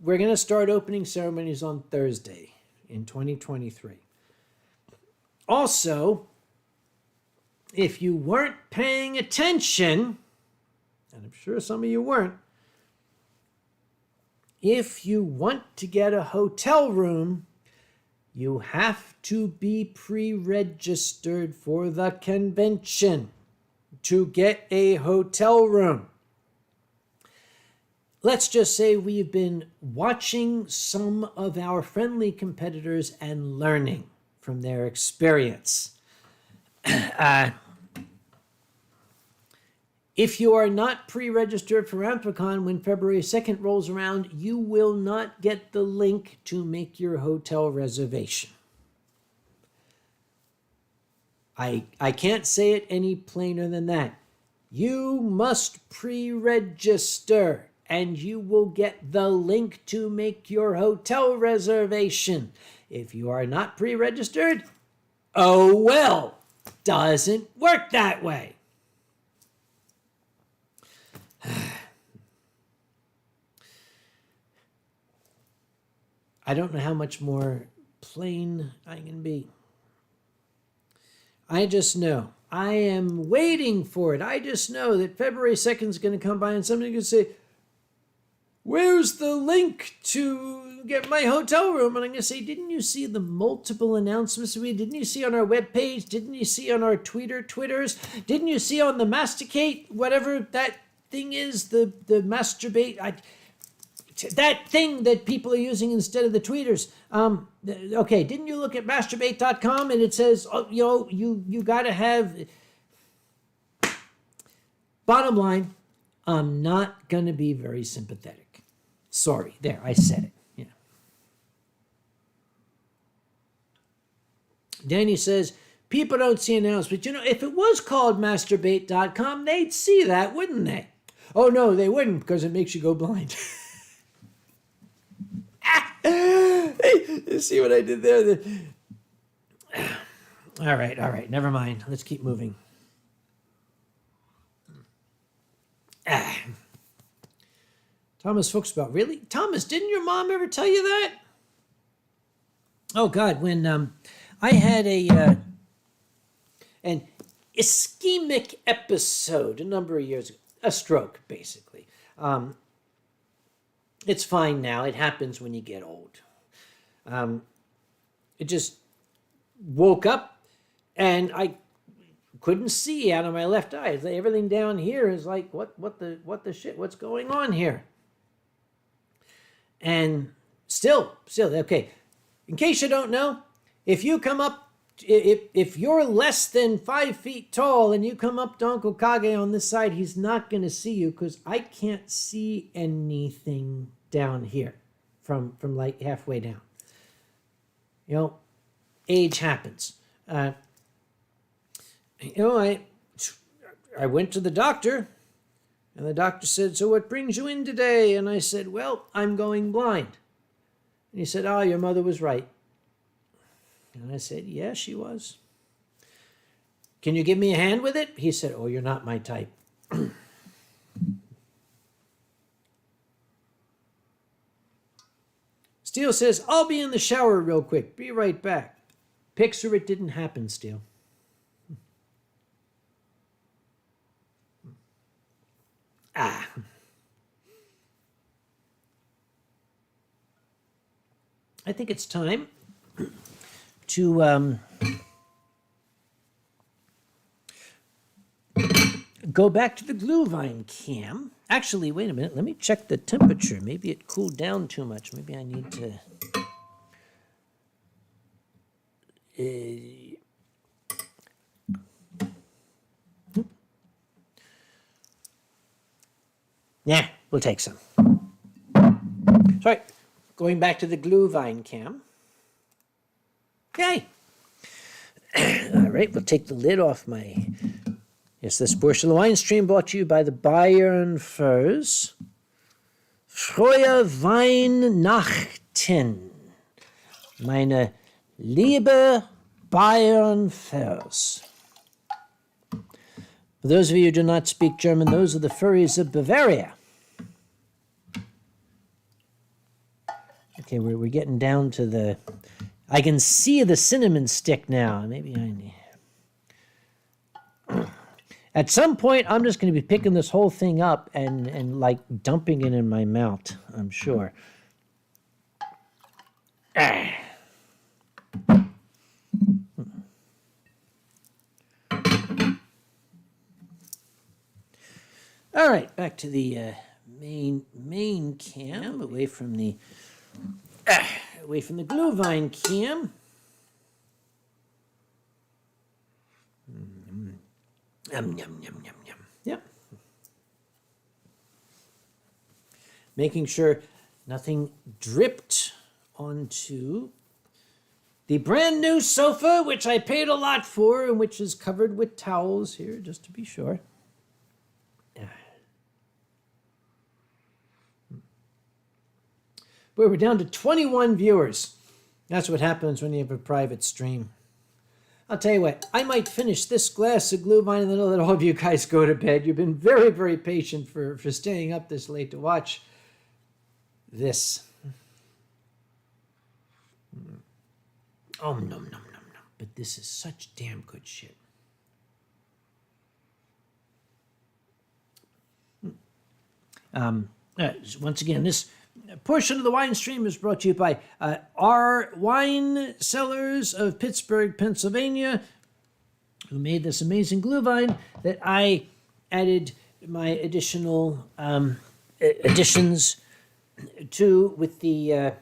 We're going to start opening ceremonies on Thursday in 2023. Also, if you weren't paying attention, and I'm sure some of you weren't, if you want to get a hotel room, you have to be pre-registered for the convention to get a hotel room. Let's just say we've been watching some of our friendly competitors and learning from their experience. If you are not pre-registered for Anthrocon when February 2nd rolls around, you will not get the link to make your hotel reservation. I can't say it any plainer than that. You must pre-register, and you will get the link to make your hotel reservation. If you are not pre-registered, oh well, doesn't work that way. I don't know how much more plain I can be. I just know. I am waiting for it. I just know that February 2nd is going to come by and somebody's going to say, where's the link to get my hotel room? And I'm going to say, didn't you see the multiple announcements we did? Didn't you see on our webpage? Didn't you see on our Twitters? Didn't you see on the Masticate, whatever that thing is, the masturbate, that thing that people are using instead of the tweeters. Okay, didn't you look at masturbate.com and it says, oh, you got to have... Bottom line, I'm not going to be very sympathetic. Sorry, there, I said it. Yeah. Danny says, people don't see announcements. If it was called masturbate.com, they'd see that, wouldn't they? Oh, no, they wouldn't, because it makes you go blind. Hey, you see what I did there? All right, never mind. Let's keep moving. Thomas Fuchsbelt, really? Thomas, didn't your mom ever tell you that? Oh, God, when I had an ischemic episode a number of years ago. a stroke, basically. It's fine now. It happens when you get old. It just woke up and I couldn't see out of my left eye. Everything down here is like, what the shit? What's going on here? And still, okay. In case you don't know, if you come up, if you're less than 5 feet tall and you come up to Uncle Kage on this side, he's not going to see you because I can't see anything down here from like halfway down. You know, age happens. I went to the doctor, and the doctor said, "So what brings you in today?" And I said, "Well, I'm going blind." And he said, "Oh, your mother was right." And I said, "Yeah, she was." "Can you give me a hand with it?" He said, "Oh, you're not my type." Steele says, "I'll be in the shower real quick. Be right back." Picture it didn't happen, Steele. I think it's time to go back to the Glühwein cam. Actually, wait a minute. Let me check the temperature. Maybe it cooled down too much. Maybe I need to... Yeah, we'll take some. Sorry, going back to the Glühwein cam. Okay. All right, we'll take the lid off my... Yes, this portion of the wine stream brought to you by the Bayern Furs. Frohe Weihnachten, meine liebe Bayern Furs. For those of you who do not speak German, those are the furries of Bavaria. Okay, we're getting down to the... I can see the cinnamon stick now. Maybe I need... At some point, I'm just going to be picking this whole thing up and like dumping it in my mouth, I'm sure. All right, back to the main cam, away from the Glühwein cam. Yum, yum, yum, yum, yum. Yep. Making sure nothing dripped onto the brand new sofa, which I paid a lot for and which is covered with towels here, just to be sure. We're down to 21 viewers. That's what happens when you have a private stream. I'll tell you what, I might finish this glass of Glühwein and then I'll let all of you guys go to bed. You've been very, very patient for staying up this late to watch this. Oh, nom, nom, nom, nom. But this is such damn good shit. Once again, this portion of the wine stream is brought to you by our wine cellars of Pittsburgh, Pennsylvania, who made this amazing Glühwein that I added my additional additions to with the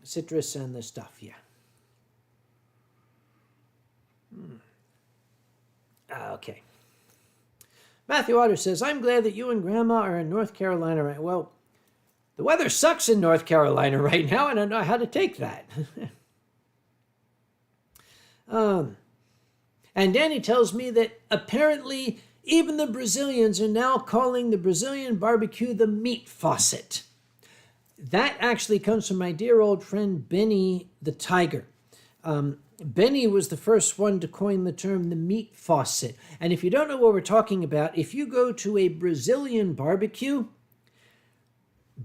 citrus and the stuff. Yeah. Okay. Matthew Otter says, "I'm glad that you and Grandma are in North Carolina right." Well, the weather sucks in North Carolina right now. I don't know how to take that. And Danny tells me that apparently even the Brazilians are now calling the Brazilian barbecue the meat faucet. That actually comes from my dear old friend Benny the Tiger. Benny was the first one to coin the term the meat faucet. And if you don't know what we're talking about, if you go to a Brazilian barbecue,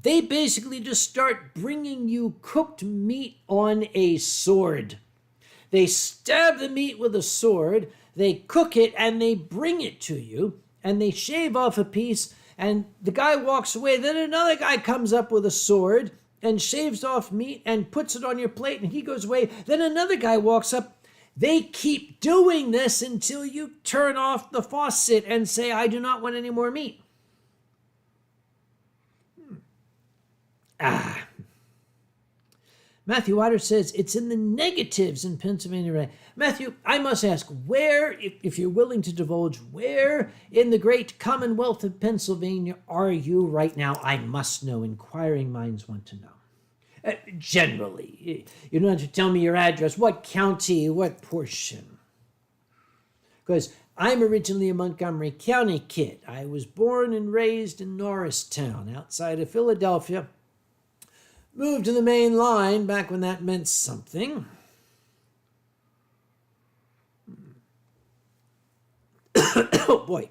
they basically just start bringing you cooked meat on a sword. They stab the meat with a sword, they cook it, and they bring it to you, and they shave off a piece, And the guy walks away. Then another guy comes up with a sword and shaves off meat and puts it on your plate, and he goes away. Then another guy walks up. They keep doing this until you turn off the faucet and say, I do not want any more meat. Matthew Otter says it's in the negatives in Pennsylvania, right? Matthew, I must ask, where, if you're willing to divulge, where in the great Commonwealth of Pennsylvania are you right now? I must know. Inquiring minds want to know. Generally, you don't have to tell me your address, what county, what portion. Because I'm originally a Montgomery County kid. I was born and raised in Norristown, outside of Philadelphia. Moved to the main line back when that meant something. Oh, boy.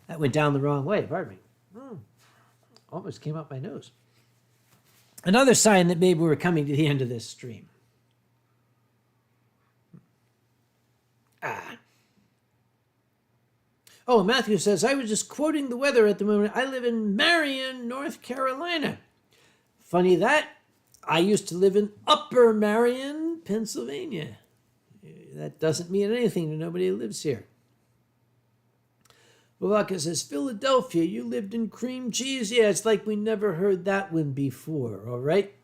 That went down the wrong way. Pardon me. Almost came up my nose. Another sign that maybe we're coming to the end of this stream. Oh, Matthew says, I was just quoting the weather at the moment. I live in Marion, North Carolina. Funny that. I used to live in Upper Marion, Pennsylvania. That doesn't mean anything to nobody who lives here. Walaka says, Philadelphia, you lived in cream cheese? Yeah, it's like we never heard that one before, all right?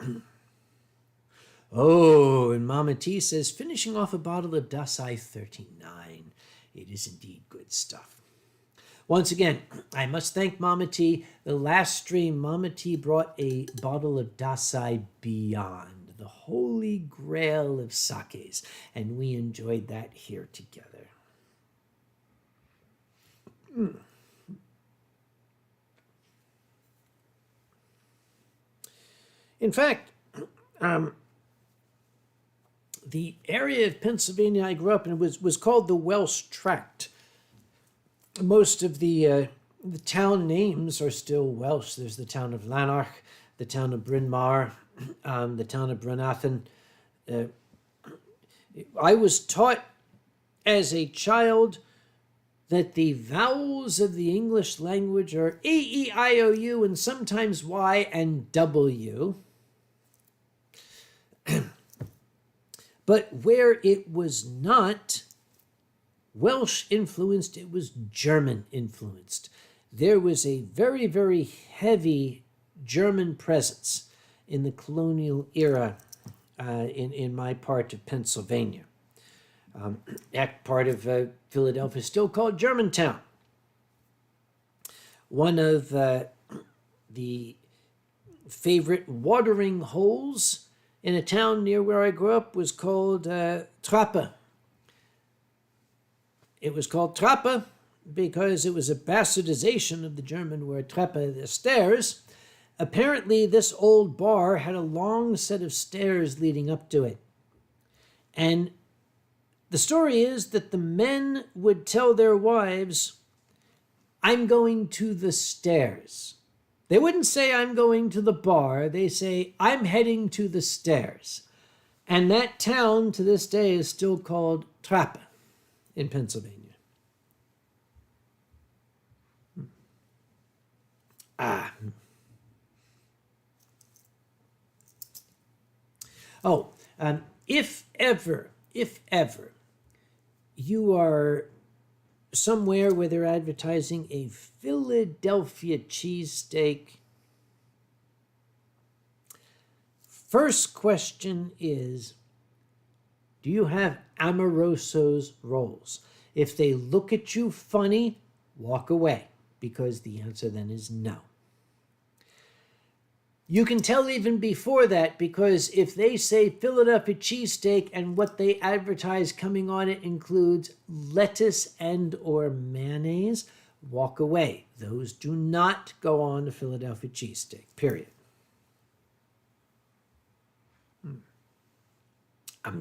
Oh, and Mama T says, finishing off a bottle of Dasai 39. It is indeed good stuff. Once again, I must thank Mama T. The last stream, Mama T brought a bottle of Dasai Beyond, the holy grail of sakes, and we enjoyed that here together. In fact, the area of Pennsylvania I grew up in was called the Welsh Tract. Most of the town names are still Welsh. There's the town of Lanark, the town of Bryn Mawr, the town of Brynathan. I was taught as a child that the vowels of the English language are A, E, I, O, U, and sometimes Y and W. But where it was not Welsh influenced, it was German influenced. There was a very, very heavy German presence in the colonial era in my part of Pennsylvania. That part of Philadelphia is still called Germantown. One of the favorite watering holes in a town near where I grew up was called Trappe. It was called Trappe because it was a bastardization of the German word Treppe, the stairs. Apparently, this old bar had a long set of stairs leading up to it. And the story is that the men would tell their wives, I'm going to the stairs. They wouldn't say, I'm going to the bar. They say, I'm heading to the stairs. And that town to this day is still called Trappe in Pennsylvania. If ever you are somewhere where they're advertising a Philadelphia cheesesteak, first question is, do you have Amoroso's rolls? If they look at you funny, walk away, because the answer then is no. You can tell even before that, because if they say Philadelphia cheesesteak and what they advertise coming on it includes lettuce and or mayonnaise, walk away. Those do not go on a Philadelphia cheesesteak, period. Nom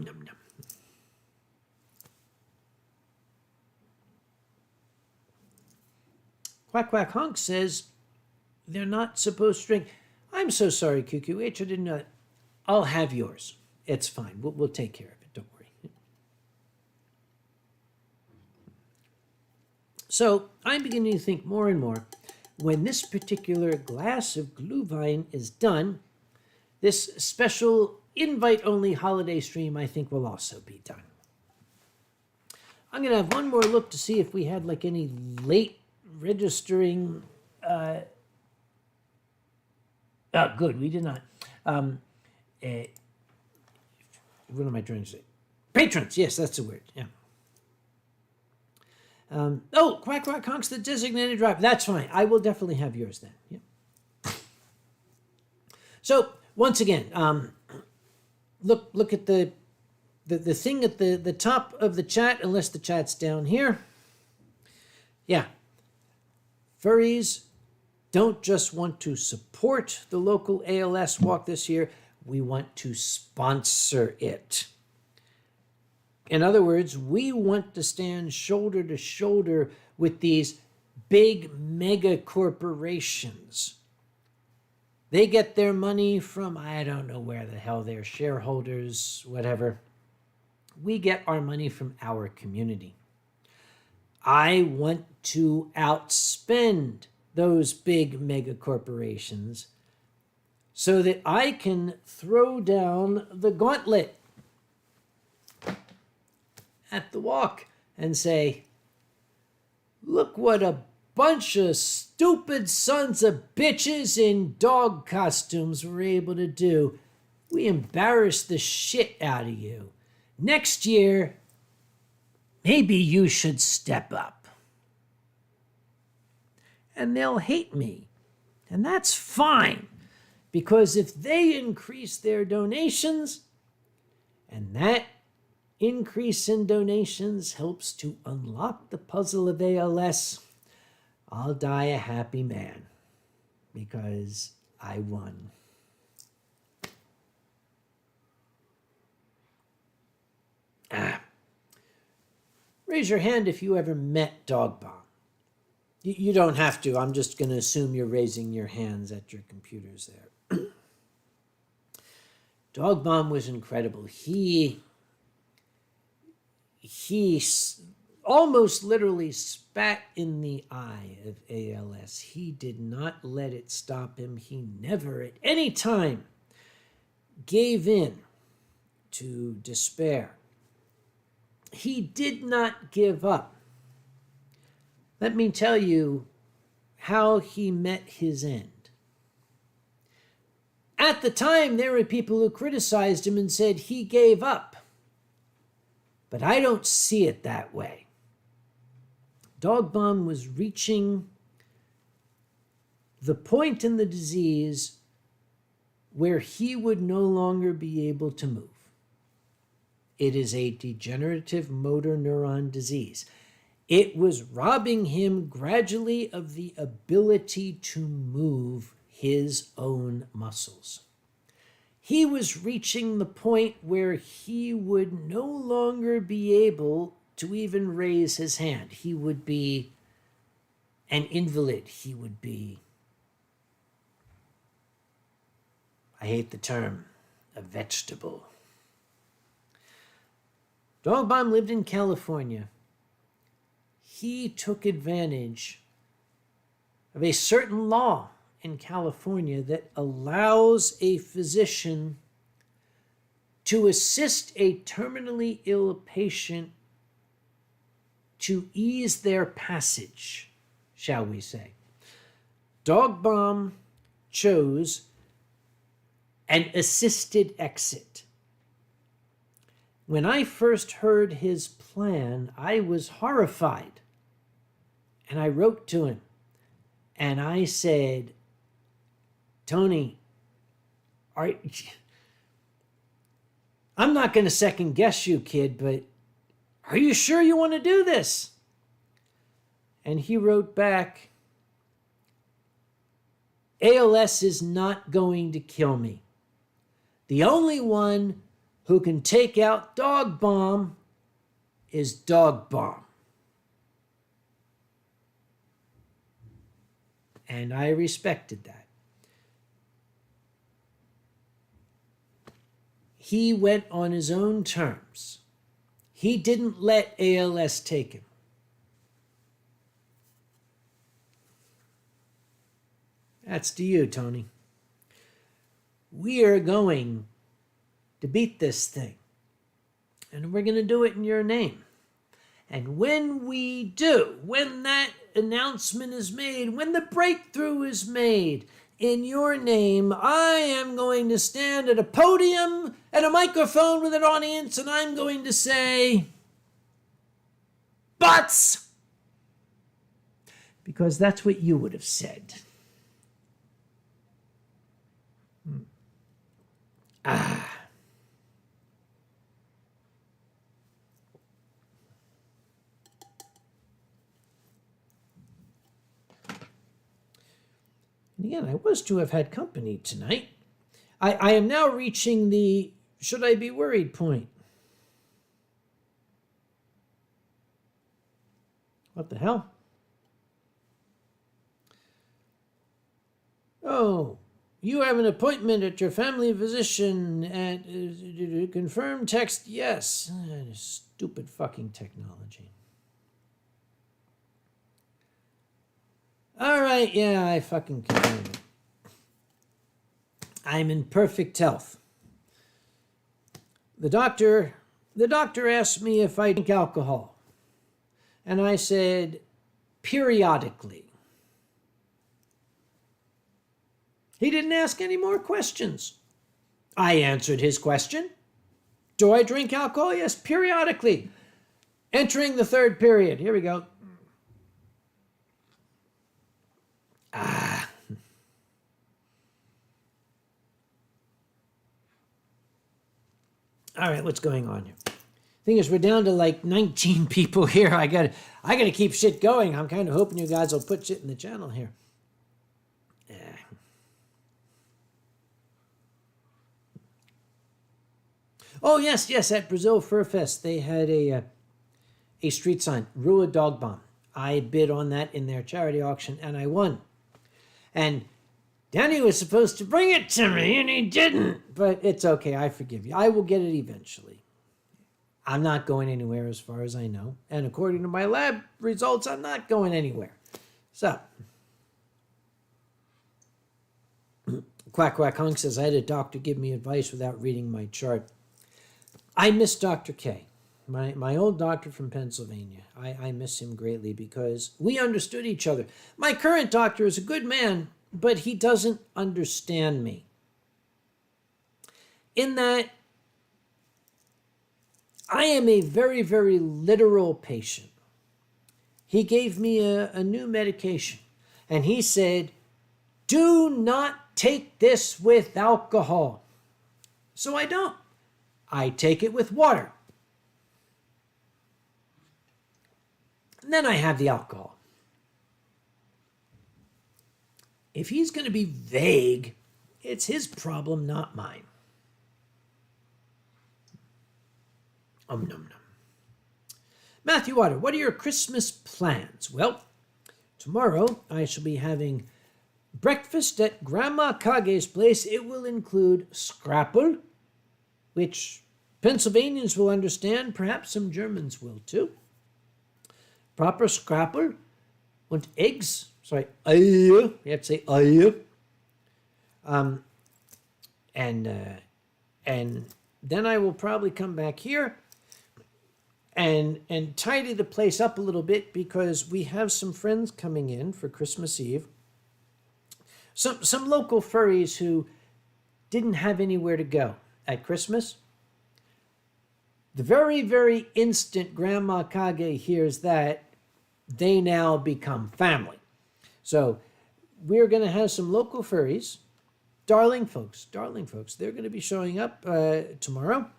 nom. Quack Quack Honk says they're not supposed to drink. I'm so sorry, QQH. I didn't know that. I'll have yours. It's fine. We'll take care of it. Don't worry. So I'm beginning to think more and more, when this particular glass of Glühwein is done, this special invite-only holiday stream, I think, will also be done. I'm going to have one more look to see if we had like any late registering. Oh, good, we did not. What am I trying to say? Patrons, yes, that's the word, yeah. Oh, Quack Quack honks the designated driver. That's fine. I will definitely have yours then. Yeah. So once again, look at the thing at the top of the chat, unless the chat's down here. Yeah. Furries don't just want to support the local ALS walk this year, we want to sponsor it. In other words, we want to stand shoulder to shoulder with these big mega corporations. They get their money from, I don't know where the hell, their shareholders, whatever. We get our money from our community. I want to outspend those big mega corporations so that I can throw down the gauntlet at the walk and say, look what a bunch of stupid sons of bitches in dog costumes were able to do. We embarrassed the shit out of you. Next year, maybe you should step up. And they'll hate me. And that's fine, because if they increase their donations, and that increase in donations helps to unlock the puzzle of ALS, I'll die a happy man, because I won. Raise your hand if you ever met Dog Bomb. You don't have to. I'm just going to assume you're raising your hands at your computers there. Dog Bomb was incredible. He almost literally spat in the eye of ALS. He did not let it stop him. He never at any time gave in to despair. He did not give up. Let me tell you how he met his end. At the time, there were people who criticized him and said he gave up. But I don't see it that way. Dog Bomb was reaching the point in the disease where he would no longer be able to move. It is a degenerative motor neuron disease. It was robbing him gradually of the ability to move his own muscles. He was reaching the point where he would no longer be able to even raise his hand. He would be an invalid. He would be, I hate the term, a vegetable. Dog Bomb lived in California. He took advantage of a certain law in California that allows a physician to assist a terminally ill patient to ease their passage, shall we say. Dog Bomb chose an assisted exit. When I first heard his plan, I was horrified. And I wrote to him and I said, Tony, I'm not going to second guess you, kid, but are you sure you want to do this? And he wrote back, ALS is not going to kill me. The only one who can take out Dog Bomb is Dog Bomb. And I respected that. He went on his own terms. He didn't let ALS take him. That's to you, Tony. We are going to beat this thing. And we're going to do it in your name. And when we do, when that announcement is made, when the breakthrough is made in your name, I am going to stand at a podium and a microphone with an audience, and I'm going to say, "Butts!" Because that's what you would have said. And again, I was to have had company tonight. I am now reaching the should I be worried point. What the hell? Oh, you have an appointment at your family physician at confirm text yes. Stupid fucking technology. All right, yeah, I fucking confirm it. I'm in perfect health. The doctor asked me if I drink alcohol. And I said, periodically. He didn't ask any more questions. I answered his question. Do I drink alcohol? Yes, periodically. Entering the third period. Here we go. All right, what's going on here? Thing is, we're down to like 19 people here. I gotta keep shit going. I'm kind of hoping you guys will put shit in the channel here. Oh yes, at Brazil Fur Fest they had a street sign, Rua Dog Bomb. I bid on that in their charity auction and I won. And Danny was supposed to bring it to me and he didn't. But it's okay, I forgive you. I will get it eventually. I'm not going anywhere as far as I know. And according to my lab results, I'm not going anywhere. So, Quack Quack Hunk says, I had a doctor give me advice without reading my chart. I miss Dr. K, my old doctor from Pennsylvania. I miss him greatly because we understood each other. My current doctor is a good man, but he doesn't understand me. In that, I am a very, very literal patient. He gave me a new medication, and he said, do not take this with alcohol. So I don't. I take it with water. And then I have the alcohol. If he's going to be vague, it's his problem, not mine. Nom nom. Matthew Otter, what are your Christmas plans? Well, tomorrow I shall be having breakfast at Grandma Kage's place. It will include scrapple, which Pennsylvanians will understand. Perhaps some Germans will too. Proper scrapple and eggs. Sorry, Eier. You have to say Eier. And then I will probably come back here and tidy the place up a little bit because we have some friends coming in for Christmas Eve. Some local furries who didn't have anywhere to go at Christmas. The very, very instant Grandma Kage hears that, they now become family. So we're going to have some local furries, darling folks. They're going to be showing up tomorrow.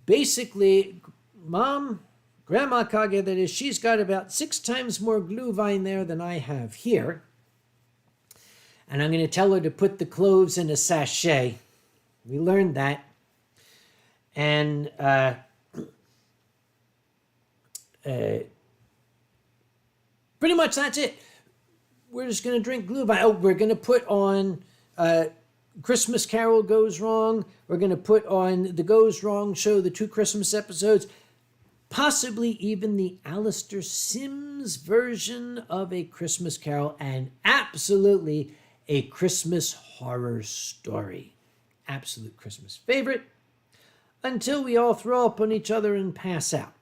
Basically, Grandma Kage, that is, she's got about 6 times more glühwein there than I have here. And I'm going to tell her to put the cloves in a sachet. We learned that. And pretty much that's it. We're just going to drink glühwein. Oh, we're going to put on Christmas Carol Goes Wrong. We're going to put on the Goes Wrong show, the 2 Christmas episodes. possibly even the Alistair Sims version of A Christmas Carol, and absolutely a Christmas horror story. Absolute Christmas favorite, until we all throw up on each other and pass out.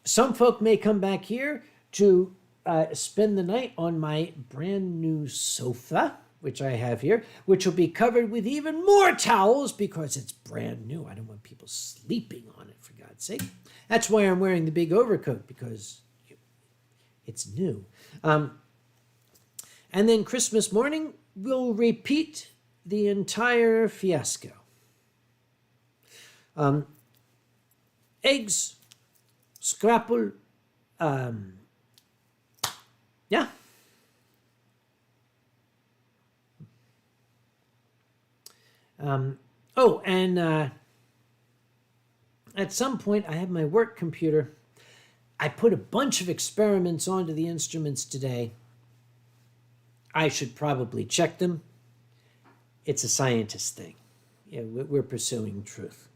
Some folk may come back here to spend the night on my brand new sofa, which I have here, which will be covered with even more towels because it's brand new. I don't want people sleeping on it, for God's sake. That's why I'm wearing the big overcoat, because it's new. And then Christmas morning, we'll repeat the entire fiasco. Eggs, scrapple, yeah. At some point, I have my work computer. I put a bunch of experiments onto the instruments today. I should probably check them. It's a scientist thing. Yeah, we're pursuing truth.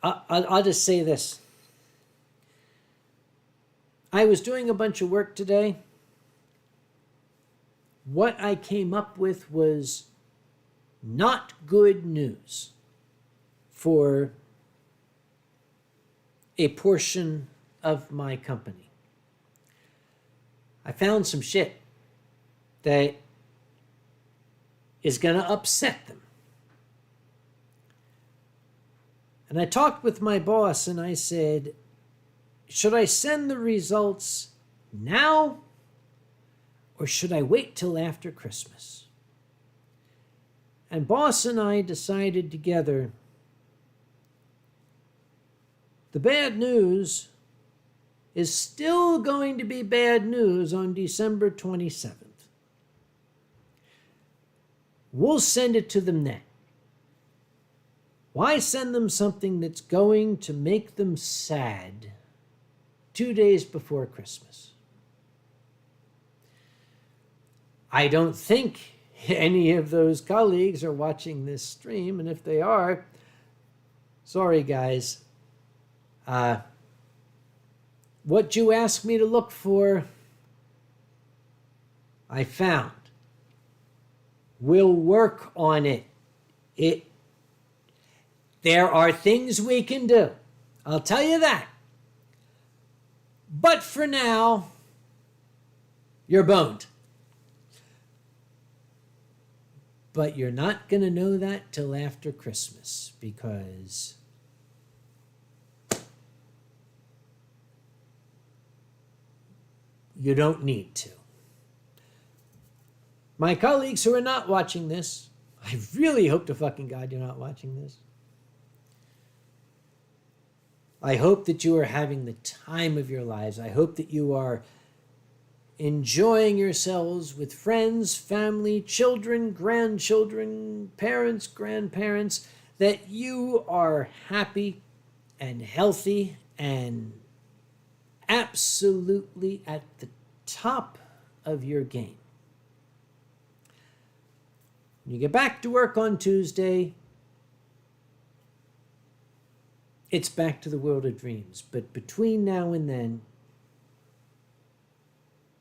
I'll just say this. I was doing a bunch of work today. What I came up with was not good news for a portion of my company. I found some shit that is going to upset them. And I talked with my boss and I said, should I send the results now or should I wait till after Christmas? And boss and I decided together the bad news is still going to be bad news on December 27th. We'll send it to them then. Why send them something that's going to make them sad 2 days before Christmas? I don't think any of those colleagues are watching this stream, and if they are, sorry guys. What you asked me to look for, I found. We'll work on it. There are things we can do. I'll tell you that. But for now, you're boned. But you're not going to know that till after Christmas, because you don't need to. My colleagues who are not watching this, I really hope to fucking God you're not watching this. I hope that you are having the time of your lives. I hope that you are enjoying yourselves with friends, family, children, grandchildren, parents, grandparents, that you are happy and healthy and absolutely at the top of your game. When you get back to work on Tuesday, it's back to the world of dreams. But between now and then,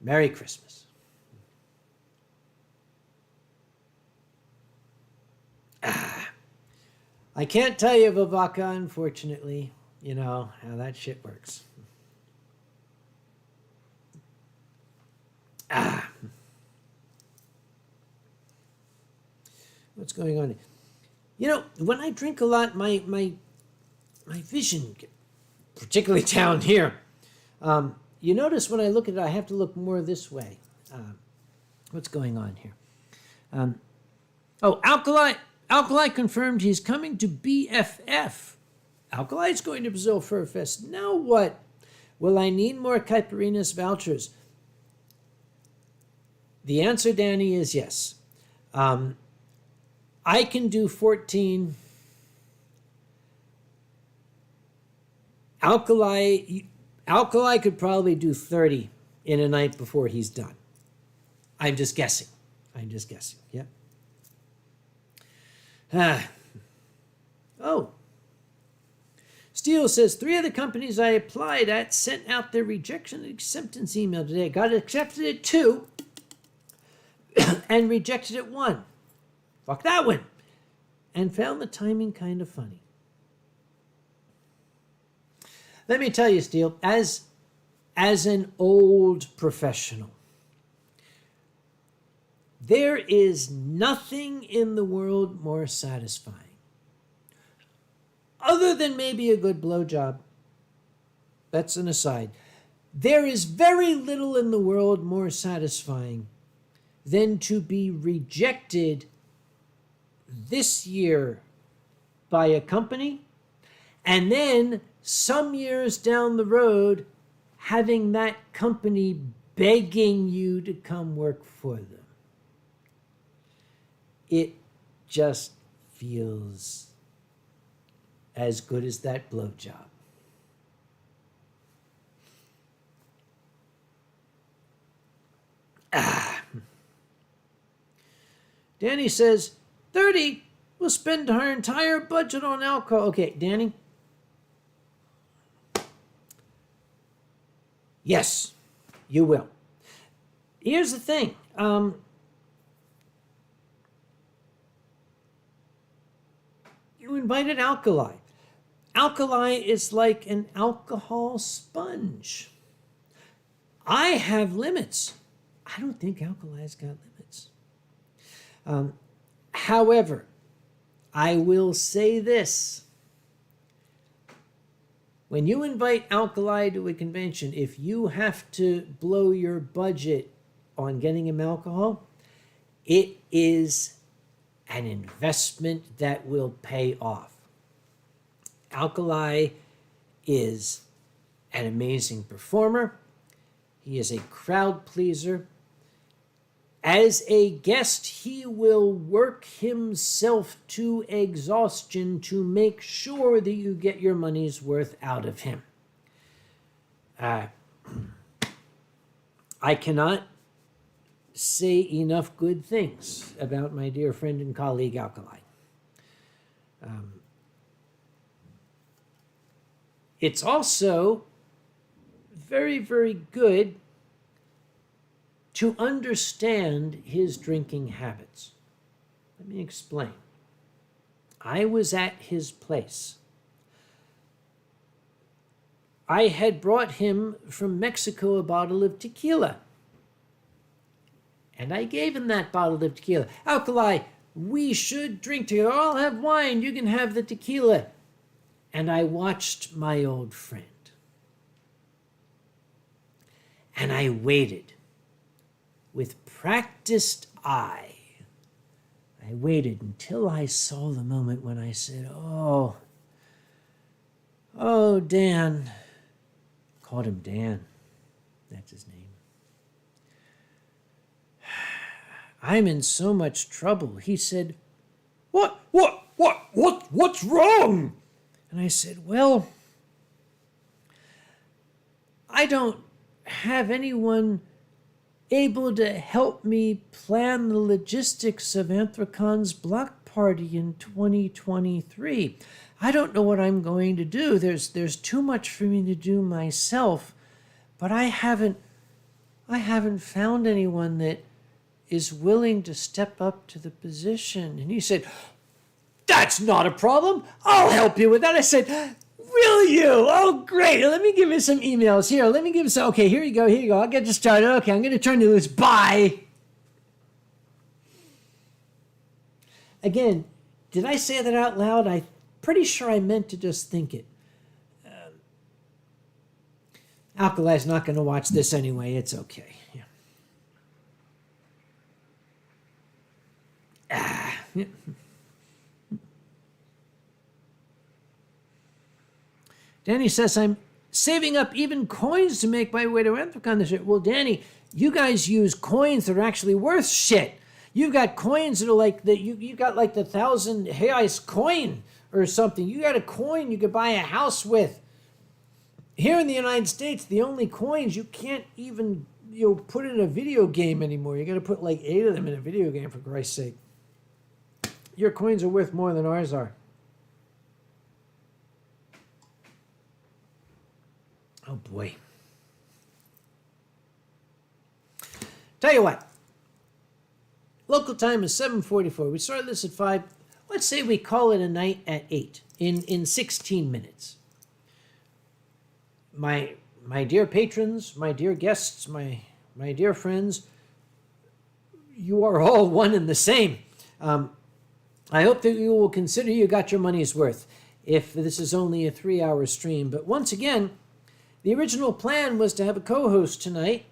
Merry Christmas. I can't tell you, Vivaka, unfortunately, you know how that shit works. What's going on? You know, when I drink a lot, my vision, particularly down here, you notice when I look at it, I have to look more this way. What's going on here? Alkali confirmed he's coming to BFF. Alkali's going to Brazil Fur Fest. Now what? Will I need more Caipirinhas vouchers? The answer, Danny, is yes. I can do 14. Alkali could probably do 30 in a night before he's done. I'm just guessing. Yeah. Oh, Steele says, 3 of the companies I applied at sent out their rejection and acceptance email today. Got accepted at 2 and rejected at 1. Fuck that one. And found the timing kind of funny. Let me tell you, Steele, as an old professional, there is nothing in the world more satisfying, other than maybe a good blowjob. That's an aside. There is very little in the world more satisfying than to be rejected this year by a company, and then some years down the road having that company begging you to come work for them. It just feels as good as that blowjob. Danny says, 30, we'll spend our entire budget on alcohol. Okay, Danny. Yes, you will. Here's the thing. You invited Alkali. Alkali is like an alcohol sponge. I have limits. I don't think Alkali's got limits. However, I will say this. When you invite Alkali to a convention, if you have to blow your budget on getting him alcohol, it is an investment that will pay off. Alkali is an amazing performer. He is a crowd pleaser. As a guest, he will work himself to exhaustion to make sure that you get your money's worth out of him. I cannot say enough good things about my dear friend and colleague Alkali. It's also very, very good to understand his drinking habits. Let me explain. I was at his place. I had brought him from Mexico a bottle of tequila. And I gave him that bottle of tequila. Alkali, we should drink together. I'll have wine. You can have the tequila. And I watched my old friend. And I waited. With practiced eye, I waited until I saw the moment when I said, oh, Dan. Called him Dan. That's his name. I'm in so much trouble. He said, what's wrong? And I said, well, I don't have anyone able to help me plan the logistics of Anthracon's block party in 2023. I don't know what I'm going to do. There's too much for me to do myself, but I haven't found anyone that is willing to step up to the position. And he said, that's not a problem. I'll help you with that. I said, will you? Oh, great. Let me give you some emails here. Let me give you some. Okay, here you go. I'll get you started. Okay, I'm going to turn you loose. Bye. Again, did I say that out loud? I'm pretty sure I meant to just think it. Alkali's not going to watch this anyway. It's okay. Yeah. Danny says, I'm saving up even coins to make my way to Anthracon this year. Well, Danny, you guys use coins that are actually worth shit. You've got coins that are like that. You got like the 1,000 reais coin or something. You got a coin you could buy a house with. Here in the United States, the only coins you can't even put in a video game anymore. You got to put like 8 of them in a video game, for Christ's sake. Your coins are worth more than ours are. Oh boy. Tell you what. Local time is 7:44. We started this at 5. Let's say we call it a night at 8 in 16 minutes. My dear patrons, my dear guests, my dear friends, you are all one and the same. I hope that you will consider you got your money's worth if this is only a 3-hour stream. But once again, the original plan was to have a co-host tonight,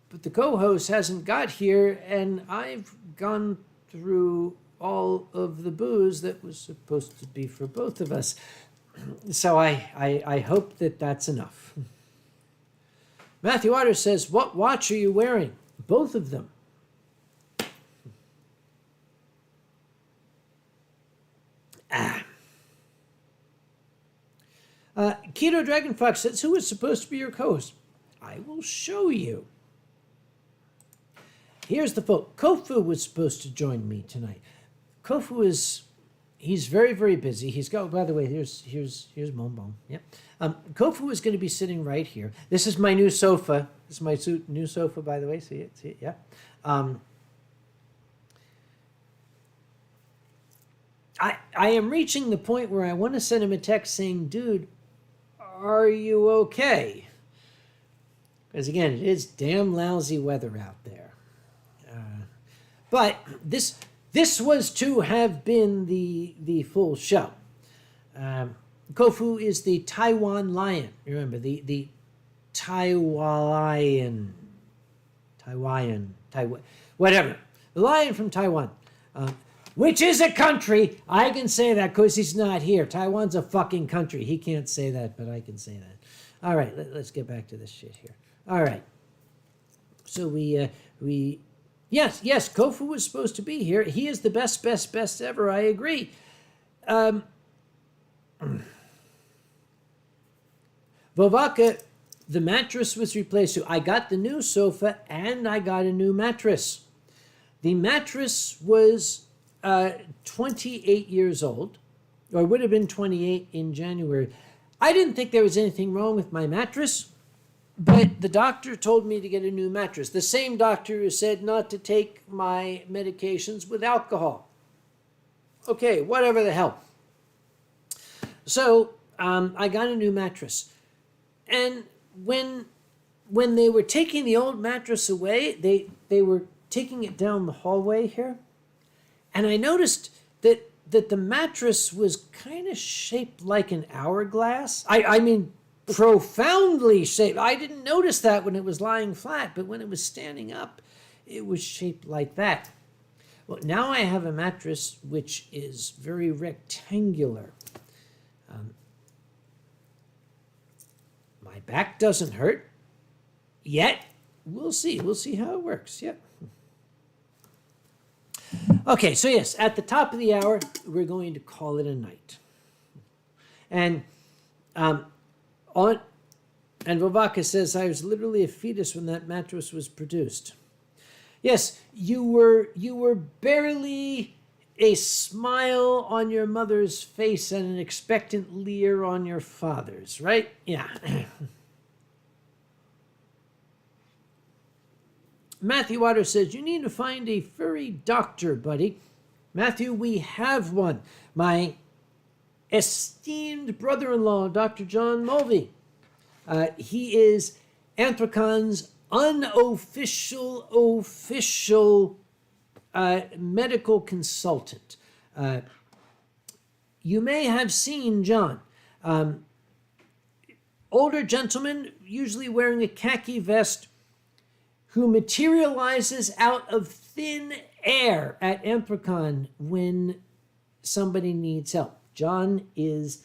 but the co-host hasn't got here, and I've gone through all of the booze that was supposed to be for both of us. So I hope that that's enough. Matthew Otter says, what watch are you wearing? Both of them. Keto Dragon Fox says, who is supposed to be your co-host? I will show you. Here's the folk. Kofu was supposed to join me tonight. Kofu he's very, very busy. He's got, by the way, here's Bonbon. Yep. Kofu is going to be sitting right here. This is my new sofa. This is my new sofa, by the way. See it? Yeah. I am reaching the point where I want to send him a text saying, dude, are you okay? Because again, it is damn lousy weather out there. But this was to have been the full show. Kofu is the Taiwan lion. Remember, the Taiwan, whatever. The lion from Taiwan. Which is a country. I can say that because he's not here. Taiwan's a fucking country. He can't say that, but I can say that. All right, let's get back to this shit here. All right. So yes, Kofu was supposed to be here. He is the best ever. I agree. Vovaka, the mattress was replaced. So I got the new sofa and I got a new mattress. The mattress was 28 years old, or would have been 28 in January. I didn't think there was anything wrong with my mattress, but the doctor told me to get a new mattress. The same doctor who said not to take my medications with alcohol. Okay, whatever the hell. So I got a new mattress. And when they were taking the old mattress away, they were taking it down the hallway here. And I noticed that the mattress was kind of shaped like an hourglass. I mean, profoundly shaped. I didn't notice that when it was lying flat, but when it was standing up, it was shaped like that. Well, now I have a mattress which is very rectangular. My back doesn't hurt yet. We'll see. We'll see how it works. Yep. Okay, so yes, at the top of the hour, we're going to call it a night. And Vovaka says, I was literally a fetus when that mattress was produced. Yes, you were barely a smile on your mother's face and an expectant leer on your father's, right? Yeah. Matthew Otter says, you need to find a furry doctor, buddy. Matthew, we have one. My esteemed brother-in-law, Dr. John Mulvey. He is Anthracon's unofficial medical consultant. You may have seen John. Older gentleman, usually wearing a khaki vest, who materializes out of thin air at Anthracon when somebody needs help. John is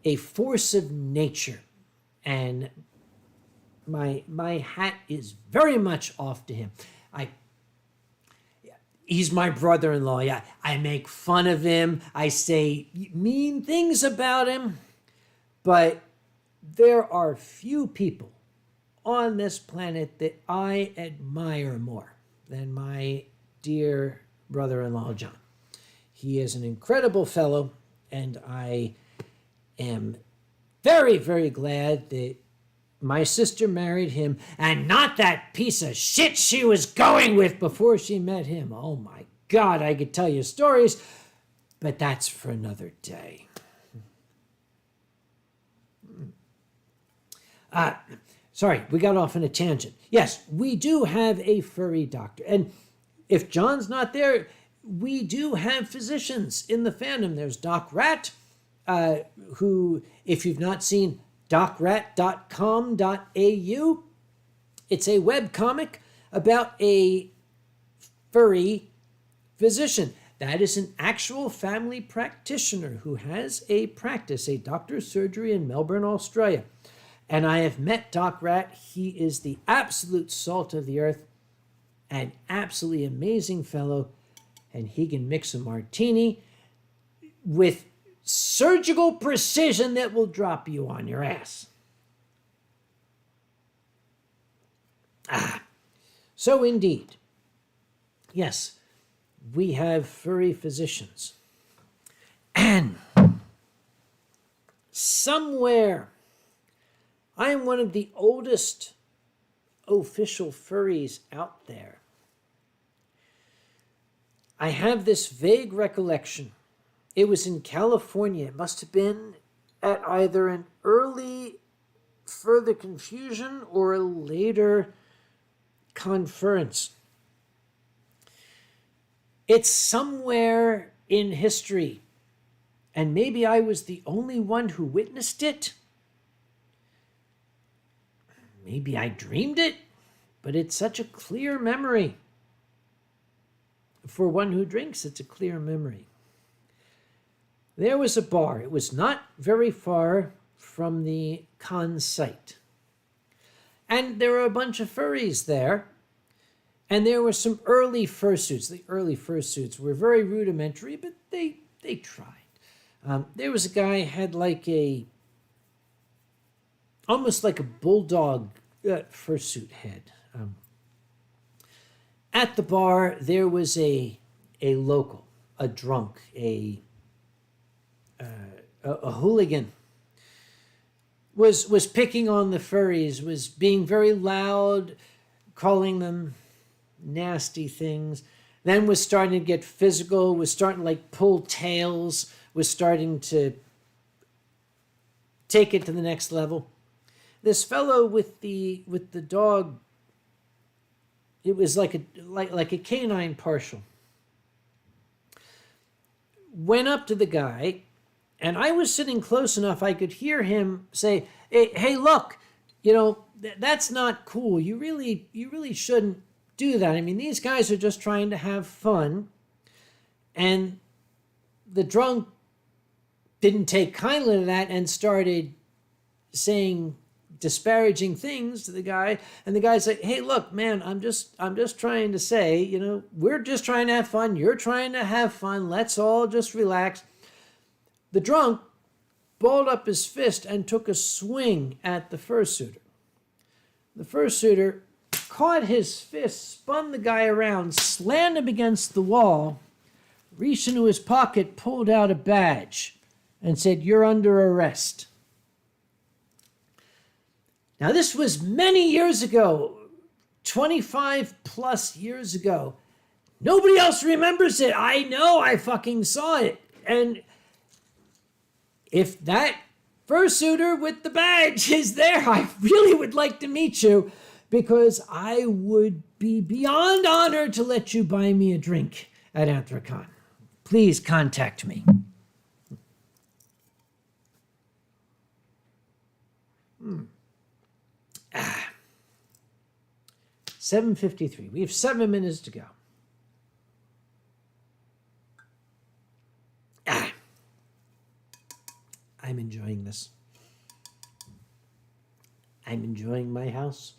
a force of nature, and my hat is very much off to him. He's my brother-in-law. Yeah, I make fun of him. I say mean things about him, but there are few people on this planet that I admire more than my dear brother-in-law, John. He is an incredible fellow, and I am very, very glad that my sister married him and not that piece of shit she was going with before she met him. Oh my God, I could tell you stories, but that's for another day. Sorry, we got off on a tangent. Yes, we do have a furry doctor. And if John's not there, we do have physicians in the fandom. There's Doc Rat, who, if you've not seen docrat.com.au, it's a webcomic about a furry physician. That is an actual family practitioner who has a practice, a doctor's surgery in Melbourne, Australia. And I have met Doc Rat. He is the absolute salt of the earth, an absolutely amazing fellow, and he can mix a martini with surgical precision that will drop you on your ass. So indeed, yes, we have furry physicians. And somewhere, I am one of the oldest official furries out there. I have this vague recollection. It was in California. It must have been at either an early Further Confusion or a later conference. It's somewhere in history, and maybe I was the only one who witnessed it. Maybe I dreamed it, but it's such a clear memory. For one who drinks, it's a clear memory. There was a bar. It was not very far from the con site. And there were a bunch of furries there. And there were some early fursuits. The early fursuits were very rudimentary, but they tried. There was a guy who had almost like a bulldog fursuit head. At the bar, there was a local, a drunk, a hooligan, was picking on the furries, was being very loud, calling them nasty things, then was starting to get physical, was starting to pull tails, was starting to take it to the next level. This fellow with the dog, it was like a canine partial, went up to the guy, and I was sitting close enough I could hear him say, hey, look, that's not cool. You really shouldn't do that. I mean, these guys are just trying to have fun. And the drunk didn't take kindly to that and started saying disparaging things to the guy. And the guy's like, hey, look, man, I'm just trying to say, we're just trying to have fun. You're trying to have fun. Let's all just relax. The drunk balled up his fist and took a swing at the fursuiter. The fursuiter caught his fist, spun the guy around, slammed him against the wall, reached into his pocket, pulled out a badge, and said, "You're under arrest." Now, this was many years ago, 25 plus years ago. Nobody else remembers it. I know, I fucking saw it. And if that fursuiter with the badge is there, I really would like to meet you, because I would be beyond honored to let you buy me a drink at Anthrocon. Please contact me. 7:53. We have 7 minutes to go. I'm enjoying this. I'm enjoying my house.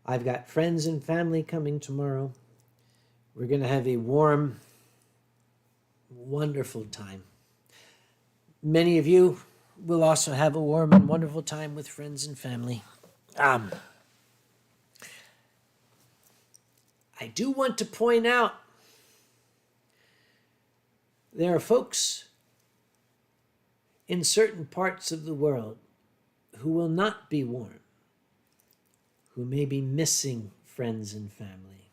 I've got friends and family coming tomorrow. We're going to have a warm, wonderful time. Many of you will also have a warm and wonderful time with friends and family. I do want to point out there are folks in certain parts of the world who will not be warm, who may be missing friends and family.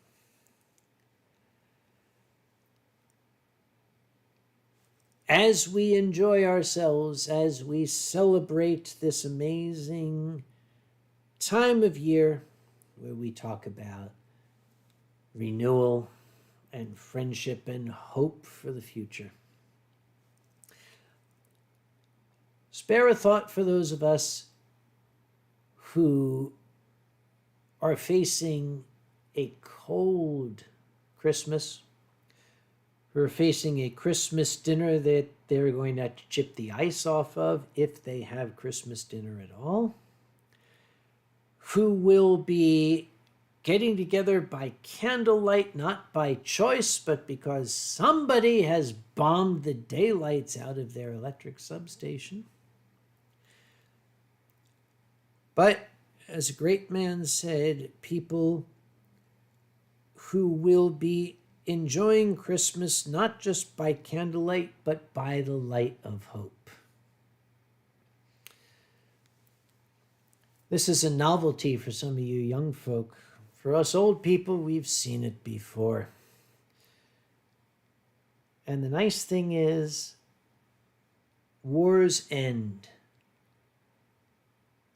As we enjoy ourselves, as we celebrate this amazing time of year where we talk about renewal and friendship and hope for the future, spare a thought for those of us who are facing a cold Christmas, who are facing a Christmas dinner that they're going to have to chip the ice off of if they have Christmas dinner at all, who will be getting together by candlelight, not by choice, but because somebody has bombed the daylights out of their electric substation. But, as a great man said, people who will be enjoying Christmas not just by candlelight, but by the light of hope. This is a novelty for some of you young folk. For us old people, we've seen it before. And the nice thing is, wars end.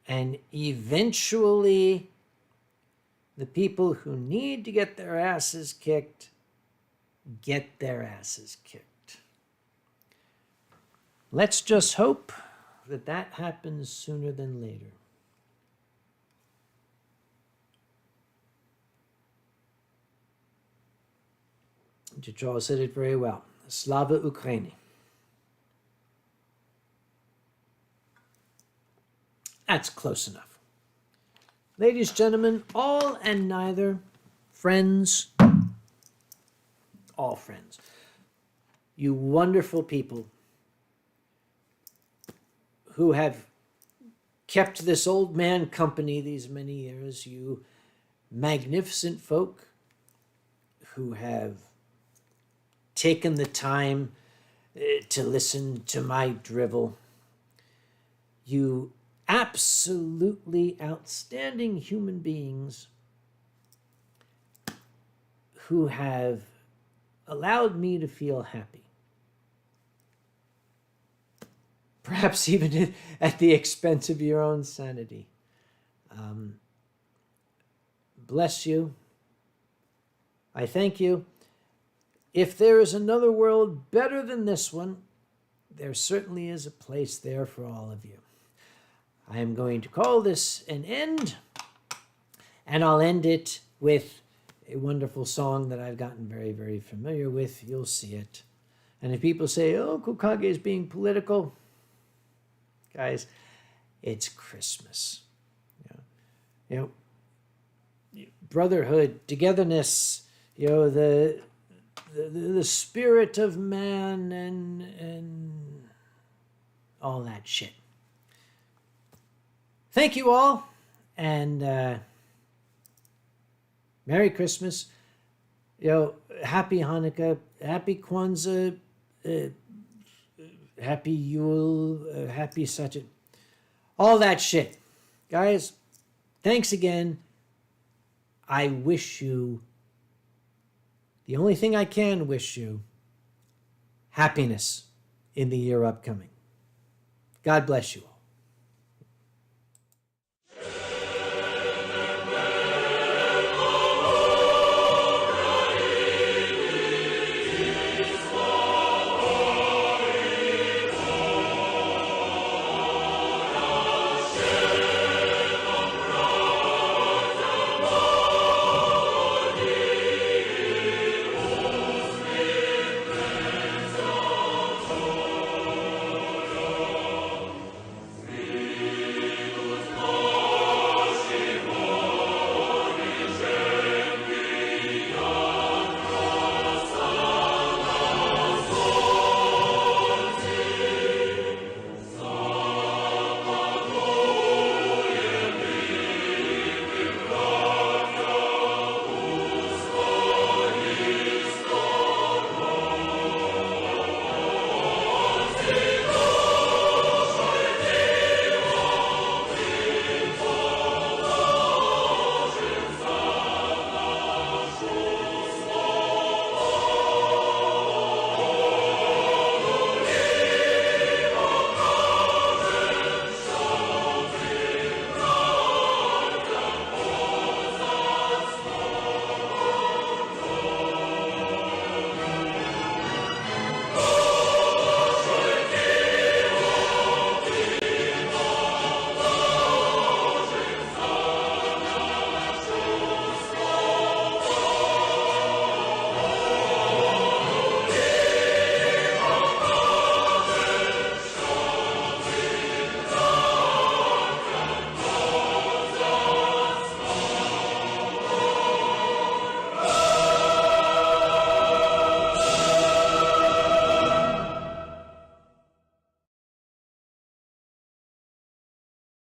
And eventually, the people who need to get their asses kicked get their asses kicked. Let's just hope that that happens sooner than later. Charles said it very well. Slava Ukraini. That's close enough. Ladies, gentlemen, all and neither, friends, all friends, you wonderful people who have kept this old man company these many years, you magnificent folk who have taken the time to listen to my drivel, you absolutely outstanding human beings who have allowed me to feel happy. Perhaps even at the expense of your own sanity. Bless you. I thank you. If there is another world better than this one, there certainly is a place there for all of you. I am going to call this an end, and I'll end it with a wonderful song that I've gotten very, very familiar with. You'll see it. And if people say, oh, Kokage is being political, guys, it's Christmas. You know, brotherhood, togetherness, you know, the spirit of man and all that shit. Thank you all, and Merry Christmas. You know, Happy Hanukkah, Happy Kwanzaa, Happy Yule, Happy such a, all that shit. Guys, thanks again. I wish you, the only thing I can wish you, happiness in the year upcoming. God bless you all.